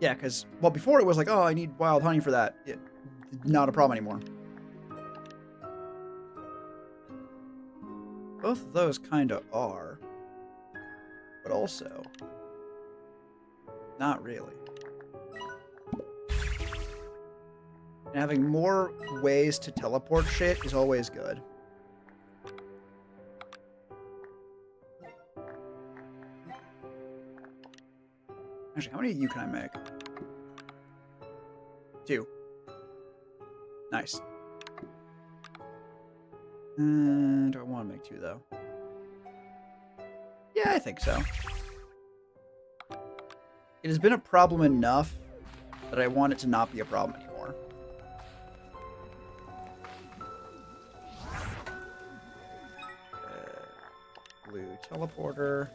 Yeah, because, well, before it was like, oh, I need wild honey for that. Not a problem anymore. Both of those kind of are. But also, not really. And having more ways to teleport shit is always good. Actually, how many of you can I make? 2. Nice. Do I want to make 2, though? Yeah, I think so. It has been a problem enough that I want it to not be a problem anymore. Blue teleporter.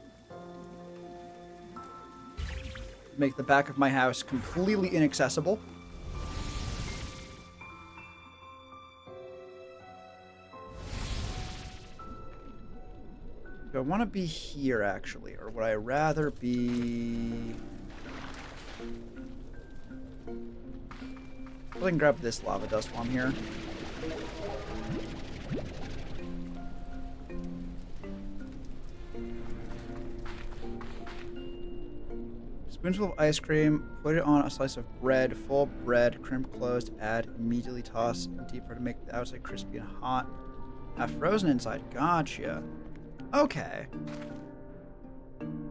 Make the back of my house completely inaccessible. Do I want to be here, actually? Or would I rather be... I can grab this lava dust while I'm here. Spoonful of ice cream, put it on a slice of bread, full bread, crimp closed, add, immediately toss deeper to make the outside crispy and hot. Half frozen inside. Gotcha. Okay.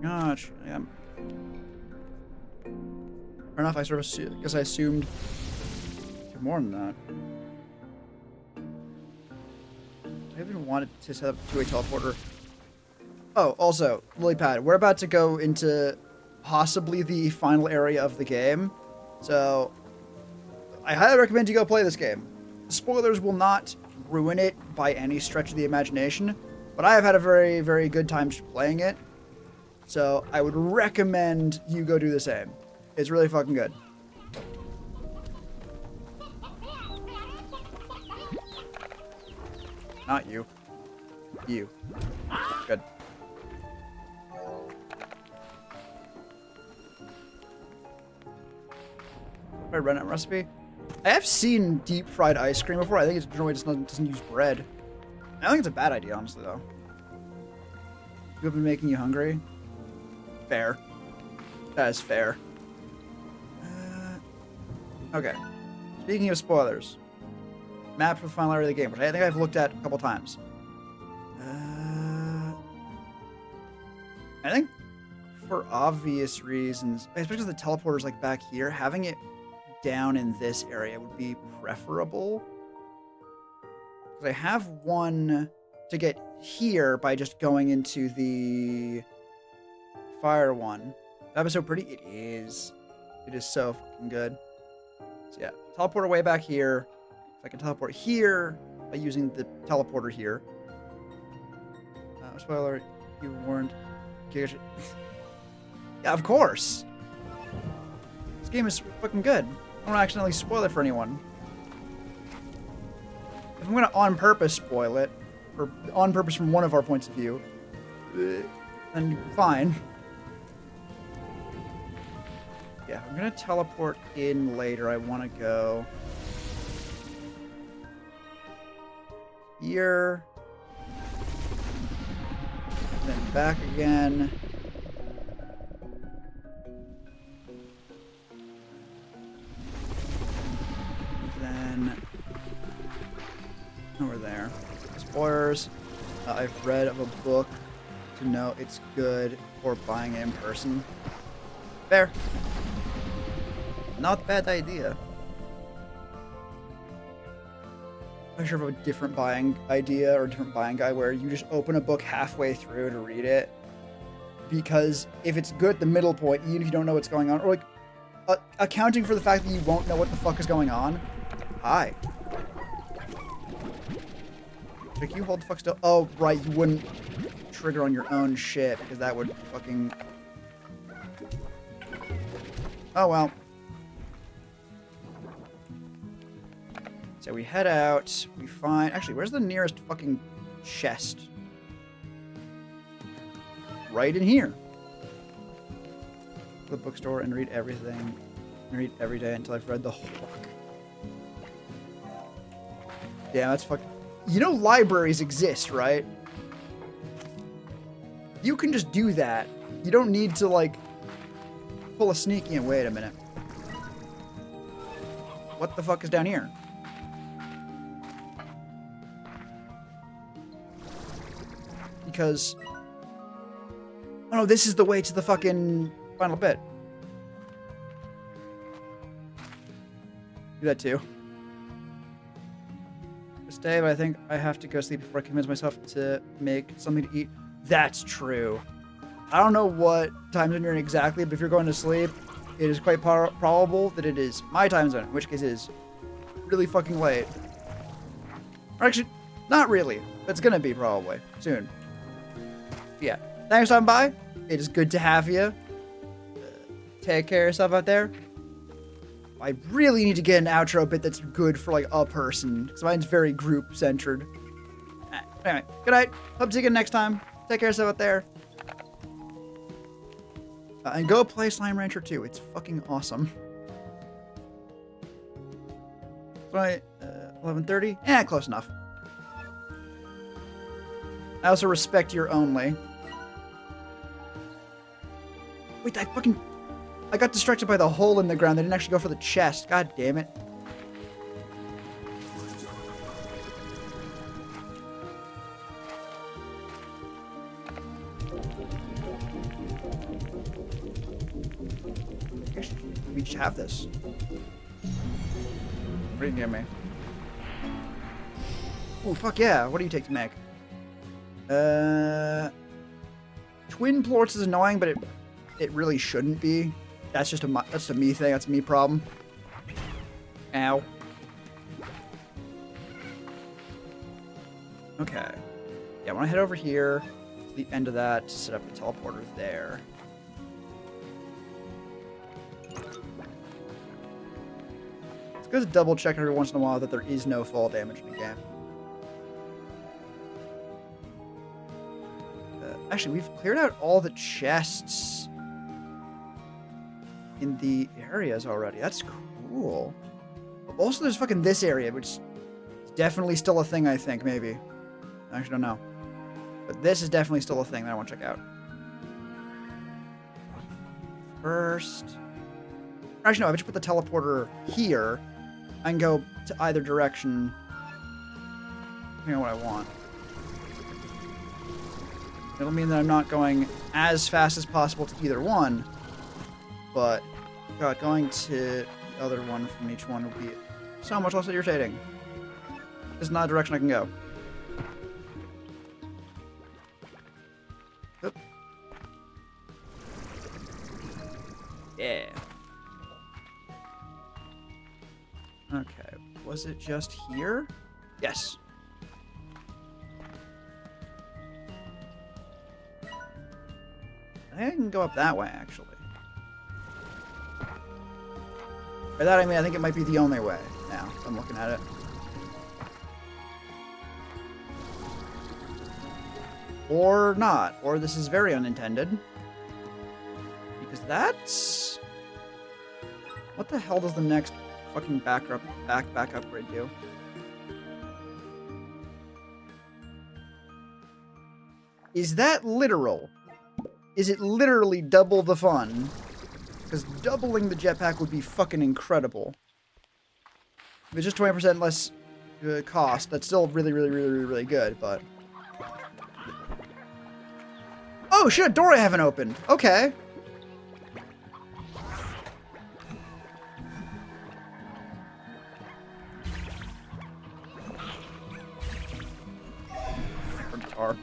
Gotcha. Yeah. Fair enough, I sort of guess I assumed more than that. I even wanted to set up a two-way teleporter. Oh, also, lily pad. We're about to go into possibly the final area of the game, so I highly recommend you go play this game. Spoilers will not ruin it by any stretch of the imagination, but I have had a very, very good time playing it, so I would recommend you go do the same. It's really fucking good. Not you. You. Good. I run out recipe. I have seen deep fried ice cream before. I think it's generally just doesn't use bread. I don't think it's a bad idea, honestly, though. You have been making you hungry? Fair. That is fair. Okay. Speaking of spoilers, map for the final area of the game, which I think I've looked at a couple times. I think for obvious reasons, especially because the teleporter's like back here, having it down in this area would be preferable. Because I have one to get here by just going into the fire one. That was so pretty. It is. It is so fucking good. So yeah, teleporter way back here. I can teleport here by using the teleporter here. Spoiler, you weren't. Yeah, of course. This game is fucking good. I don't accidentally spoil it for anyone. If I'm gonna on purpose spoil it, or on purpose from one of our points of view, then fine. Yeah, I'm gonna teleport in later. I want to go here, then back again. Then over there. Spoilers. I've read of a book to know it's good for buying it in person. Fair. Not a bad idea. I'm sure of a different buying idea or a different buying guide where you just open a book halfway through to read it. Because if it's good at the middle point, even if you don't know what's going on, or like accounting for the fact that you won't know what the fuck is going on. Hi. Like, you hold the fuck still. Oh, right, you wouldn't trigger on your own shit because that would fucking. Oh well. So we head out, we find... Actually, where's the nearest fucking chest? Right in here. Go to the bookstore and read everything. I read every day until I've read the whole book. Damn, that's fucking... You know libraries exist, right? You can just do that. You don't need to, like, pull a sneaky and wait a minute. What the fuck is down here? Because... Oh, no, this is the way to the fucking final bit. Do that too. Stay, but I think I have to go sleep before I convince myself to make something to eat. That's true. I don't know what time zone you're in exactly, but if you're going to sleep, it is quite probable that it is my time zone, in which case it is really fucking late. Or actually, not really, but it's gonna be probably soon. Yeah. Thanks for stopping by. It is good to have you. Take care of yourself out there. I really need to get an outro bit that's good for, like, a person. Because mine's very group-centered. Anyway, good night. Hope to see you again next time. Take care of yourself out there. And go play Slime Rancher 2. It's fucking awesome. Right, 11:30? Eh, close enough. I also respect your only. Wait, I got distracted by the hole in the ground. They didn't actually go for the chest. God damn it. We just have this. What do you give me? Oh, fuck yeah. What do you take to make? Twin plorts is annoying, but it really shouldn't be. That's just that's a me thing. That's a me problem. Ow. Okay. Yeah, I want to head over here to the end of that to set up the teleporter there. It's good to double check every once in a while that there is no fall damage in the game. Actually, we've cleared out all the chests in the areas already. That's cool. Also, there's fucking this area, which is definitely still a thing, I think, maybe. I actually don't know. But this is definitely still a thing that I want to check out. First... Actually, no, I should put the teleporter here and go to either direction. Depending on what I want. It'll mean that I'm not going as fast as possible to either one. But, God, going to the other one from each one would be so much less irritating. This is not a direction I can go. Oop. Yeah. Okay, was it just here? Yes. I think I can go up that way, actually. By that I mean I think it might be the only way now. I'm looking at it. Or not. Or this is very unintended. Because that's... What the hell does the next fucking back upgrade do? Is that literal? Is it literally double the fun? Because doubling the jetpack would be fucking incredible. If it's just 20% less cost, that's still really, really, really, really, really good, but... Oh shit, a door I haven't opened! Okay. Guitar.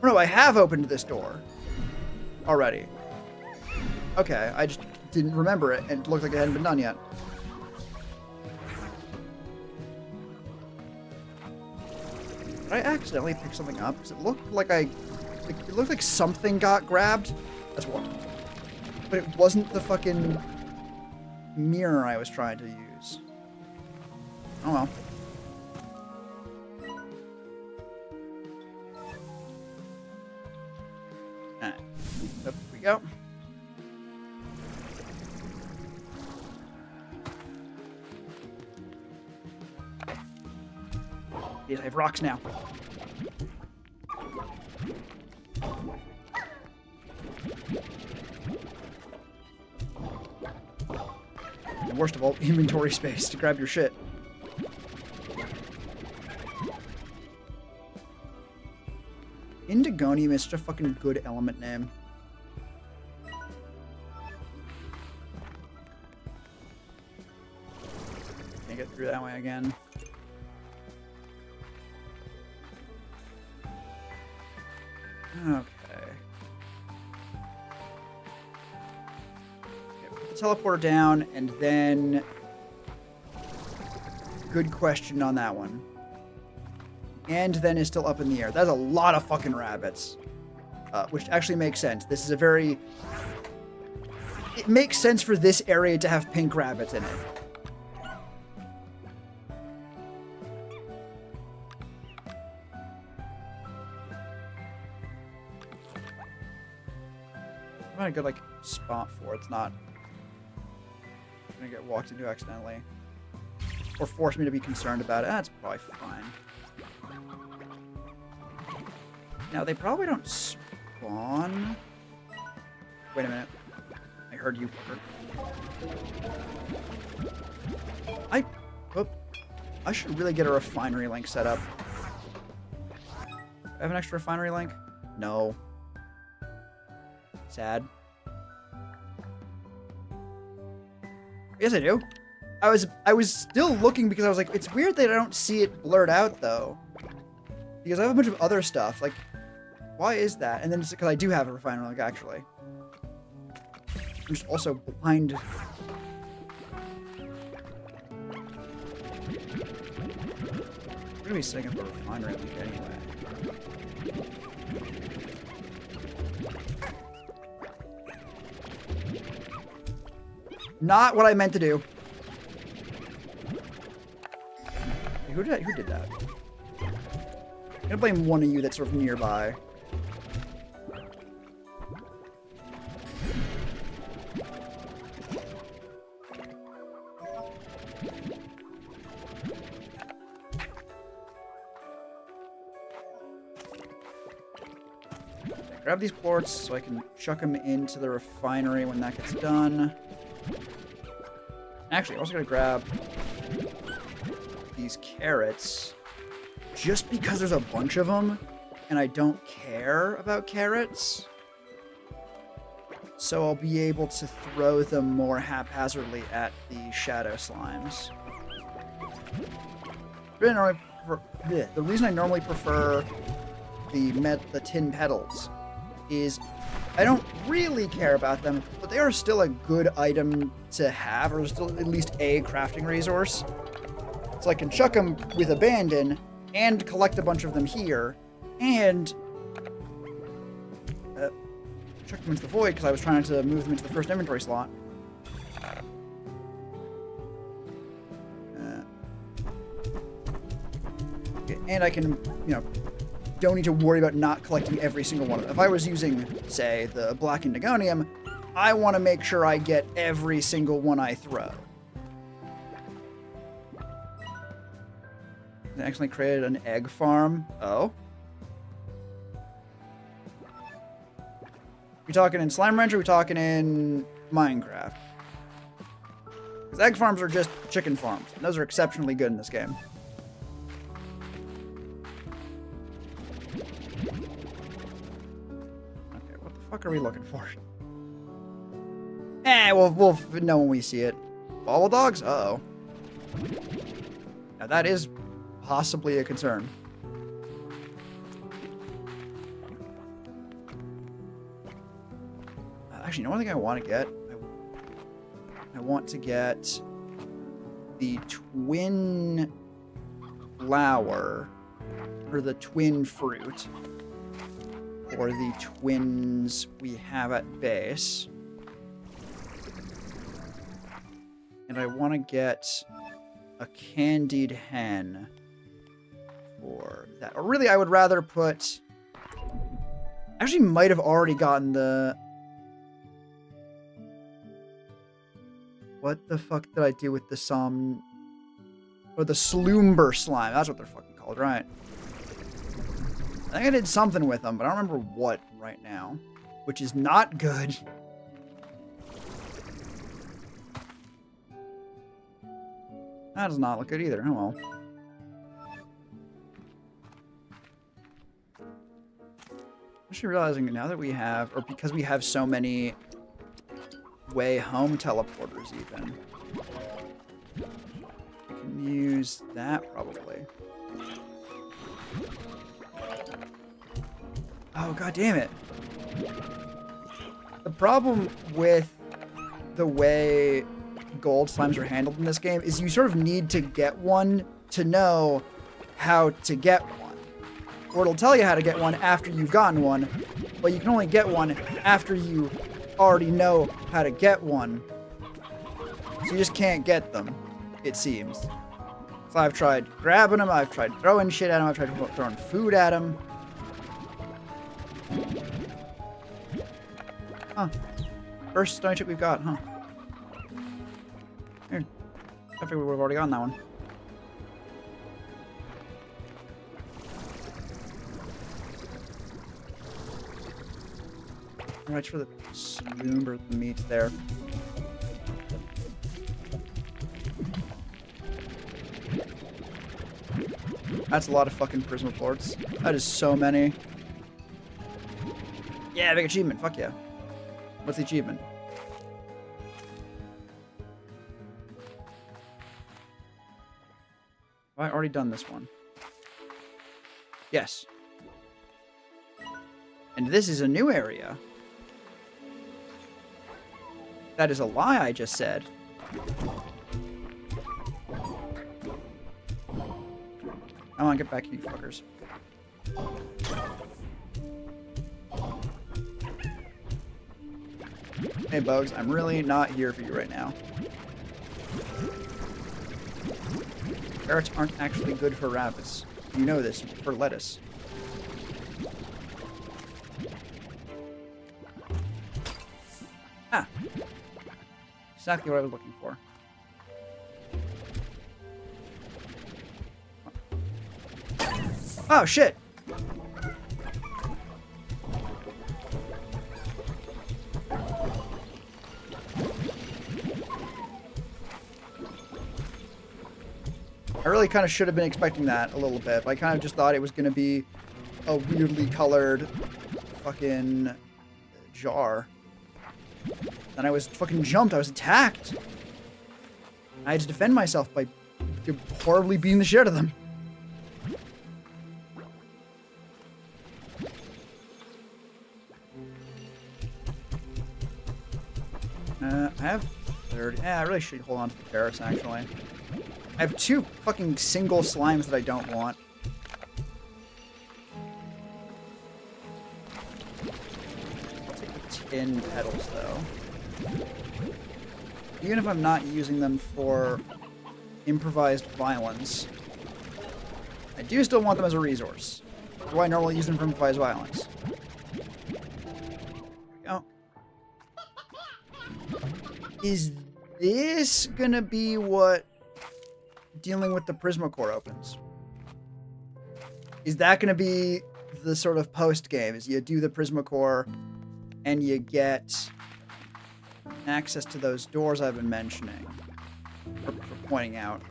Oh, no, I have opened this door already. Okay, I just didn't remember it, and it looked like it hadn't been done yet. Did I accidentally pick something up? Because it looked like it looked like something got grabbed. That's what. But it wasn't the fucking mirror I was trying to use. Oh well. Alright. Up we go. Yes, I have rocks now. And worst of all, inventory space to grab your shit. Indigonium is such a fucking good element name. Can't get through that way again. Okay. Put the teleporter down, and then... Good question on that one. And then is still up in the air. That's a lot of fucking rabbits. Which actually makes sense. This is a very... It makes sense for this area to have pink rabbits in it. Find a good, like, spot for it. It's not gonna get walked into accidentally. Or force me to be concerned about it. That's probably fine. Now, they probably don't spawn. Wait a minute. I heard you, fucker. I should really get a refinery link set up. Do I have an extra refinery link? No. Sad. Yes, I do. I was still looking because I was like, it's weird that I don't see it blurred out though. Because I have a bunch of other stuff. Like, why is that? And then it's because I do have a refinery link actually. I'm just also blind. We're gonna be setting up a refinery link anyway. Not what I meant to do. Hey, who did that? I'm gonna blame one of you that's sort of nearby. Grab these quartz so I can chuck them into the refinery when that gets done. Actually, I'm also gonna grab these carrots just because there's a bunch of them and I don't care about carrots. So I'll be able to throw them more haphazardly at the shadow slimes. The reason I normally prefer the tin petals is I don't really care about them, but they are still a good item to have, or still at least a crafting resource. So I can chuck them with abandon and collect a bunch of them here, and chuck them into the void because I was trying to move them into the first inventory slot. And I can, don't need to worry about not collecting every single one of them. If I was using, say, the black indigonium, I want to make sure I get every single one I throw. I actually created an egg farm. Oh. We talking in Slime Rancher, or we talking in Minecraft? Because egg farms are just chicken farms. And those are exceptionally good in this game. What are we looking for? We'll know when we see it. Bobble dogs? Uh-oh. Now that is possibly a concern. Actually, one thing I want to get? I want to get the twin flower, or the twin fruit. Or the twins we have at base. And I want to get a candied hen for that. Or really, I would rather put... Actually, might have already gotten the... What the fuck did I do with the Or the Sloomber slime. That's what they're fucking called. All right. I think I did something with them, but I don't remember what right now, which is not good. That does not look good either. Oh well. Actually realizing now that we have, or because we have so many way home teleporters even, we can use that probably. Oh, god damn it. The problem with the way gold slimes are handled in this game is you sort of need to get one to know how to get one. Or it'll tell you how to get one after you've gotten one, but you can only get one after you already know how to get one. So you just can't get them, it seems. So I've tried grabbing them, I've tried throwing shit at them, I've tried throwing food at them. Huh. First stone chip we've got, huh? Here. I figured we've already gotten that one. Right for the sloom or the meat there. That's a lot of fucking Prismaports. That is so many. Yeah, big achievement. Fuck yeah. What's the achievement? Have I already done this one? Yes. And this is a new area. That is a lie I just said. I want to get back to you fuckers. Hey, Bugs, I'm really not here for you right now. Carrots aren't actually good for rabbits. You know this, for lettuce. Ah. Exactly what I was looking for. Oh, shit! I really kind of should have been expecting that a little bit, but I kind of just thought it was going to be a weirdly colored fucking jar. And I was fucking jumped. I was attacked. I had to defend myself by horribly beating the shit out of them. I have 30. Yeah, I really should hold on to the carrots, actually. I have 2 fucking single slimes that I don't want. I'll take the tin petals, though. Even if I'm not using them for improvised violence, I do still want them as a resource. Do I normally use them for improvised violence? There we go. Is this gonna be what dealing with the Prismacore opens? Is that gonna be the sort of post-game? Is you do the Prismacore and you get access to those doors I've been mentioning, or pointing out.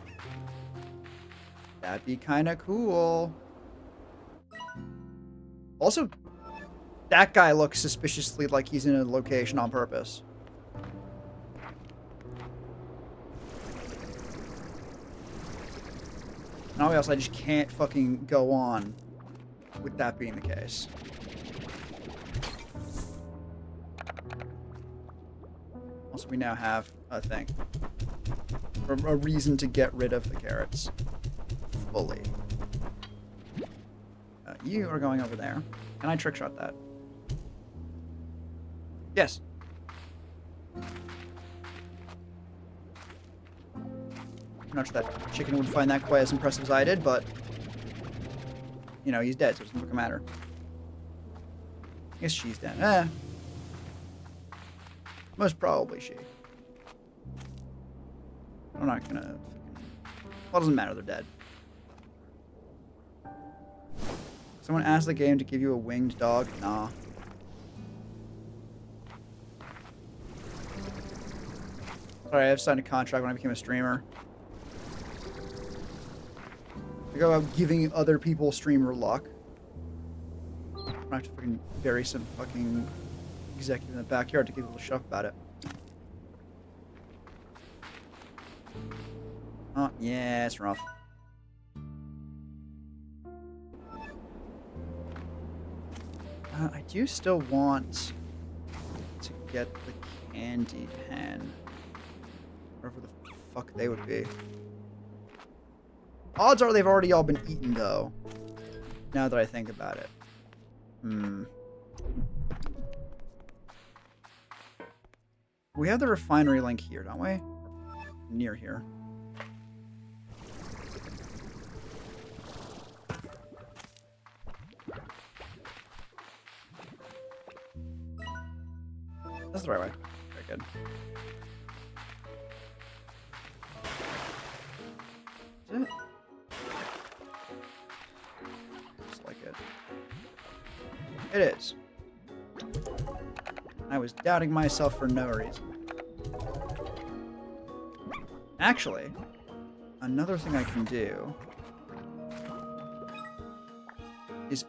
That'd be kind of cool. Also, that guy looks suspiciously like he's in a location on purpose. Now else I just can't fucking go on with that being the case. Also, we now have a thing. A reason to get rid of the carrots. Fully. You are going over there. Can I trick shot that? Yes. I'm not sure that chicken would find that quite as impressive as I did, but you know, he's dead, so it doesn't fucking matter. I guess she's dead. Most probably she. I'm not gonna... Well, it doesn't matter, they're dead. Someone asked the game to give you a winged dog? Nah. Sorry, I've signed a contract when I became a streamer. I go about giving other people streamer luck. I'm gonna have to fucking bury some fucking executive in the backyard to give people a shut up about it. Oh, yeah, it's rough. I do still want to get the candy pen. Wherever the fuck they would be. Odds are they've already all been eaten, though. Now that I think about it. We have the refinery link here, don't we? Near here. That's the right way. Very good. Is it? Looks like it. It is. I was doubting myself for no reason. Actually, another thing I can do is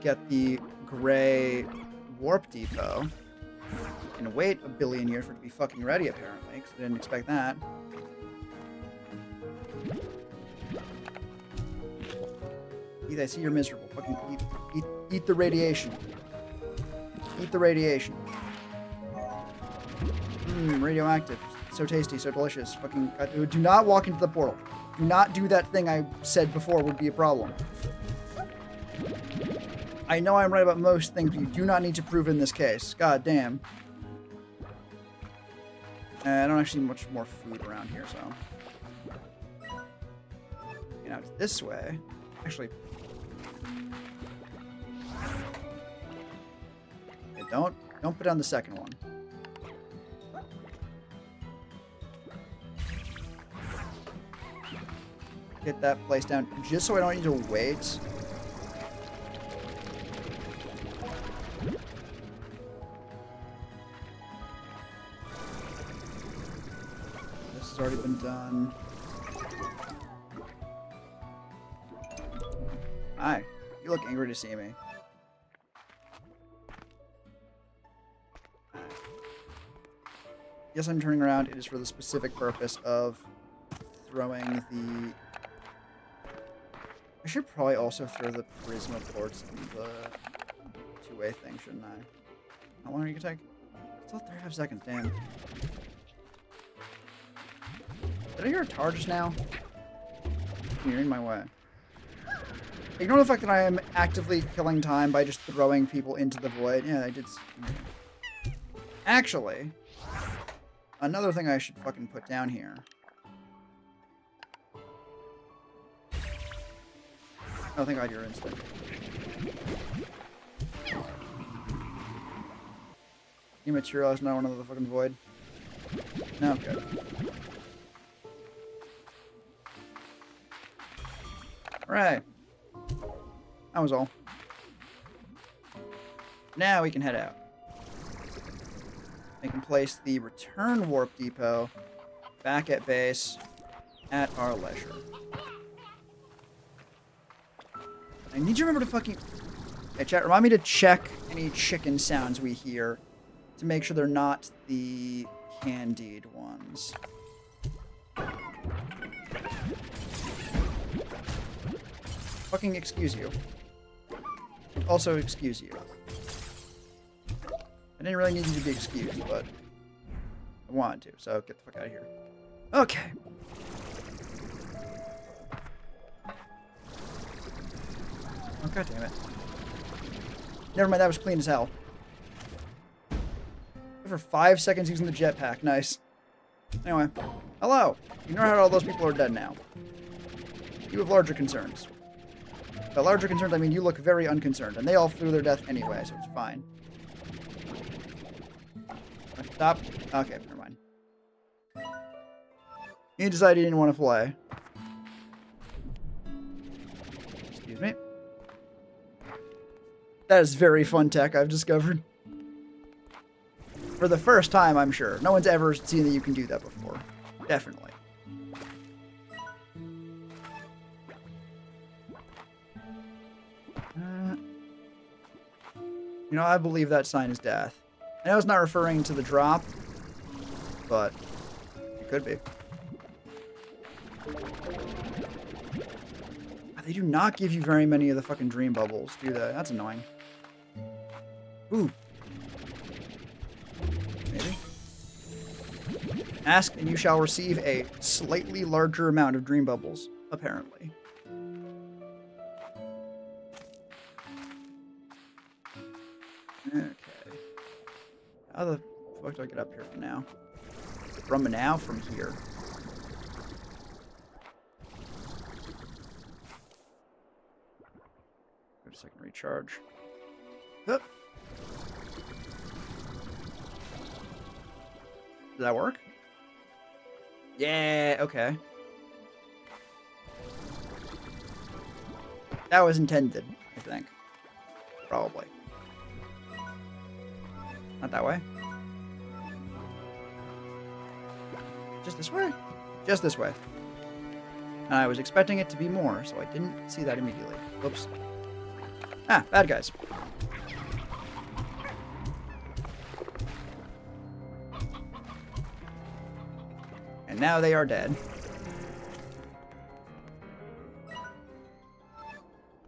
get the gray warp depot and wait a billion years for it to be fucking ready, apparently, because I didn't expect that. Heath, I see you're miserable. Fucking eat the radiation. Eat the radiation. Radioactive. So tasty, so delicious. Fucking do not walk into the portal. Do not do that thing I said before would be a problem. I know I'm right about most things, but you do not need to prove in this case. God damn. I don't actually have much more food around here, so. You know, it's this way. Actually. Okay, don't put down the second one. Get that place down, just so I don't need to wait. This has already been done. Hi, you look angry to see me. Yes, I'm turning around. It is for the specific purpose of throwing the... I should probably also throw the Prisma ports in the two-way thing, shouldn't I? How long are you gonna take? Still 35 seconds, damn. Did I hear a tar just now? You're in my way. Ignore the fact that I am actively killing time by just throwing people into the void. Yeah, I did. Actually, another thing I should fucking put down here. Oh, thank God you're instant. You materialize now into the fucking void. No, good. Alright. That was all. Now we can head out. I can place the return warp depot back at base at our leisure. I need you to remember to fucking... Hey, chat, remind me to check any chicken sounds we hear to make sure they're not the candied ones. Fucking excuse you. Also excuse you. I didn't really need you to be excused, but I wanted to, so get the fuck out of here. Okay. Oh, God damn it. Never mind, that was clean as hell. For 5 seconds using the jetpack. Nice. Anyway. Hello. You know how all those people are dead now. You have larger concerns. By larger concerns, I mean you look very unconcerned. And they all flew their death anyway, so it's fine. Stop. Okay, never mind. You decided you didn't want to play. Excuse me. That is very fun tech I've discovered. For the first time, I'm sure. No one's ever seen that you can do that before. Definitely. You know, I believe that sign is death. I know it's not referring to the drop, but it could be. They do not give you very many of the fucking dream bubbles, do they? That's annoying. Ooh. Maybe. Ask and you shall receive a slightly larger amount of dream bubbles, apparently. Okay. How the fuck do I get up here from now? From now? From here. Wait a second, recharge. Hup. Does that work? Yeah, okay. That was intended, I think. Probably. Not that way. Just this way? Just this way. And I was expecting it to be more, so I didn't see that immediately. Whoops. Ah, bad guys. And now they are dead.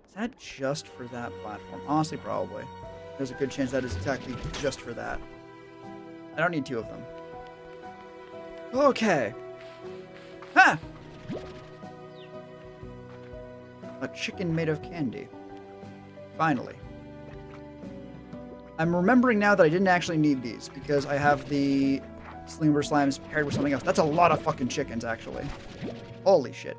Is that just for that platform? Honestly, probably. There's a good chance that is exactly just for that. I don't need two of them. Okay. Ha! A chicken made of candy. Finally. I'm remembering now that I didn't actually need these because I have the Slimber Slimes paired with something else. That's a lot of fucking chickens, actually. Holy shit.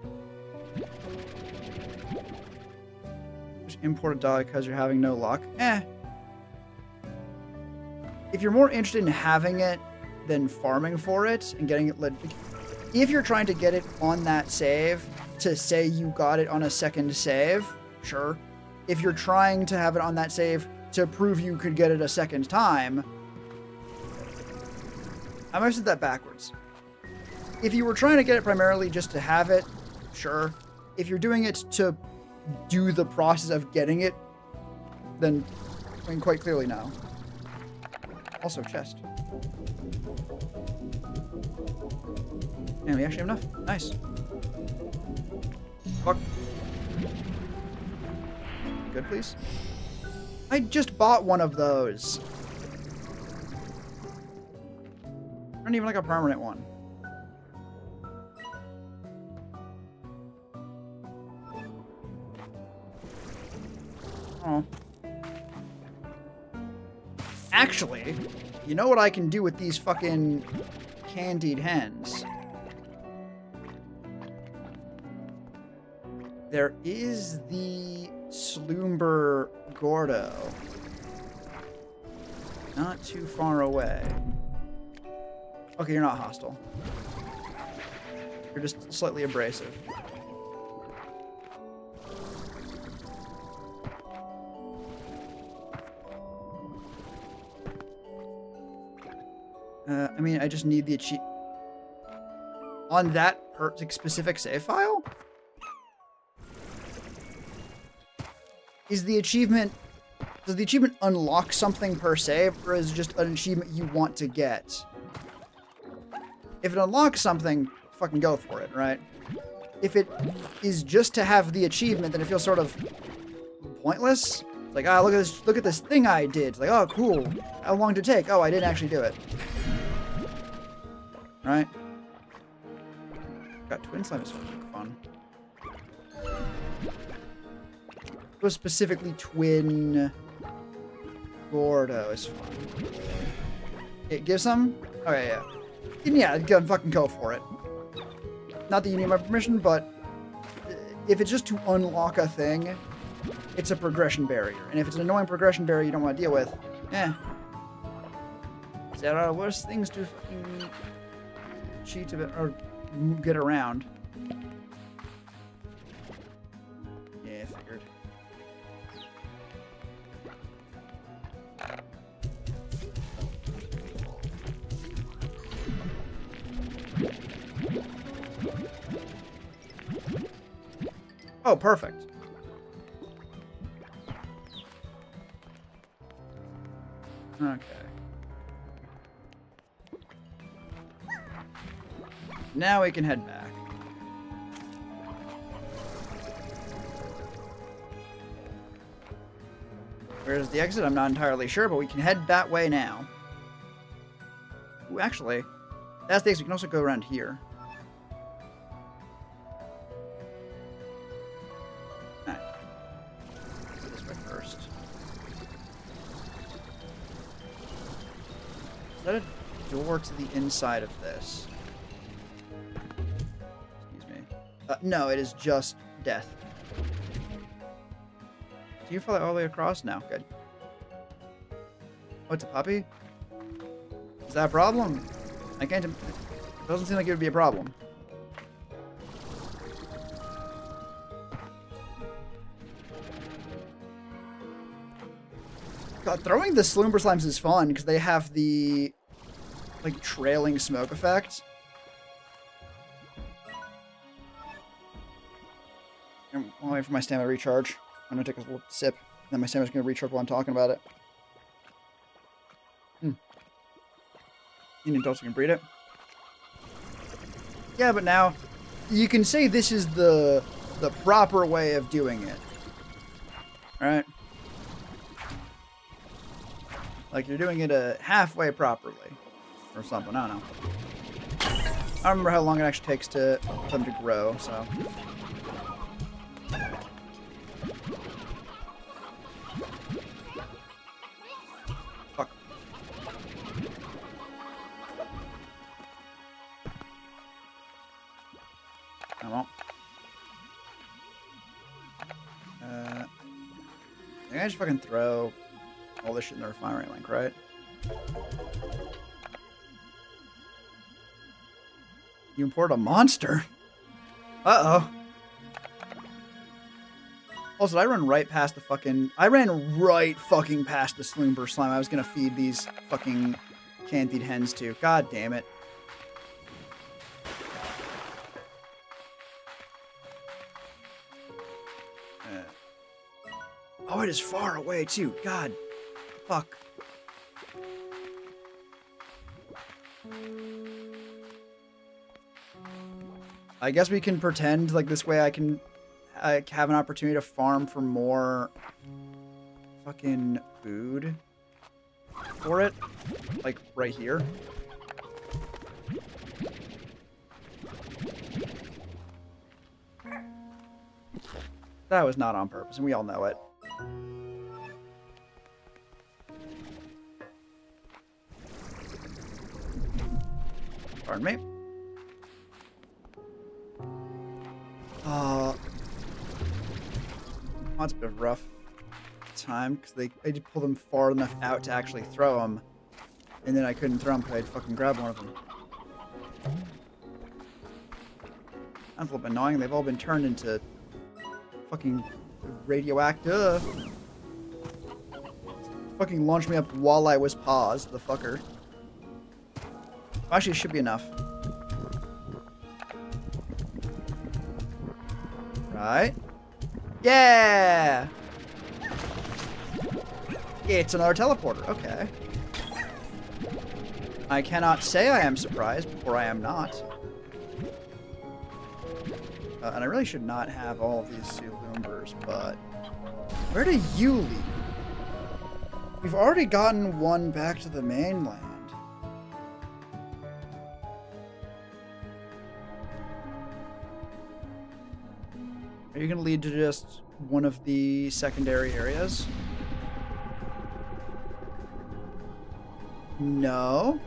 Just import a dog because you're having no luck. Eh. If you're more interested in having it than farming for it and getting it, if you're trying to get it on that save to say you got it on a second save, sure. If you're trying to have it on that save to prove you could get it a second time, I might have said that backwards. If you were trying to get it primarily just to have it, sure. If you're doing it to do the process of getting it, then I mean, quite clearly no. Also, chest. And we actually have enough. Nice. Fuck. Good, please. I just bought one of those. Not even like a permanent one. Oh. Actually, you know what I can do with these fucking candied hens? There is the Slumber Gordo. Not too far away. Okay, you're not hostile. You're just slightly abrasive. I mean, I just need the achieve on that specific save file. Is the achievement, does the achievement unlock something per save, or is it just an achievement you want to get? If it unlocks something, fucking go for it, right? If it is just to have the achievement, then it feels sort of pointless. It's like, ah, look at this thing I did. It's like, oh, cool. How long did it take? Oh, I didn't actually do it. Right? Got twin slime is fun. It was specifically twin Gordo is fun. It gives some? Okay, yeah. Yeah, fucking go for it. Not that you need my permission, but if it's just to unlock a thing, it's a progression barrier. And if it's an annoying progression barrier you don't want to deal with, there are worse things to fucking cheat a bit or get around. Yeah, figured. Oh, perfect. Okay. Now we can head back. Where's the exit? I'm not entirely sure, but we can head that way now. Ooh, actually, that's the exit. We can also go around here. Alright. Go this way first. Is that a door to the inside of this? No, it is just death. Do you follow all the way across? No, good. Oh, it's a puppy? Is that a problem? I can't... It doesn't seem like it would be a problem. God, throwing the Sloomber Slimes is fun because they have the, like, trailing smoke effect. I'll wait for my stamina to recharge. I'm gonna take a little sip, then my stamina's gonna recharge while I'm talking about it. You need adults who can breed it. Yeah, but now you can say this is the proper way of doing it. Alright? Like you're doing it halfway properly. Or something, I don't know. I don't remember how long it actually takes for them to grow, so... Fuck. I won't. I can just fucking throw all this shit in the refinery link, right? You import a monster? Uh-oh. Also, I ran right past the fucking... I ran right fucking past the Sloomber Slime I was gonna feed these fucking Canthied hens to. God damn it. Oh, it is far away, too. God. Fuck. I guess we can pretend like this way I can have an opportunity to farm for more fucking food for it. Like, right here. That was not on purpose, and we all know it. Pardon me. That's a bit of a rough time, because they did pull them far enough out to actually throw them, and then I couldn't throw them because I'd fucking grab one of them. That's a little bit annoying. They've all been turned into fucking radioactive. Fucking launched me up while I was paused, the fucker. Actually, it should be enough. Right. Yeah! It's another teleporter. Okay. I cannot say I am surprised, or I am not. And I really should not have all of these Sloombers, but... Where do you lead? We've already gotten one back to the mainland. Are you going to lead to just one of the secondary areas? No.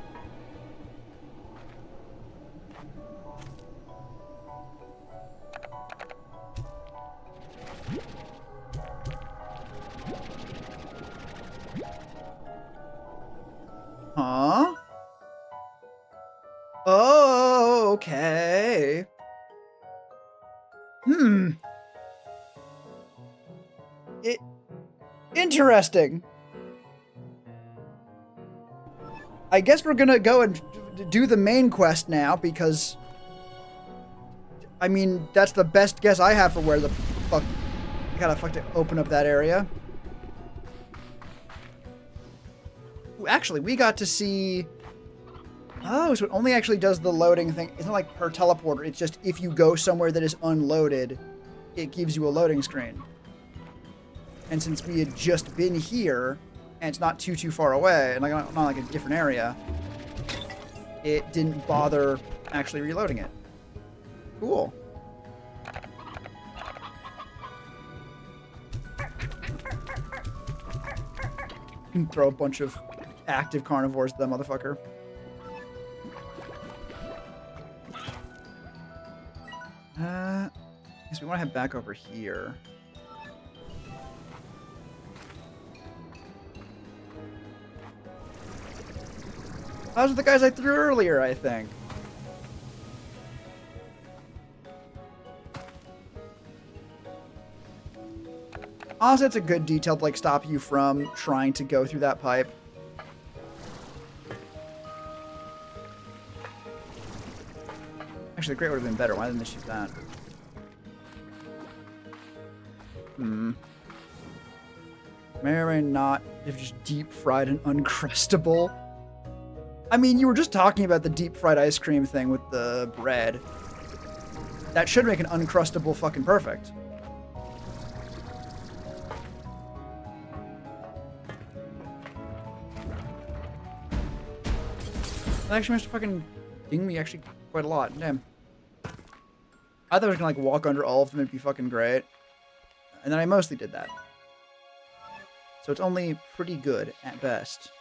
Huh? Oh, okay. Interesting. I guess we're gonna go and do the main quest now, because I mean, that's the best guess I have for where the fuck... I gotta fucking open up that area. Ooh, actually, we got to see... Oh, so it only actually does the loading thing. It's not like per teleporter. It's just if you go somewhere that is unloaded, it gives you a loading screen. And since we had just been here, and it's not too far away, and not like a different area, it didn't bother actually reloading it. Cool. You can throw a bunch of active carnivores at that motherfucker. I guess we want to head back over here. Those are the guys I threw earlier, I think. Honestly, it's a good detail to, like, stop you from trying to go through that pipe. Actually, the grate would have been better. Why didn't they shoot that? May or may not have just deep fried an Uncrustable. I mean, you were just talking about the deep fried ice cream thing with the bread. That should make an Uncrustable fucking perfect. That actually managed to fucking ding me actually quite a lot. Damn. I thought I was gonna like walk under all of them and be fucking great. And then I mostly did that. So it's only pretty good at best.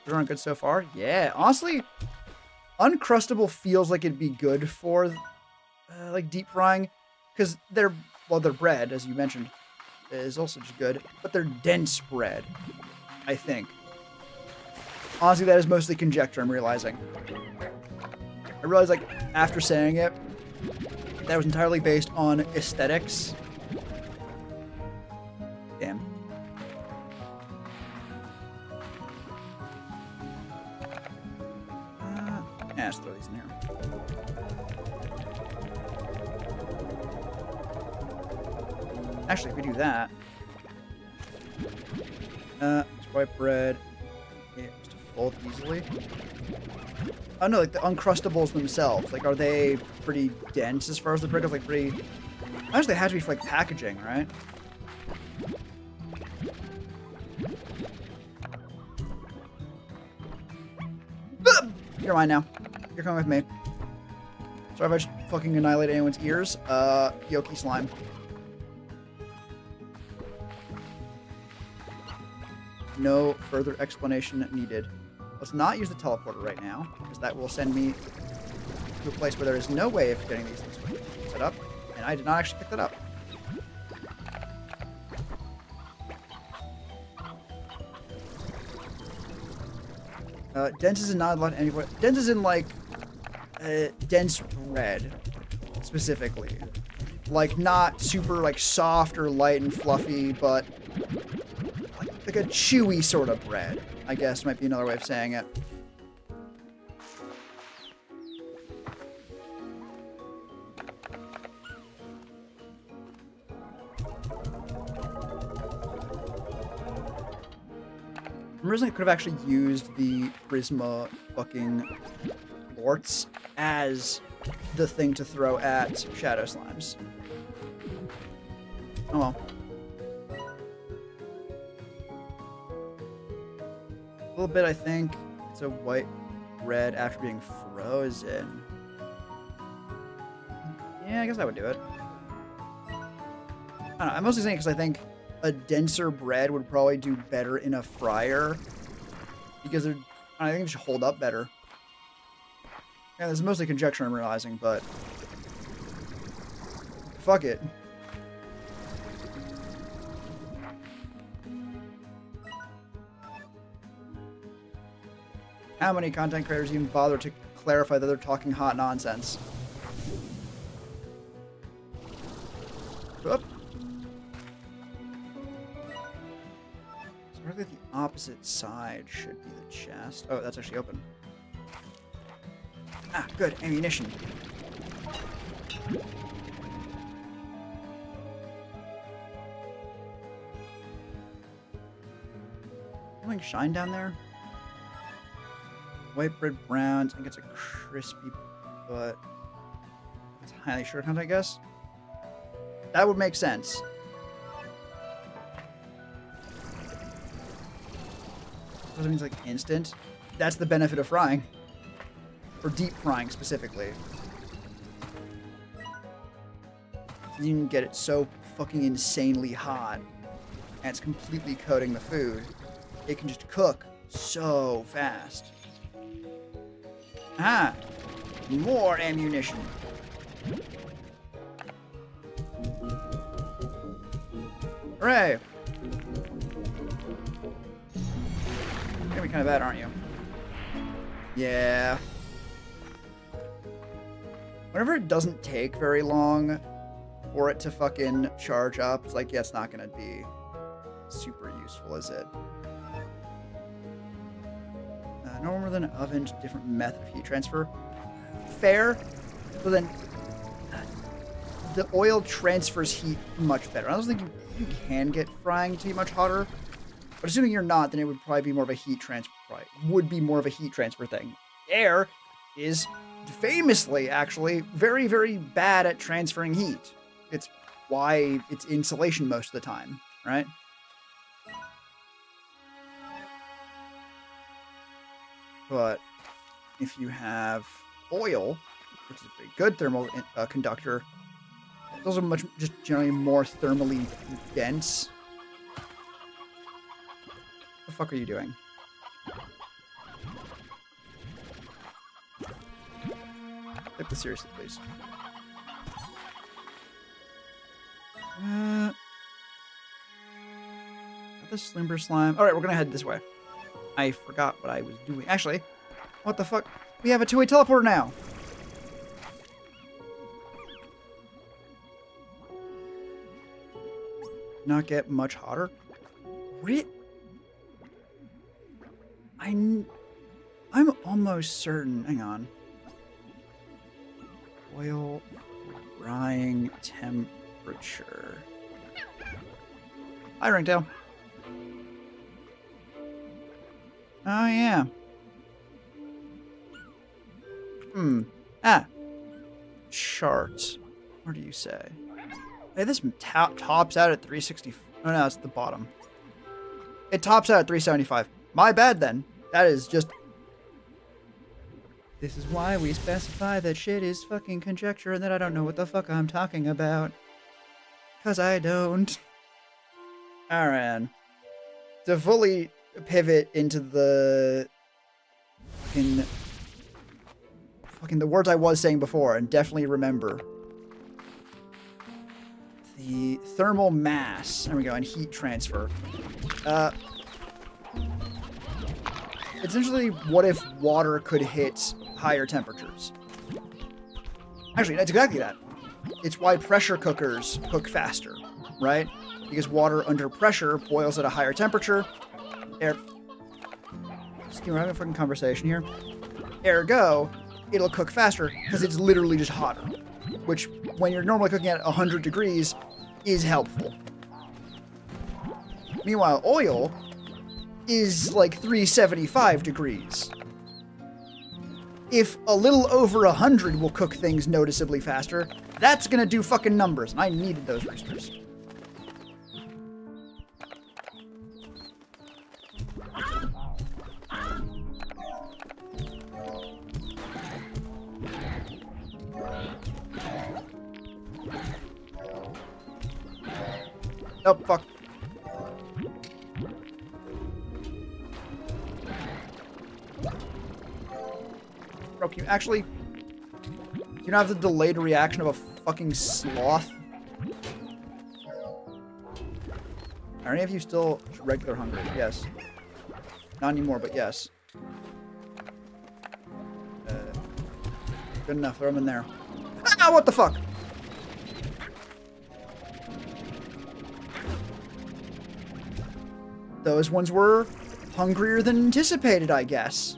We're doing good so far? Yeah. Honestly, Uncrustable feels like it'd be good for like deep frying. Because they're bread, as you mentioned, is also just good. But they're dense bread, I think. Honestly, that is mostly conjecture, I'm realizing. I realized, like, after saying it, that was entirely based on aesthetics. Damn. Yeah, let's throw these in here. Actually, if we do that... white bread... just to fold easily. Oh no, like the Uncrustables themselves. Like, are they pretty dense as far as the bread goes? Like, pretty... Actually, they have to be for, like, packaging, right? You're mine now. You're coming with me. Sorry if I just fucking annihilate anyone's ears. Yoki slime. No further explanation needed. Let's not use the teleporter right now, because that will send me to a place where there is no way of getting these things set up, and I did not actually pick that up. Dense is not allowed anywhere. Dense is in, like, dense bread, specifically. Like, not super, like, soft or light and fluffy, but like a chewy sort of bread, I guess might be another way of saying it. Originally, I could have actually used the Prisma fucking Lorts as the thing to throw at Shadow Slimes. Oh well. A little bit, I think. It's a white red after being frozen. Yeah, I guess that would do it. I don't know, I'm mostly saying because I think a denser bread would probably do better in a fryer because I think it should hold up better. Yeah, this is mostly conjecture I'm realizing, but fuck it. How many content creators even bother to clarify that they're talking hot nonsense? Oop. So really the opposite side should be the chest. Oh, that's actually open. Ah, good. Ammunition. Something shine down there? White bread browns. I think it's a crispy, but it's highly sugar content, I guess. That would make sense. That means like instant. That's the benefit of frying. Or deep frying specifically. You can get it so fucking insanely hot. And it's completely coating the food. It can just cook so fast. Ah! More ammunition. Hooray! You're gonna be kind of bad, aren't you? Yeah. Whenever it doesn't take very long for it to fucking charge up, it's like, yeah, it's not gonna be super useful, is it? No more than an oven, different method of heat transfer. Fair, but then the oil transfers heat much better. I don't think you can get frying to be much hotter, but assuming you're not, then it would probably be more of a heat transfer. Right, would be more of a heat transfer thing. Air is famously, actually, very, very bad at transferring heat. It's why it's insulation most of the time, right? But if you have oil, which is a very good thermal conductor, it's also much, just generally more thermally dense. What the fuck are you doing? Take this seriously, please. The Slimber Slime. Alright, we're gonna head this way. I forgot what I was doing. Actually, what the fuck? We have a two-way teleporter now! Not get much hotter? I'm almost certain. Hang on. Oil frying temperature. Hi, Ringtail. Oh, yeah. Chart. What do you say? Hey, this tops out at 360. Oh, no, it's the bottom. It tops out at 375. My bad, then. That is just... This is why we specify that shit is fucking conjecture and that I don't know what the fuck I'm talking about. 'Cause I don't. Alright. To fully pivot into the... Fucking the words I was saying before and definitely remember. The thermal mass. There we go. And heat transfer. Essentially, what if water could hit higher temperatures? Actually, that's exactly that. It's why pressure cookers cook faster, right? Because water under pressure boils at a higher temperature. Excuse me, we're having a fucking conversation here. Ergo, it'll cook faster because it's literally just hotter. Which, when you're normally cooking at 100 degrees, is helpful. Meanwhile, oil is like 375 degrees. If a little over 100 will cook things noticeably faster, that's gonna do fucking numbers, and I needed those roosters. Oh, fuck. Bro, can you actually... You don't have the delayed reaction of a fucking sloth? Are any of you still regular hungry? Yes. Not anymore, but yes. Good enough. Throw them in there. Ah, what the fuck? Those ones were hungrier than anticipated, I guess.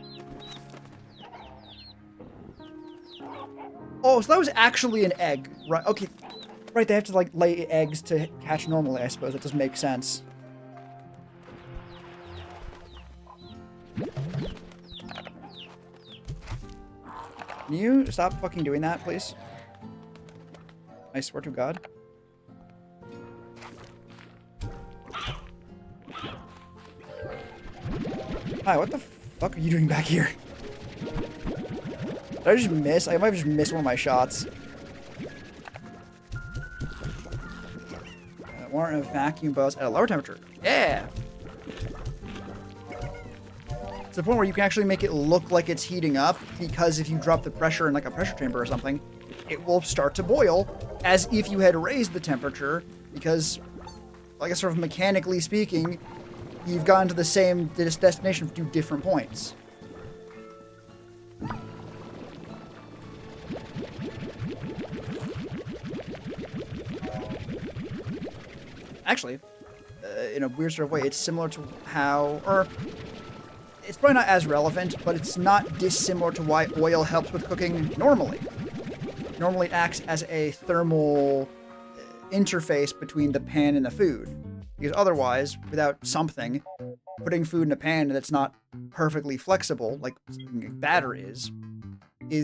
Oh, so that was actually an egg. Right, okay. Right, they have to, like, lay eggs to hatch normally, I suppose. That does make sense. Can you stop fucking doing that, please? I swear to God. Hi, what the fuck are you doing back here? Did I just miss? I might have just missed one of my shots. Warrant of vacuum boats at a lower temperature. Yeah! To the point where you can actually make it look like it's heating up, because if you drop the pressure in like a pressure chamber or something, it will start to boil as if you had raised the temperature, because, like, sort of mechanically speaking, you've gotten to the same destination from 2 different points. Actually, in a weird sort of way, it's similar to how, or it's probably not as relevant, but it's not dissimilar to why oil helps with cooking normally. Normally it acts as a thermal interface between the pan and the food. Because otherwise, without something, putting food in a pan that's not perfectly flexible, like batter is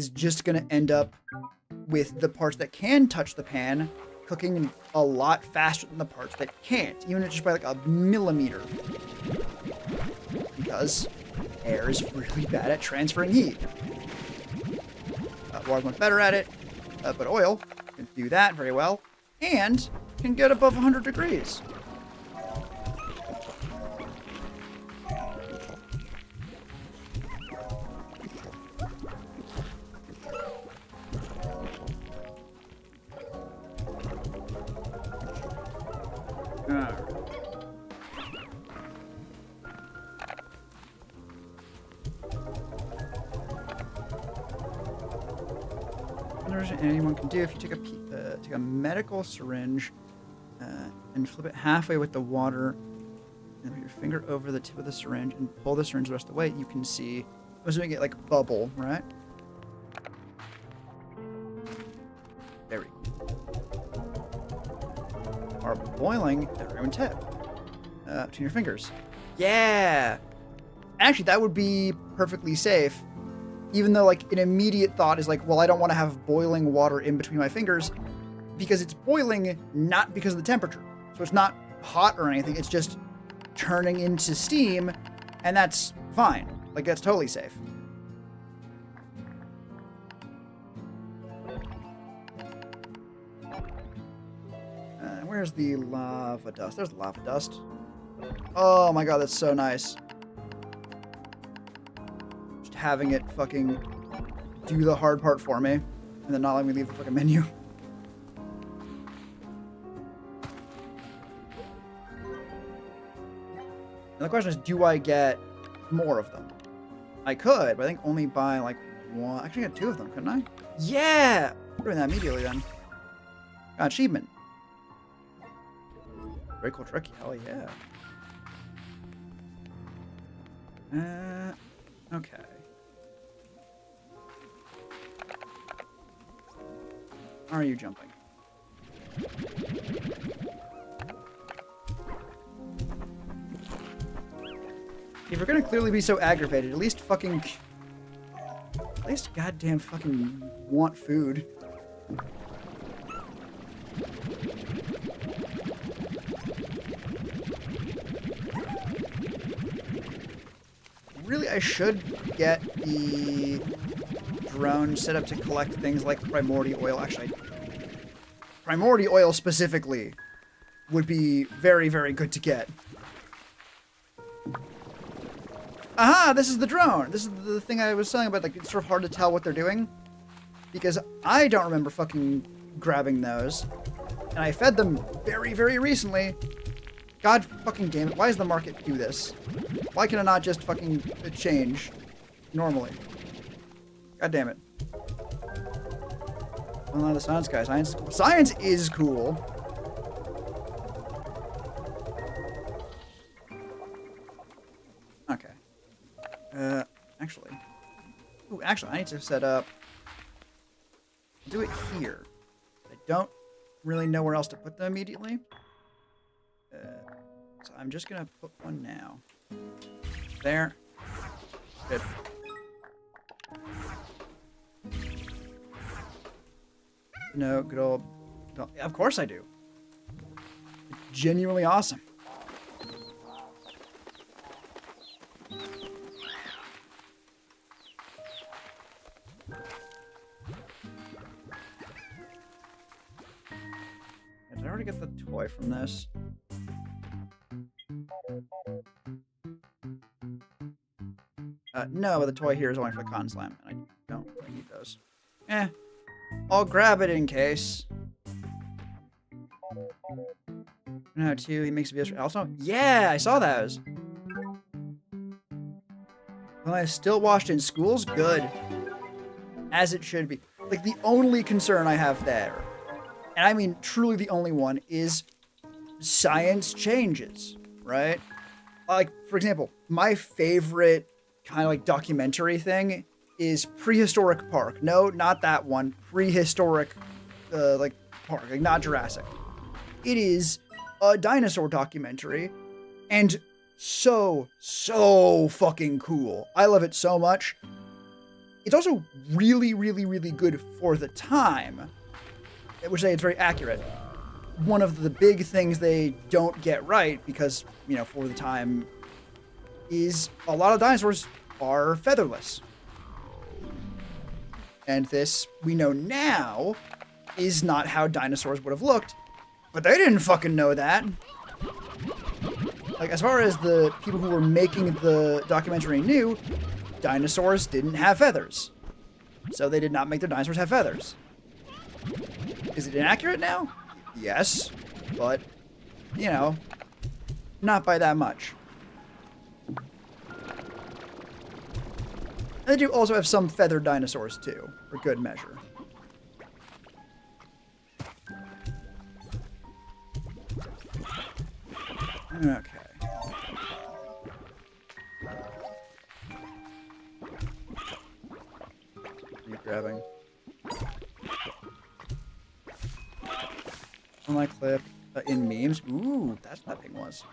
just going to end up with the parts that can touch the pan cooking a lot faster than the parts that can't, even just by like a millimeter. Because air is really bad at transferring heat. Water's much better at it, but oil can do that very well, and can get above 100 degrees. Anyone can do if you take a medical syringe and flip it halfway with the water and put your finger over the tip of the syringe and pull the syringe the rest of the way, you can see. I was doing it like bubble, right? Very cool. Are boiling at room tip between your fingers. Yeah. Actually, that would be perfectly safe. Even though, like, an immediate thought is like, well, I don't want to have boiling water in between my fingers, because it's boiling not because of the temperature. So it's not hot or anything. It's just turning into steam, and that's fine. Like, that's totally safe. Where's the lava dust? There's the lava dust. Oh my god, that's so nice. Having it fucking do the hard part for me, and then not letting me leave the fucking menu. And the question is, do I get more of them? I could, but I think only by like one. Actually, I got 2 of them, couldn't I? Yeah! I'm doing that immediately then. Got achievement. Very cool trick. Hell yeah. Okay. Are you jumping? If you're gonna clearly be so aggravated, at least goddamn fucking want food. Really, I should get the drone set up to collect things like primordial oil. Actually, primordial oil specifically would be very, very good to get. Aha! This is the drone! This is the thing I was saying about, like, it's sort of hard to tell what they're doing. Because I don't remember fucking grabbing those. And I fed them very, very recently. God fucking damn it. Why does the market do this? Why can it not just fucking change normally? God damn it. I'm not a science guy. Science is cool. Okay. Actually. Ooh, actually, I need to set up do it here. I don't really know where else to put them immediately. So I'm just gonna put one now. There. Good. No, good old... Of course I do. Genuinely awesome. Did I already get the toy from this? No, but the toy here is only for the Con Slam, and I don't really need those. I'll grab it in case. No, too, he makes videos. Also, yeah, I saw those. Well, I still watched in schools? Good. As it should be. Like, the only concern I have there, and I mean truly the only one, is science changes, right? Like, for example, my favorite kind of like documentary thing is Prehistoric Park. No, not that one. Prehistoric, like, park, like not Jurassic. It is a dinosaur documentary, and so fucking cool. I love it so much. It's also really, really, really good for the time, which it's very accurate. One of the big things they don't get right, because, you know, for the time, is a lot of dinosaurs are featherless. And this, we know now, is not how dinosaurs would have looked, but they didn't fucking know that. Like, as far as the people who were making the documentary knew, dinosaurs didn't have feathers. So they did not make their dinosaurs have feathers. Is it inaccurate now? Yes, but, you know, not by that much. They do also have some feathered dinosaurs, too, for good measure. Okay. Keep grabbing. On my clip, in memes. Ooh, that's what that thing was.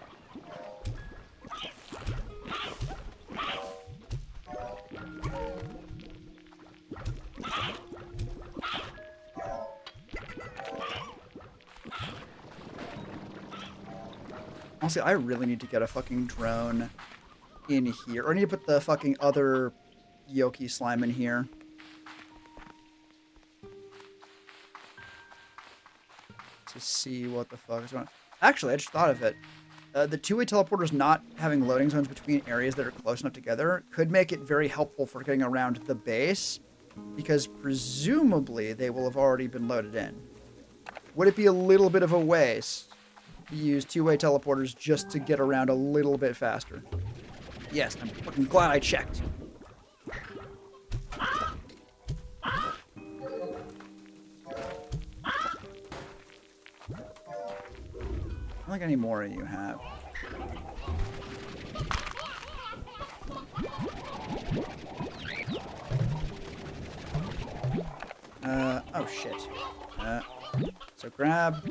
Honestly, I really need to get a fucking drone in here. Or I need to put the fucking other Yoki slime in here. To see what the fuck is going on. Actually, I just thought of it. The two-way teleporters not having loading zones between areas that are close enough together could make it very helpful for getting around the base, because presumably they will have already been loaded in. Would it be a little bit of a waste to use two-way teleporters just to get around a little bit faster? Yes, I'm fucking glad I checked. I don't think any more you have. Oh shit. So grab.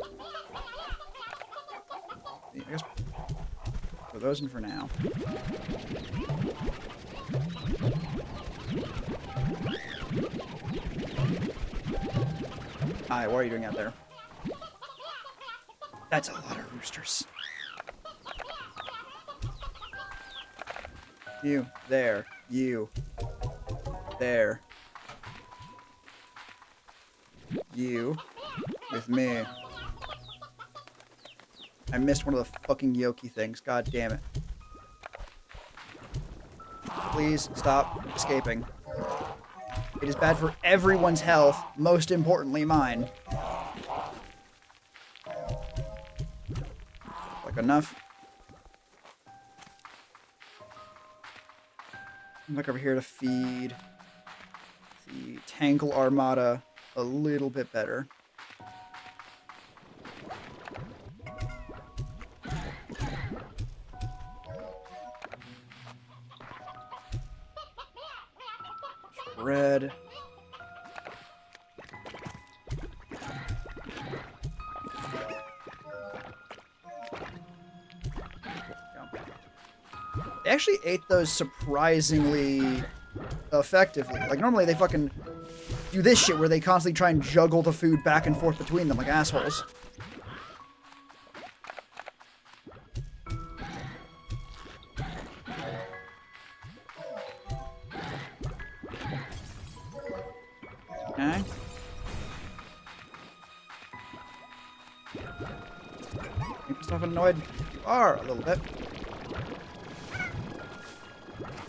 I guess put those in for now. Hi, what are you doing out there? That's a lot of roosters. You, there, you, there. You, with me. I missed one of the fucking Yoki things, god damn it. Please stop escaping. It is bad for everyone's health, most importantly mine. Enough. Look over here to feed the Tangle Armada a little bit better. Bread. They actually ate those surprisingly effectively. Like, normally they fucking do this shit where they constantly try and juggle the food back and forth between them like assholes. Okay. Make yourself annoyed. You are a little bit.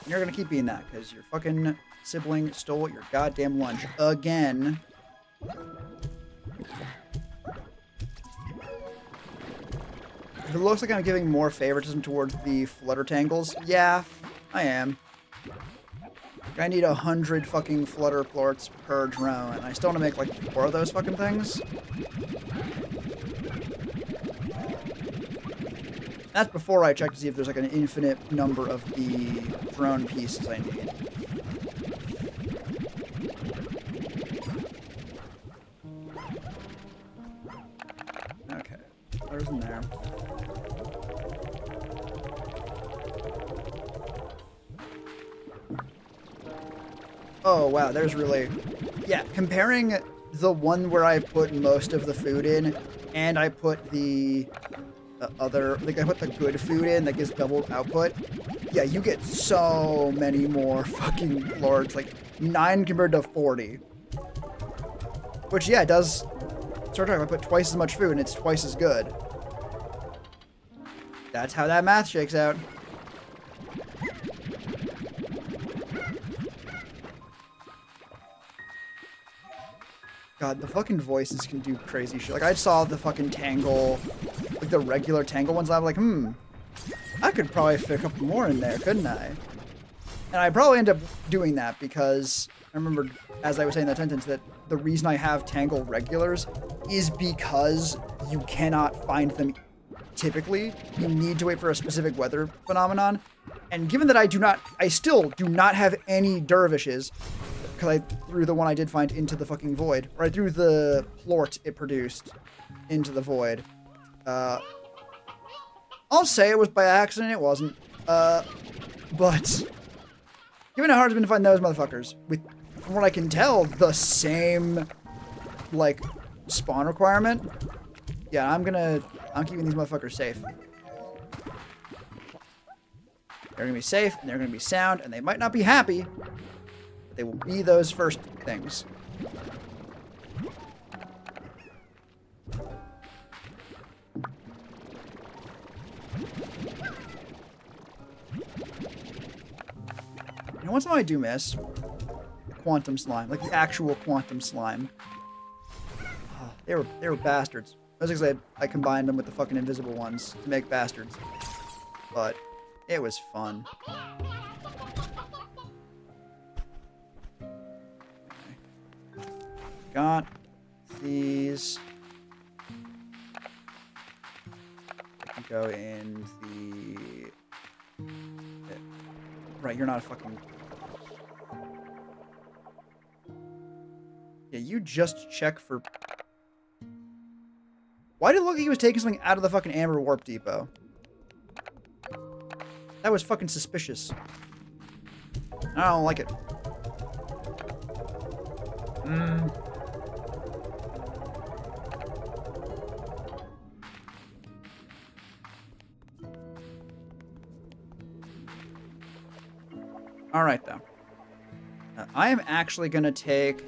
You're gonna keep being that, because your fucking sibling stole your goddamn lunch again. It looks like I'm giving more favoritism towards the Flutter Tangles. Yeah, I am. I need 100 fucking Flutter Plorts per drone, and I still want to make like 4 of those fucking things. That's before I check to see if there's like an infinite number of the drone pieces I need. Okay, there's in there. Oh wow, there's really... Yeah, comparing the one where I put most of the food in, and I put the other, like I put the good food in that gives double output. Yeah, you get so many more fucking lords, like 9 compared to 40. Which, yeah, it does sort of, I put twice as much food and it's twice as good. That's how that math shakes out. God, the fucking voices can do crazy shit. Like, I saw the fucking Tangle, like the regular Tangle ones, and I'm like, I could probably fit a couple more in there, couldn't I? And I probably end up doing that because I remembered, as I was saying that sentence, that the reason I have Tangle regulars is because you cannot find them typically. You need to wait for a specific weather phenomenon. And given that I still do not have any dervishes, because I threw the one I did find into the fucking void, or I threw the plort it produced into the void. I'll say it was by accident, it wasn't. But given how hard it's been to find those motherfuckers, with, from what I can tell, the same, like, spawn requirement, yeah, I'm keeping these motherfuckers safe. They're gonna be safe, and they're gonna be sound, and they might not be happy, but they will be those first things. You know, once in a while I do miss quantum slime, like the actual quantum slime. Oh, they were bastards. As I said, I combined them with the fucking invisible ones to make bastards, but it was fun. Okay. Got these. I can go in the. Right, you're not a fucking. Yeah, you just check for... Why did it look like he was taking something out of the fucking Amber Warp Depot? That was fucking suspicious. I don't like it. Alright, though. I am actually going to take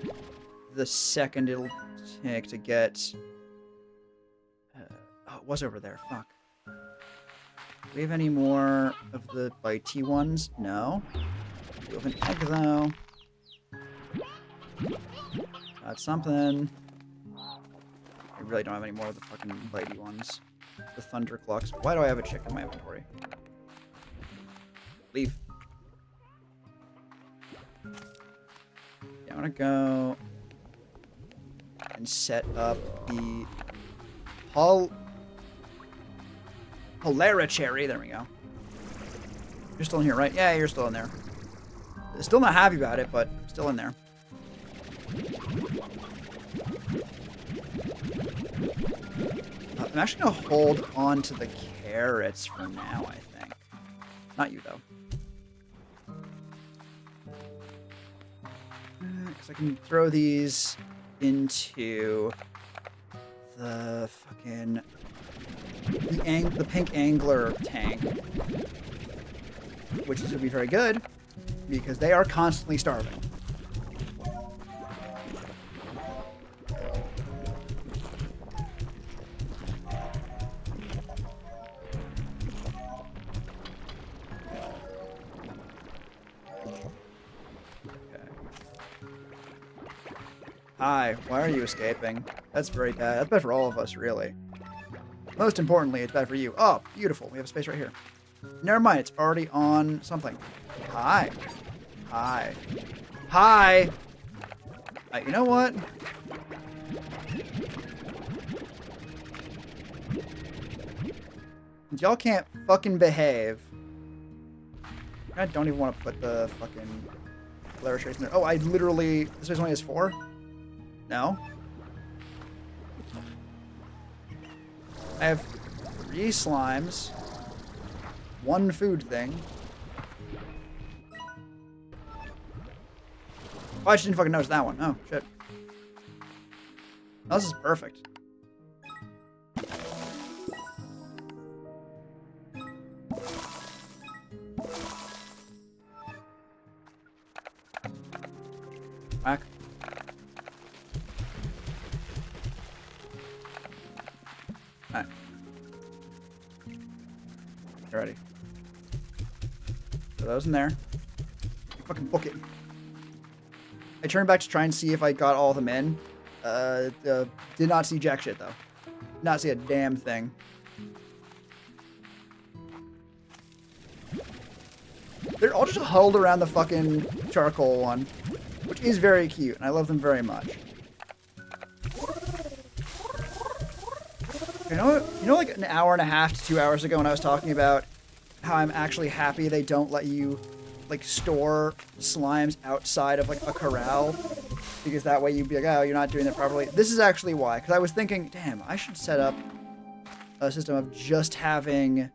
the second it'll take to get... oh, it was over there. Fuck. Do we have any more of the bitey ones? No. We have an egg, though. Got something. I really don't have any more of the fucking bitey ones. The Thunderclucks. Why do I have a chick in my inventory? Leave. Yeah, I'm gonna go and set up the Polaricherry. There we go. You're still in here, right? Yeah, you're still in there. Still not happy about it, but still in there. I'm actually gonna hold on to the carrots for now, I think. Not you, though. because I can throw these into the fucking the pink angler tank, which is going to be very good because they are constantly starving. Hi, why are you escaping? That's very bad. That's bad for all of us, really. Most importantly, it's bad for you. Oh, beautiful. We have a space right here. Never mind, it's already on something. Hi. Hi. Hi! You know what? Y'all can't fucking behave. I don't even want to put the fucking flare trace in there. Oh, I literally... This place only has 4? No. I have 3 slimes. 1 food thing. Oh, I just didn't fucking notice that one. Oh, shit. Oh, this is perfect. Back. Alright. You're ready. Throw those in there. Fucking book it. I turned back to try and see if I got all of them in. Did not see jack shit, though. Did not see a damn thing. They're all just huddled around the fucking charcoal one, which is very cute, and I love them very much. You know, like an hour and a half to 2 hours ago when I was talking about how I'm actually happy they don't let you, like, store slimes outside of, like, a corral, because that way you'd be like, oh, you're not doing that properly. This is actually why, because I was thinking, damn, I should set up a system of just having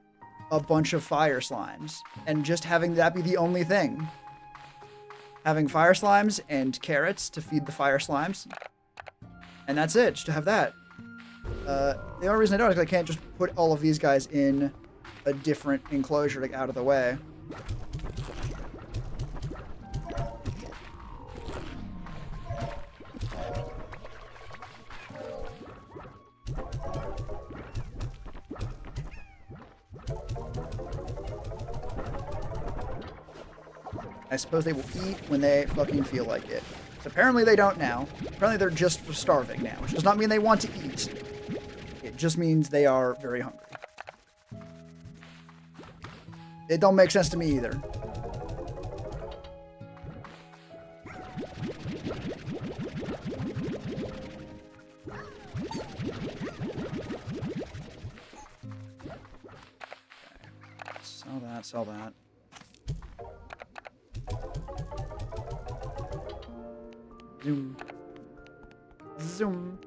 a bunch of fire slimes, and just having that be the only thing. Having fire slimes and carrots to feed the fire slimes, and that's it, just to have that. The only reason I don't is I can't just put all of these guys in a different enclosure, like, out of the way. I suppose they will eat when they fucking feel like it. So apparently they don't now. Apparently they're just starving now, which does not mean they want to eat. It just means they are very hungry. It don't make sense to me either. Okay. Sell that. Zoom. Zoom.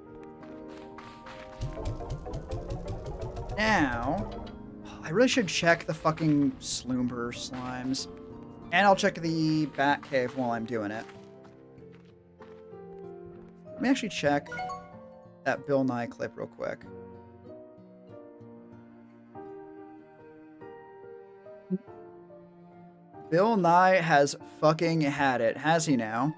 Now, I really should check the fucking Sloomber slimes. And I'll check the Bat Cave while I'm doing it. Let me actually check that Bill Nye clip real quick. Bill Nye has fucking had it, has he now?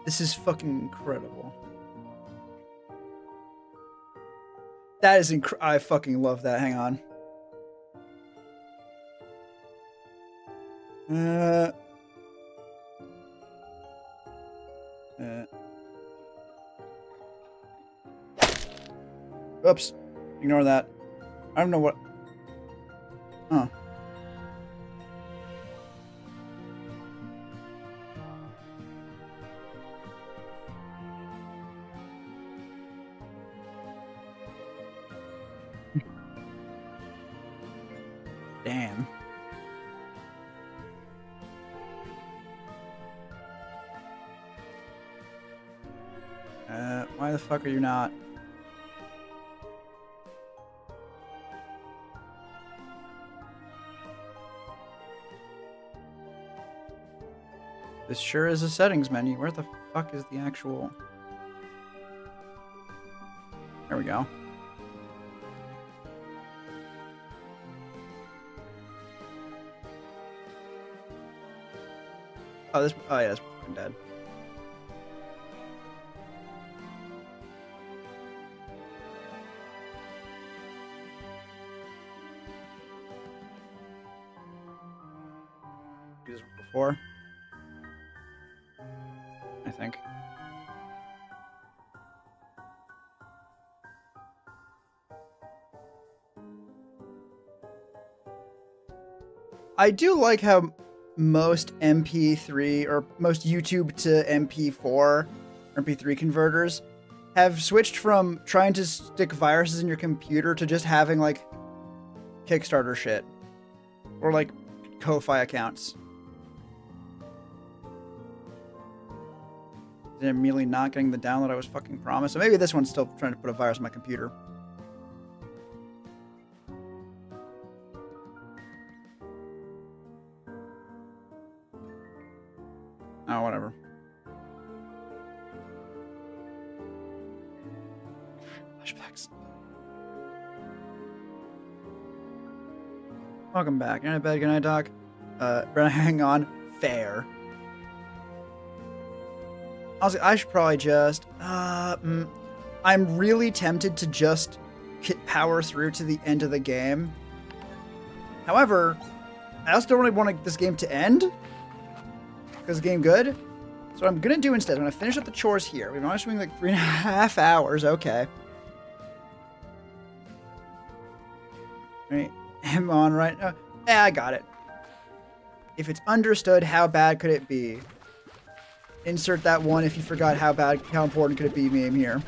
This is fucking incredible. That is I fucking love that. Hang on. Oops. Ignore that. I don't know what... Huh. Why the fuck are you not? This sure is a settings menu. Where the fuck is the actual... There we go. Oh, this... Oh, yeah, that's fucking dead. This before. I think. I do like how most MP3 or most YouTube to MP4, MP3 converters have switched from trying to stick viruses in your computer to just having like Kickstarter shit or like Ko-Fi accounts. And immediately not getting the download I was fucking promised. So maybe this one's still trying to put a virus on my computer. Oh, whatever. Flashbacks. Welcome back. Good night, bed. Good night, Doc. Brenna, hang on. Fair. Honestly, I should probably just... I'm really tempted to just power through to the end of the game. However, I also don't really want this game to end. Because the game good. So what I'm going to do instead, I'm going to finish up the chores here. We've been only doing like 3.5 hours. Okay. Right. I'm on right now. Yeah, I got it. If it's understood, how bad could it be? Insert that one if you forgot how important could it be meme here.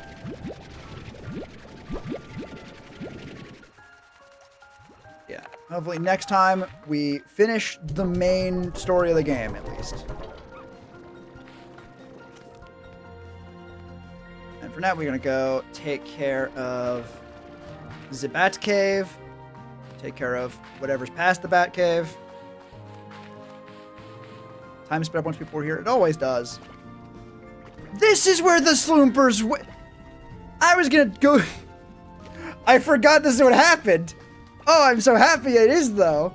Yeah. Hopefully next time we finish the main story of the game at least. And for now we're gonna go take care of the Bat Cave. Take care of whatever's past the Bat Cave. Time sped up once people were here. It always does. This is where the Sloompers I was gonna go... I forgot this is what happened. Oh, I'm so happy it is, though.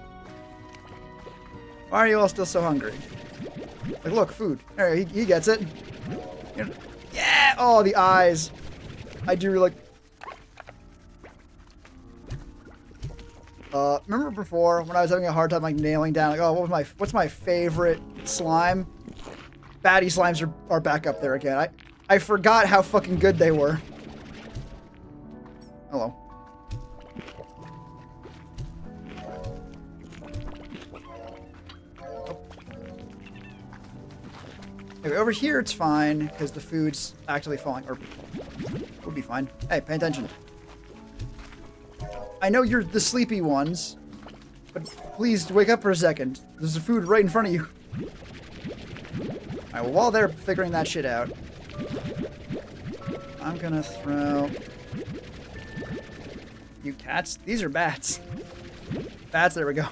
Why are you all still so hungry? Like, look, food. There, he gets it. Yeah! Oh, the eyes. I do like... remember before when I was having a hard time like nailing down like, oh, what's my favorite slime? Baddie slimes are back up there again. I forgot how fucking good they were. Hello. Oh. Anyway, over here it's fine because the food's actually falling, or would be fine. Hey, pay attention. I know you're the sleepy ones, but please wake up for a second. There's a food right in front of you. Alright, well, while they're figuring that shit out, I'm gonna throw... You cats? These are bats. Bats, there we go.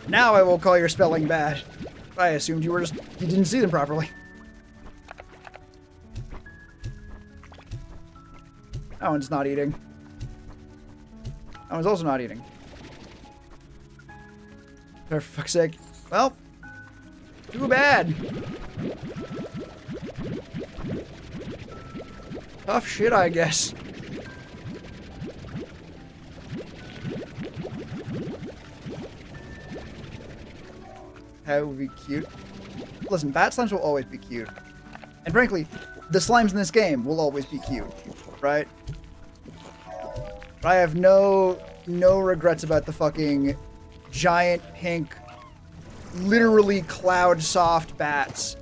Now I will call your spelling bad. I assumed you didn't see them properly. That one's not eating. That one's also not eating. For fuck's sake. Well, too bad. Tough shit, I guess. That would be cute. Listen, bat slimes will always be cute. And frankly, the slimes in this game will always be cute, right? I have no regrets about the fucking giant pink, literally cloud soft bats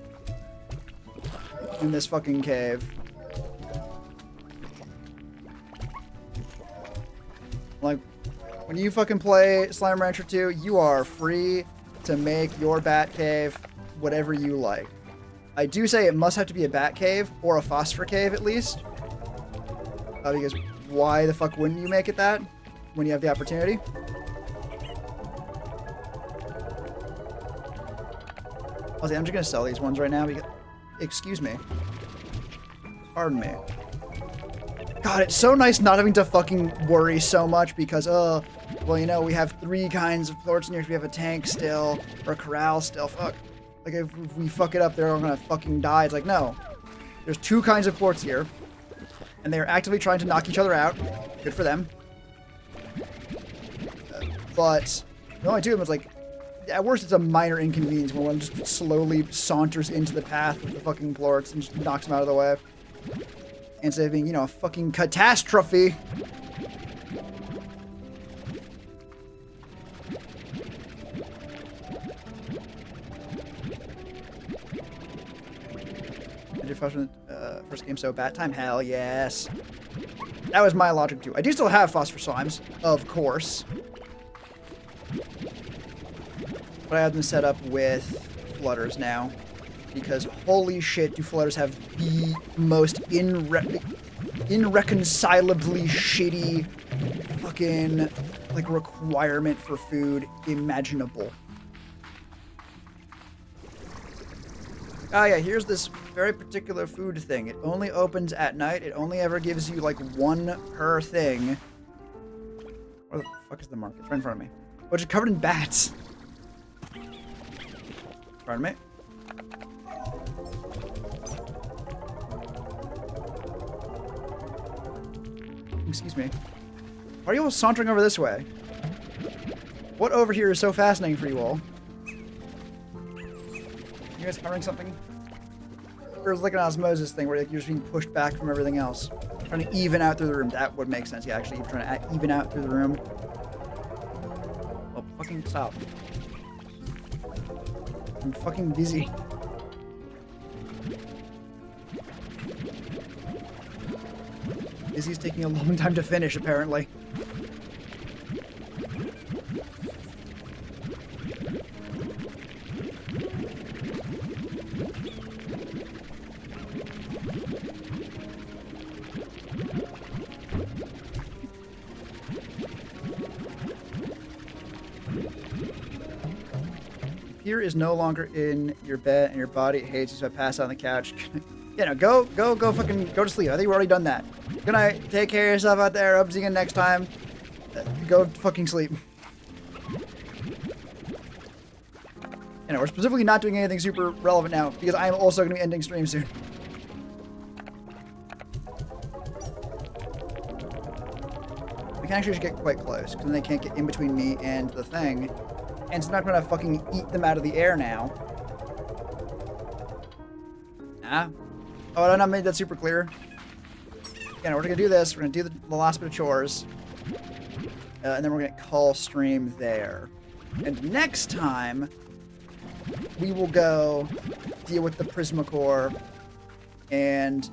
in this fucking cave. Like, when you fucking play Slime Rancher 2, you are free to make your bat cave whatever you like. I do say it must have to be a bat cave or a phosphor cave at least. Because why the fuck wouldn't you make it that when you have the opportunity? I'm just gonna sell these ones right now because, excuse me. Pardon me. God, it's so nice not having to fucking worry so much because, well, you know, we have 3 kinds of plorts in here. We have a tank still, or a corral still. Fuck. Like, if we fuck it up, they're all gonna fucking die. It's like, no. There's 2 kinds of plorts here, and they're actively trying to knock each other out. Good for them. But the only 2 of them is like, at worst, it's a minor inconvenience when one just slowly saunters into the path with the fucking plorts and just knocks them out of the way. Instead of being, you know, a fucking catastrophe. I did first game, so bat time? Hell yes. That was my logic too. I do still have phosphor slimes, of course. But I have them set up with flutters now. Because holy shit, do flutters have the most irreconcilably shitty fucking, like, requirement for food imaginable. Ah, yeah, here's this very particular food thing. It only opens at night. It only ever gives you, like, 1 per thing. Where the fuck is the market? It's right in front of me. Oh, it's covered in bats. Pardon me. Excuse me. Why are you all sauntering over this way? What over here is so fascinating for you all? You guys covering something? Or is it like an osmosis thing where, like, you're just being pushed back from everything else? Trying to even out through the room. That would make sense. Yeah, actually, you're trying to even out through the room. Oh, fucking stop. I'm fucking busy. Busy's taking a long time to finish, apparently. Fear is no longer in your bed and your body hates you, so I pass out on the couch. You know, go fucking go to sleep. I think we've already done that. Good night. Take care of yourself out there. Hope to see you again next time. Go fucking sleep. You know, we're specifically not doing anything super relevant now because I am also going to be ending stream soon. We can actually just get quite close because then they can't get in between me and the thing. And it's not going to fucking eat them out of the air now. Nah. Oh, I not made that super clear. Yeah, we're going to do this. We're going to do the last bit of chores. And then we're going to call stream there. And next time, we will go deal with the Prismacore and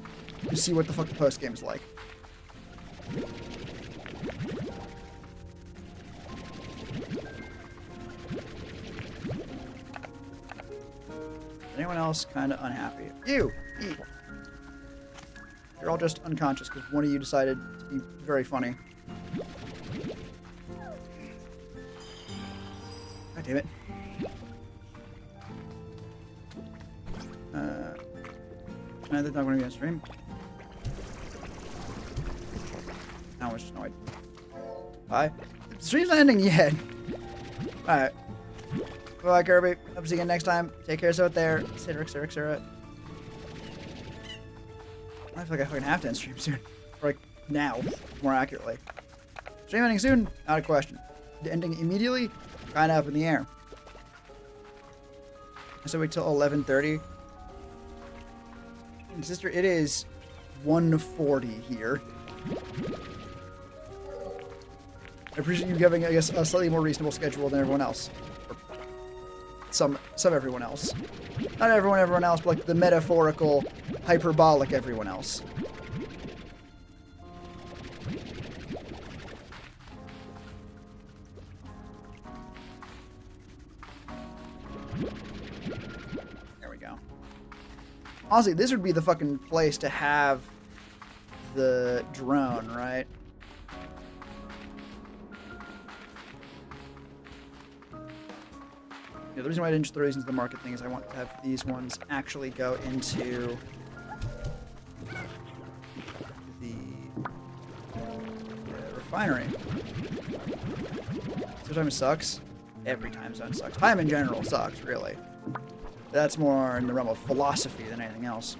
see what the fuck the post game is like. Anyone else kind of unhappy? You! Eat! You're all just unconscious because one of you decided to be very funny. God damn it. I think I'm going to be on stream. Now it's just annoyed. Bye. The stream's not ending yet. Alright. Bye, Kirby. Hope to see you again next time. Take care, so out there. Sarah. I feel like I fucking have to end stream soon. Or, like, now, more accurately. Stream ending soon? Not a question. Ending immediately? Kind of up in the air. So wait till 11:30. Sister, it is 1:40 here. I appreciate you having, I guess, a slightly more reasonable schedule than everyone else. Or some everyone else. Not everyone else, but like the metaphorical, hyperbolic everyone else. There we go. Honestly, this would be the fucking place to have the drone, right? Yeah, the reason why I didn't just throw these into the market thing is I want to have these ones actually go into the refinery. Sometimes sucks. Every time zone sucks. Time in general sucks, really. That's more in the realm of philosophy than anything else.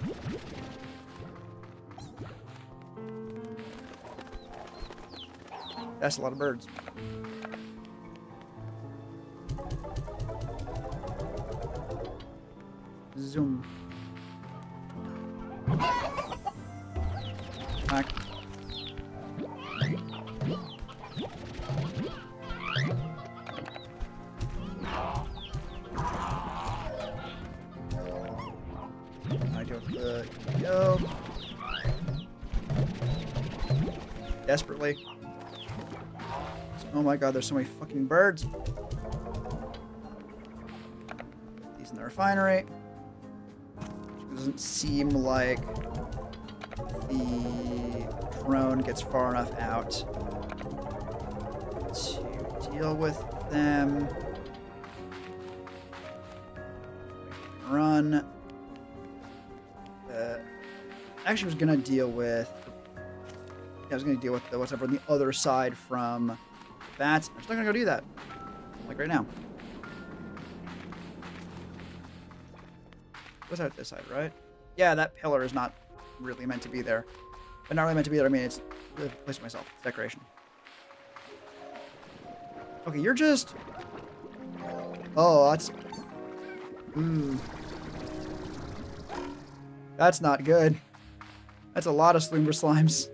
That's a lot of birds. Zoom. Back. I go. Desperately. Oh my god, there's so many fucking birds. These in the refinery. It doesn't seem like the drone gets far enough out to deal with them. Run. Actually, was gonna deal with. I was gonna deal with the what's up on the other side from bats. I'm just not gonna go do that. Like right now. What's out this side, right? Yeah, that pillar is not really meant to be there. But not really meant to be there. I mean, it's the place for myself. It's decoration. Okay, you're just. Oh, that's. That's not good. That's a lot of Slumber Slimes.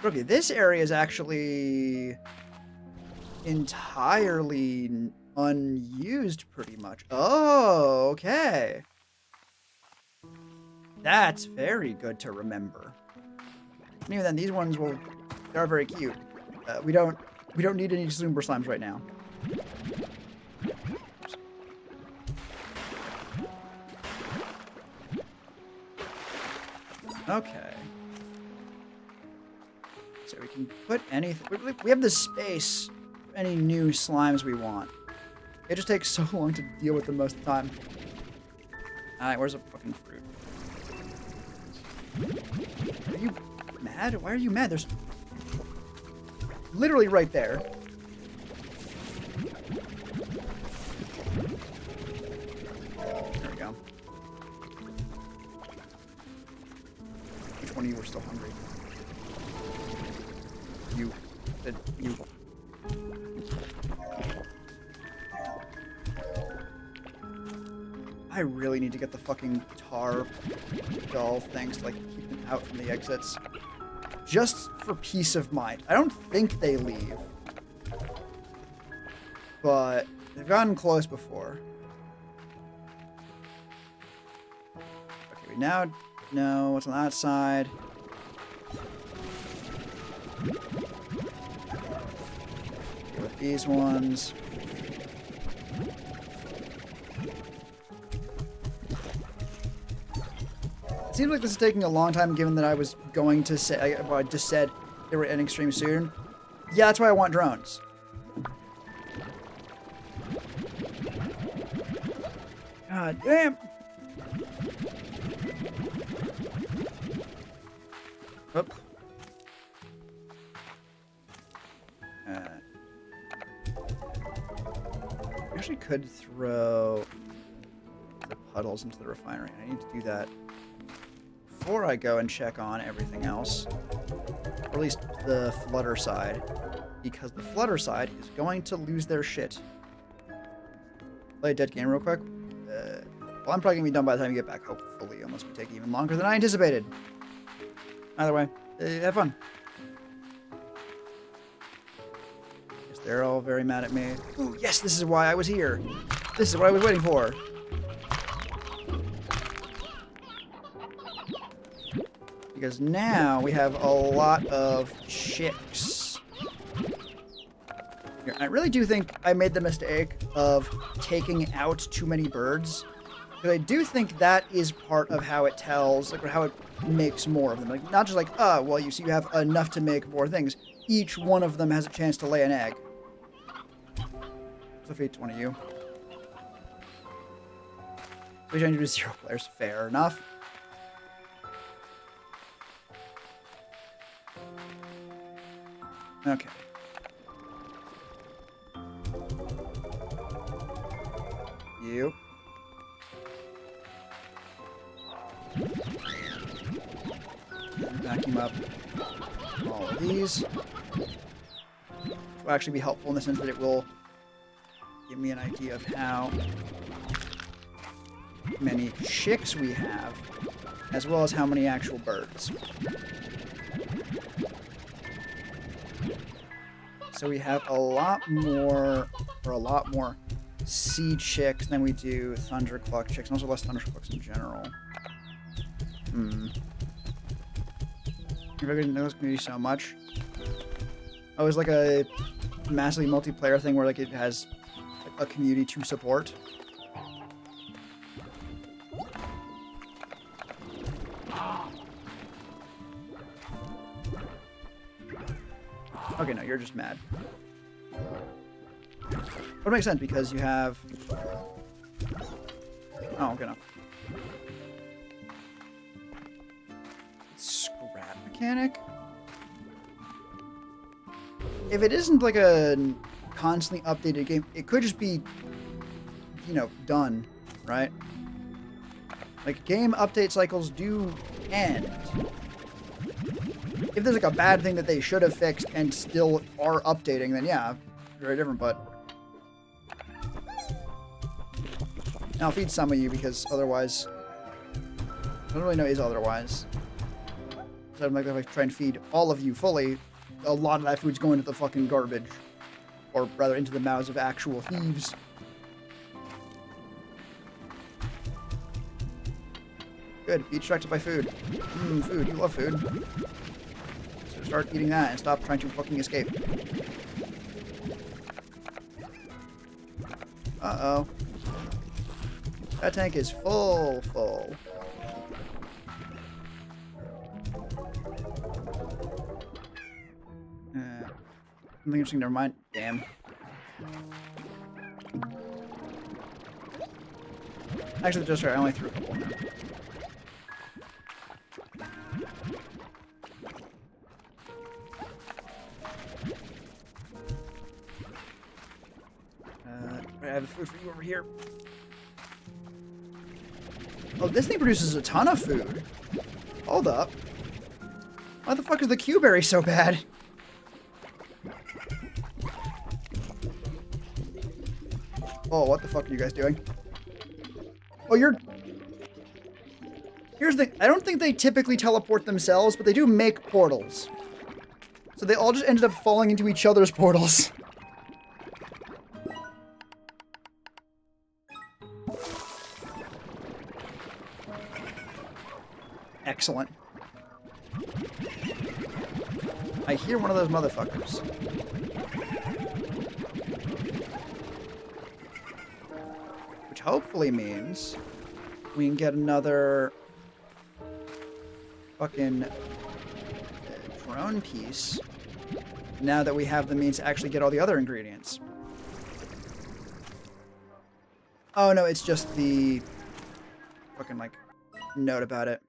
Okay, this area is actually entirely unused pretty much. Oh, okay. That's very good to remember. And even then, these ones they are very cute. We don't need any Slumber Slimes right now. Okay. So we can put anything. We have the space for any new slimes we want. It just takes so long to deal with them most of the time. Alright, where's the fucking fruit? Are you mad? Why are you mad? There's literally right there. There we go. Which one of you were still hungry? You. You. I really need to get the fucking tar dull things to like keep them out from the exits. Just for peace of mind. I don't think they leave. But they've gotten close before. Okay, we now know what's on that side. Okay, with these ones. It seems like this is taking a long time, given that I was going to say, well, I just said they were ending stream soon. Yeah, that's why I want drones. God damn. Oop. I actually could throw the puddles into the refinery. I need to do that before I go and check on everything else. Or at least the Flutter side. Because the Flutter side is going to lose their shit. Play a dead game real quick. Well, I'm probably going to be done by the time you get back, hopefully. Unless we take even longer than I anticipated. Either way, have fun. Yes, they're all very mad at me. Ooh, yes, this is why I was here. This is what I was waiting for. Because now we have a lot of chicks. Here, I really do think I made the mistake of taking out too many birds Because I do think that is part of how it tells, like, or how it makes more of them. Like, not just like, well, you see you have enough to make more things. Each one of them has a chance to lay an egg. So feed 20 you. We change to 0 players. Fair enough. Okay. You. Vacuum up all of these. Will actually be helpful in the sense that it will give me an idea of how many chicks we have, as well as how many actual birds. So we have a lot more sea chicks than we do thundercluck chicks, and also less thunderclucks in general. I didn't know it was going to be so much. Oh, it's like a massively multiplayer thing where like it has like, a community to support. Okay, no, you're just mad. But it makes sense because you have... Oh, okay, no. Scrap mechanic? If it isn't like a constantly updated game, it could just be, you know, done, right? Like, game update cycles do end. If there's like a bad thing that they should have fixed and still are updating, then yeah, very different, but... I'll feed some of you because otherwise... I don't really know is otherwise. So I'm like, if I try and feed all of you fully, a lot of that food's going to the fucking garbage. Or rather, into the mouths of actual thieves. Good, be distracted by food. Food, you love food. So start eating that and stop trying to fucking escape. Uh-oh. That tank is full. Something interesting, never mind. Damn. Actually, just right, I only threw a couple now. I have the food for you over here. Oh, this thing produces a ton of food. Hold up. Why the fuck is the Q-berry so bad? Oh, what the fuck are you guys doing? Oh, you're... Here's the thing. I don't think they typically teleport themselves, but they do make portals. So they all just ended up falling into each other's portals. Excellent. I hear one of those motherfuckers. Which hopefully means we can get another fucking drone piece now that we have the means to actually get all the other ingredients. Oh no, it's just the fucking like note about it.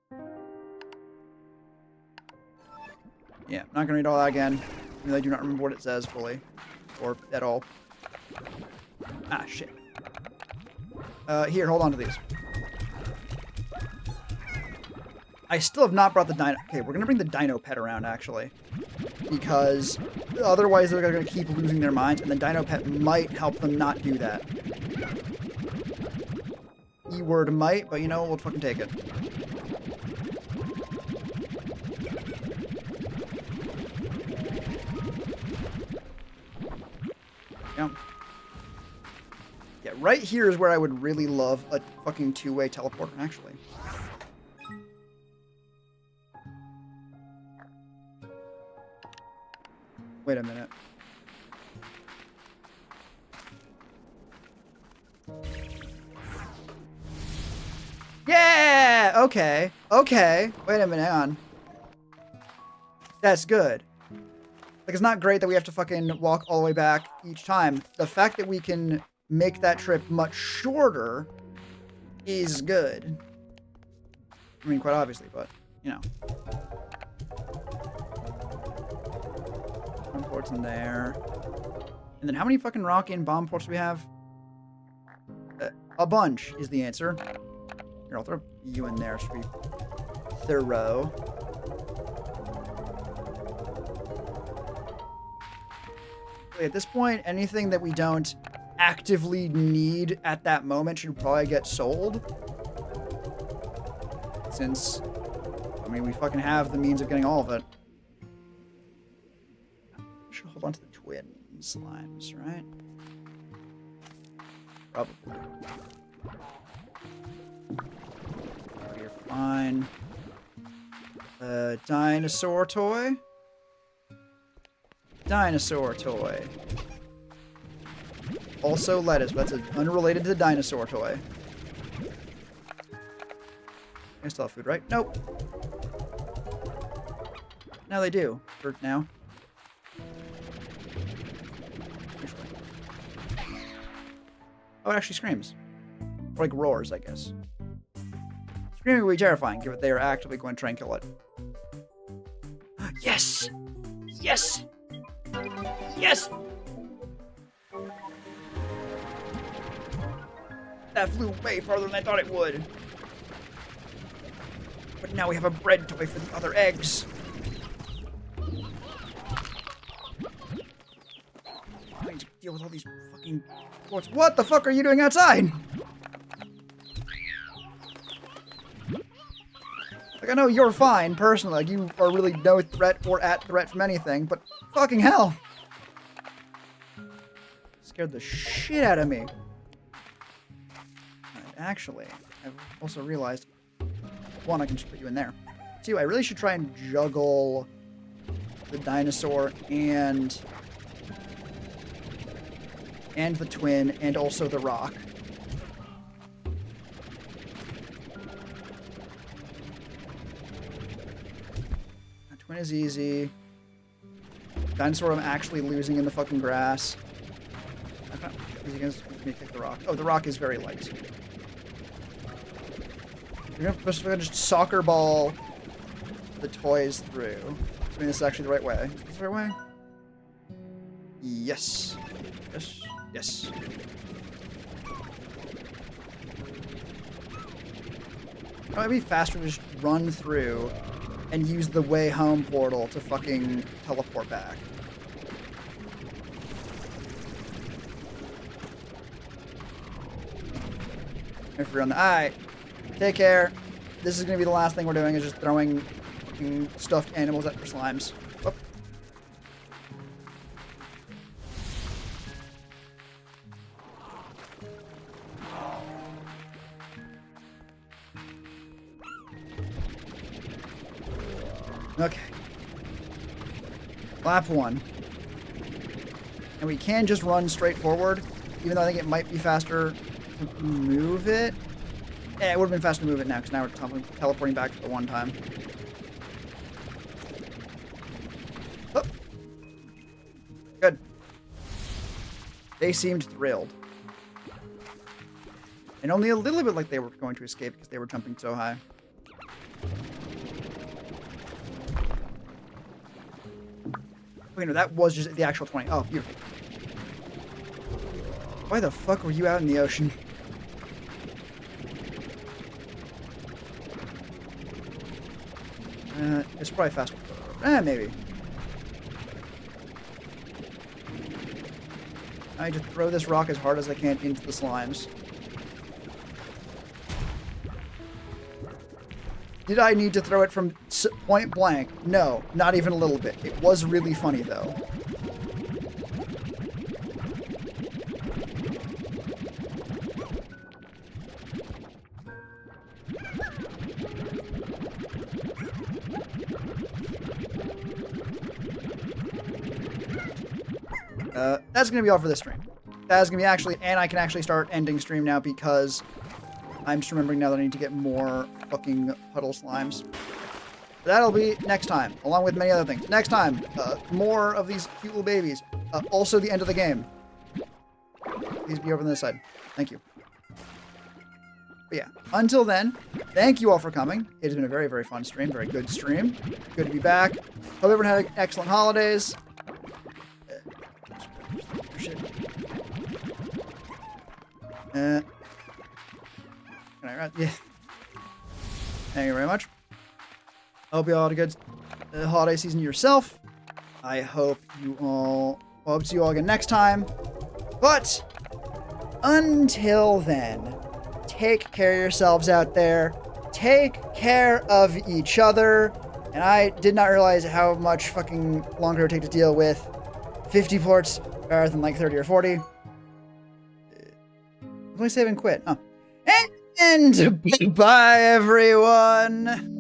Yeah, I'm not gonna read all that again. Even though I do not remember what it says fully. Or at all. Ah, shit. Here, hold on to these. I still have not brought the dino... Okay, we're gonna bring the dino pet around, actually. Because otherwise they're gonna keep losing their minds, and the dino pet might help them not do that. E-word might, but you know, we'll fucking take it. Yeah, right here is where I would really love a fucking two-way teleporter, actually. Wait a minute. okay. Okay. Wait a minute, hang on. That's good. Like, it's not great that we have to fucking walk all the way back each time. The fact that we can make that trip much shorter is good. I mean, quite obviously, but, you know. Bomb ports in there. And then how many fucking rocket and bomb ports do we have? A bunch is the answer. Here, I'll throw you in there so we thorough. At this point, anything that we don't actively need at that moment should probably get sold. Since, I mean, we fucking have the means of getting all of it. Should hold on to the twin slimes, right? Probably. You're fine. Dinosaur toy. Dinosaur toy. Also lettuce, but that's unrelated to the dinosaur toy. I still have food, right? Nope. Now they do. For now. Oh, it actually screams. Or like roars, I guess. Screaming would be terrifying, given they are actively going to try and kill it. Yes! Yes! Yes! That flew way farther than I thought it would. But now we have a bread toy for the other eggs. I need to deal with all these fucking ports. What the fuck are you doing outside? Like, I know you're fine, personally. Like, you are really no threat or at threat from anything, but fucking hell. Scared the shit out of me. Actually, I've also realized, one, I can just put you in there. Two, I really should try and juggle the dinosaur and the twin and also the rock. The twin is easy. Dinosaur I'm actually losing in the fucking grass. Is he gonna me kick the rock? Oh, the rock is very light. We're gonna just soccer ball the toys through. I mean, this is actually the right way. Is this the right way? Yes. Yes. Yes. It might be faster to just run through and use the way home portal to fucking teleport back. If we're on the eye. Take care. This is going to be the last thing we're doing, is just throwing fucking stuffed animals at their slimes. Whoop. Okay. Lap 1. And we can just run straight forward, even though I think it might be faster to move it. Yeah, it would have been faster to move it now, because now we're teleporting back for the one time. Oh. Good. They seemed thrilled. And only a little bit like they were going to escape because they were jumping so high. Okay, no, that was just the actual 20. Oh, beautiful. Why the fuck were you out in the ocean? It's probably faster. Maybe. I just throw this rock as hard as I can into the slimes. Did I need to throw it from point blank? No, not even a little bit. It was really funny, though. That's going to be all for this stream. That's going to be actually, and I can actually start ending stream now because I'm just remembering now that I need to get more fucking puddle slimes. That'll be next time, along with many other things. Next time, more of these cute little babies. Also the end of the game. Please be over on this side. Thank you. But yeah, until then, thank you all for coming. It has been a very, very fun stream. Very good stream. Good to be back. Hope everyone had excellent holidays. Can I write? Yeah. Thank you very much. Hope you all had a good holiday season yourself. I hope you all. Hope to see you all again next time. But until then, take care of yourselves out there. Take care of each other. And I did not realize how much fucking longer it would take to deal with 50 ports rather than like 30 or 40. I'm only save and quit. Oh. And bye, everyone.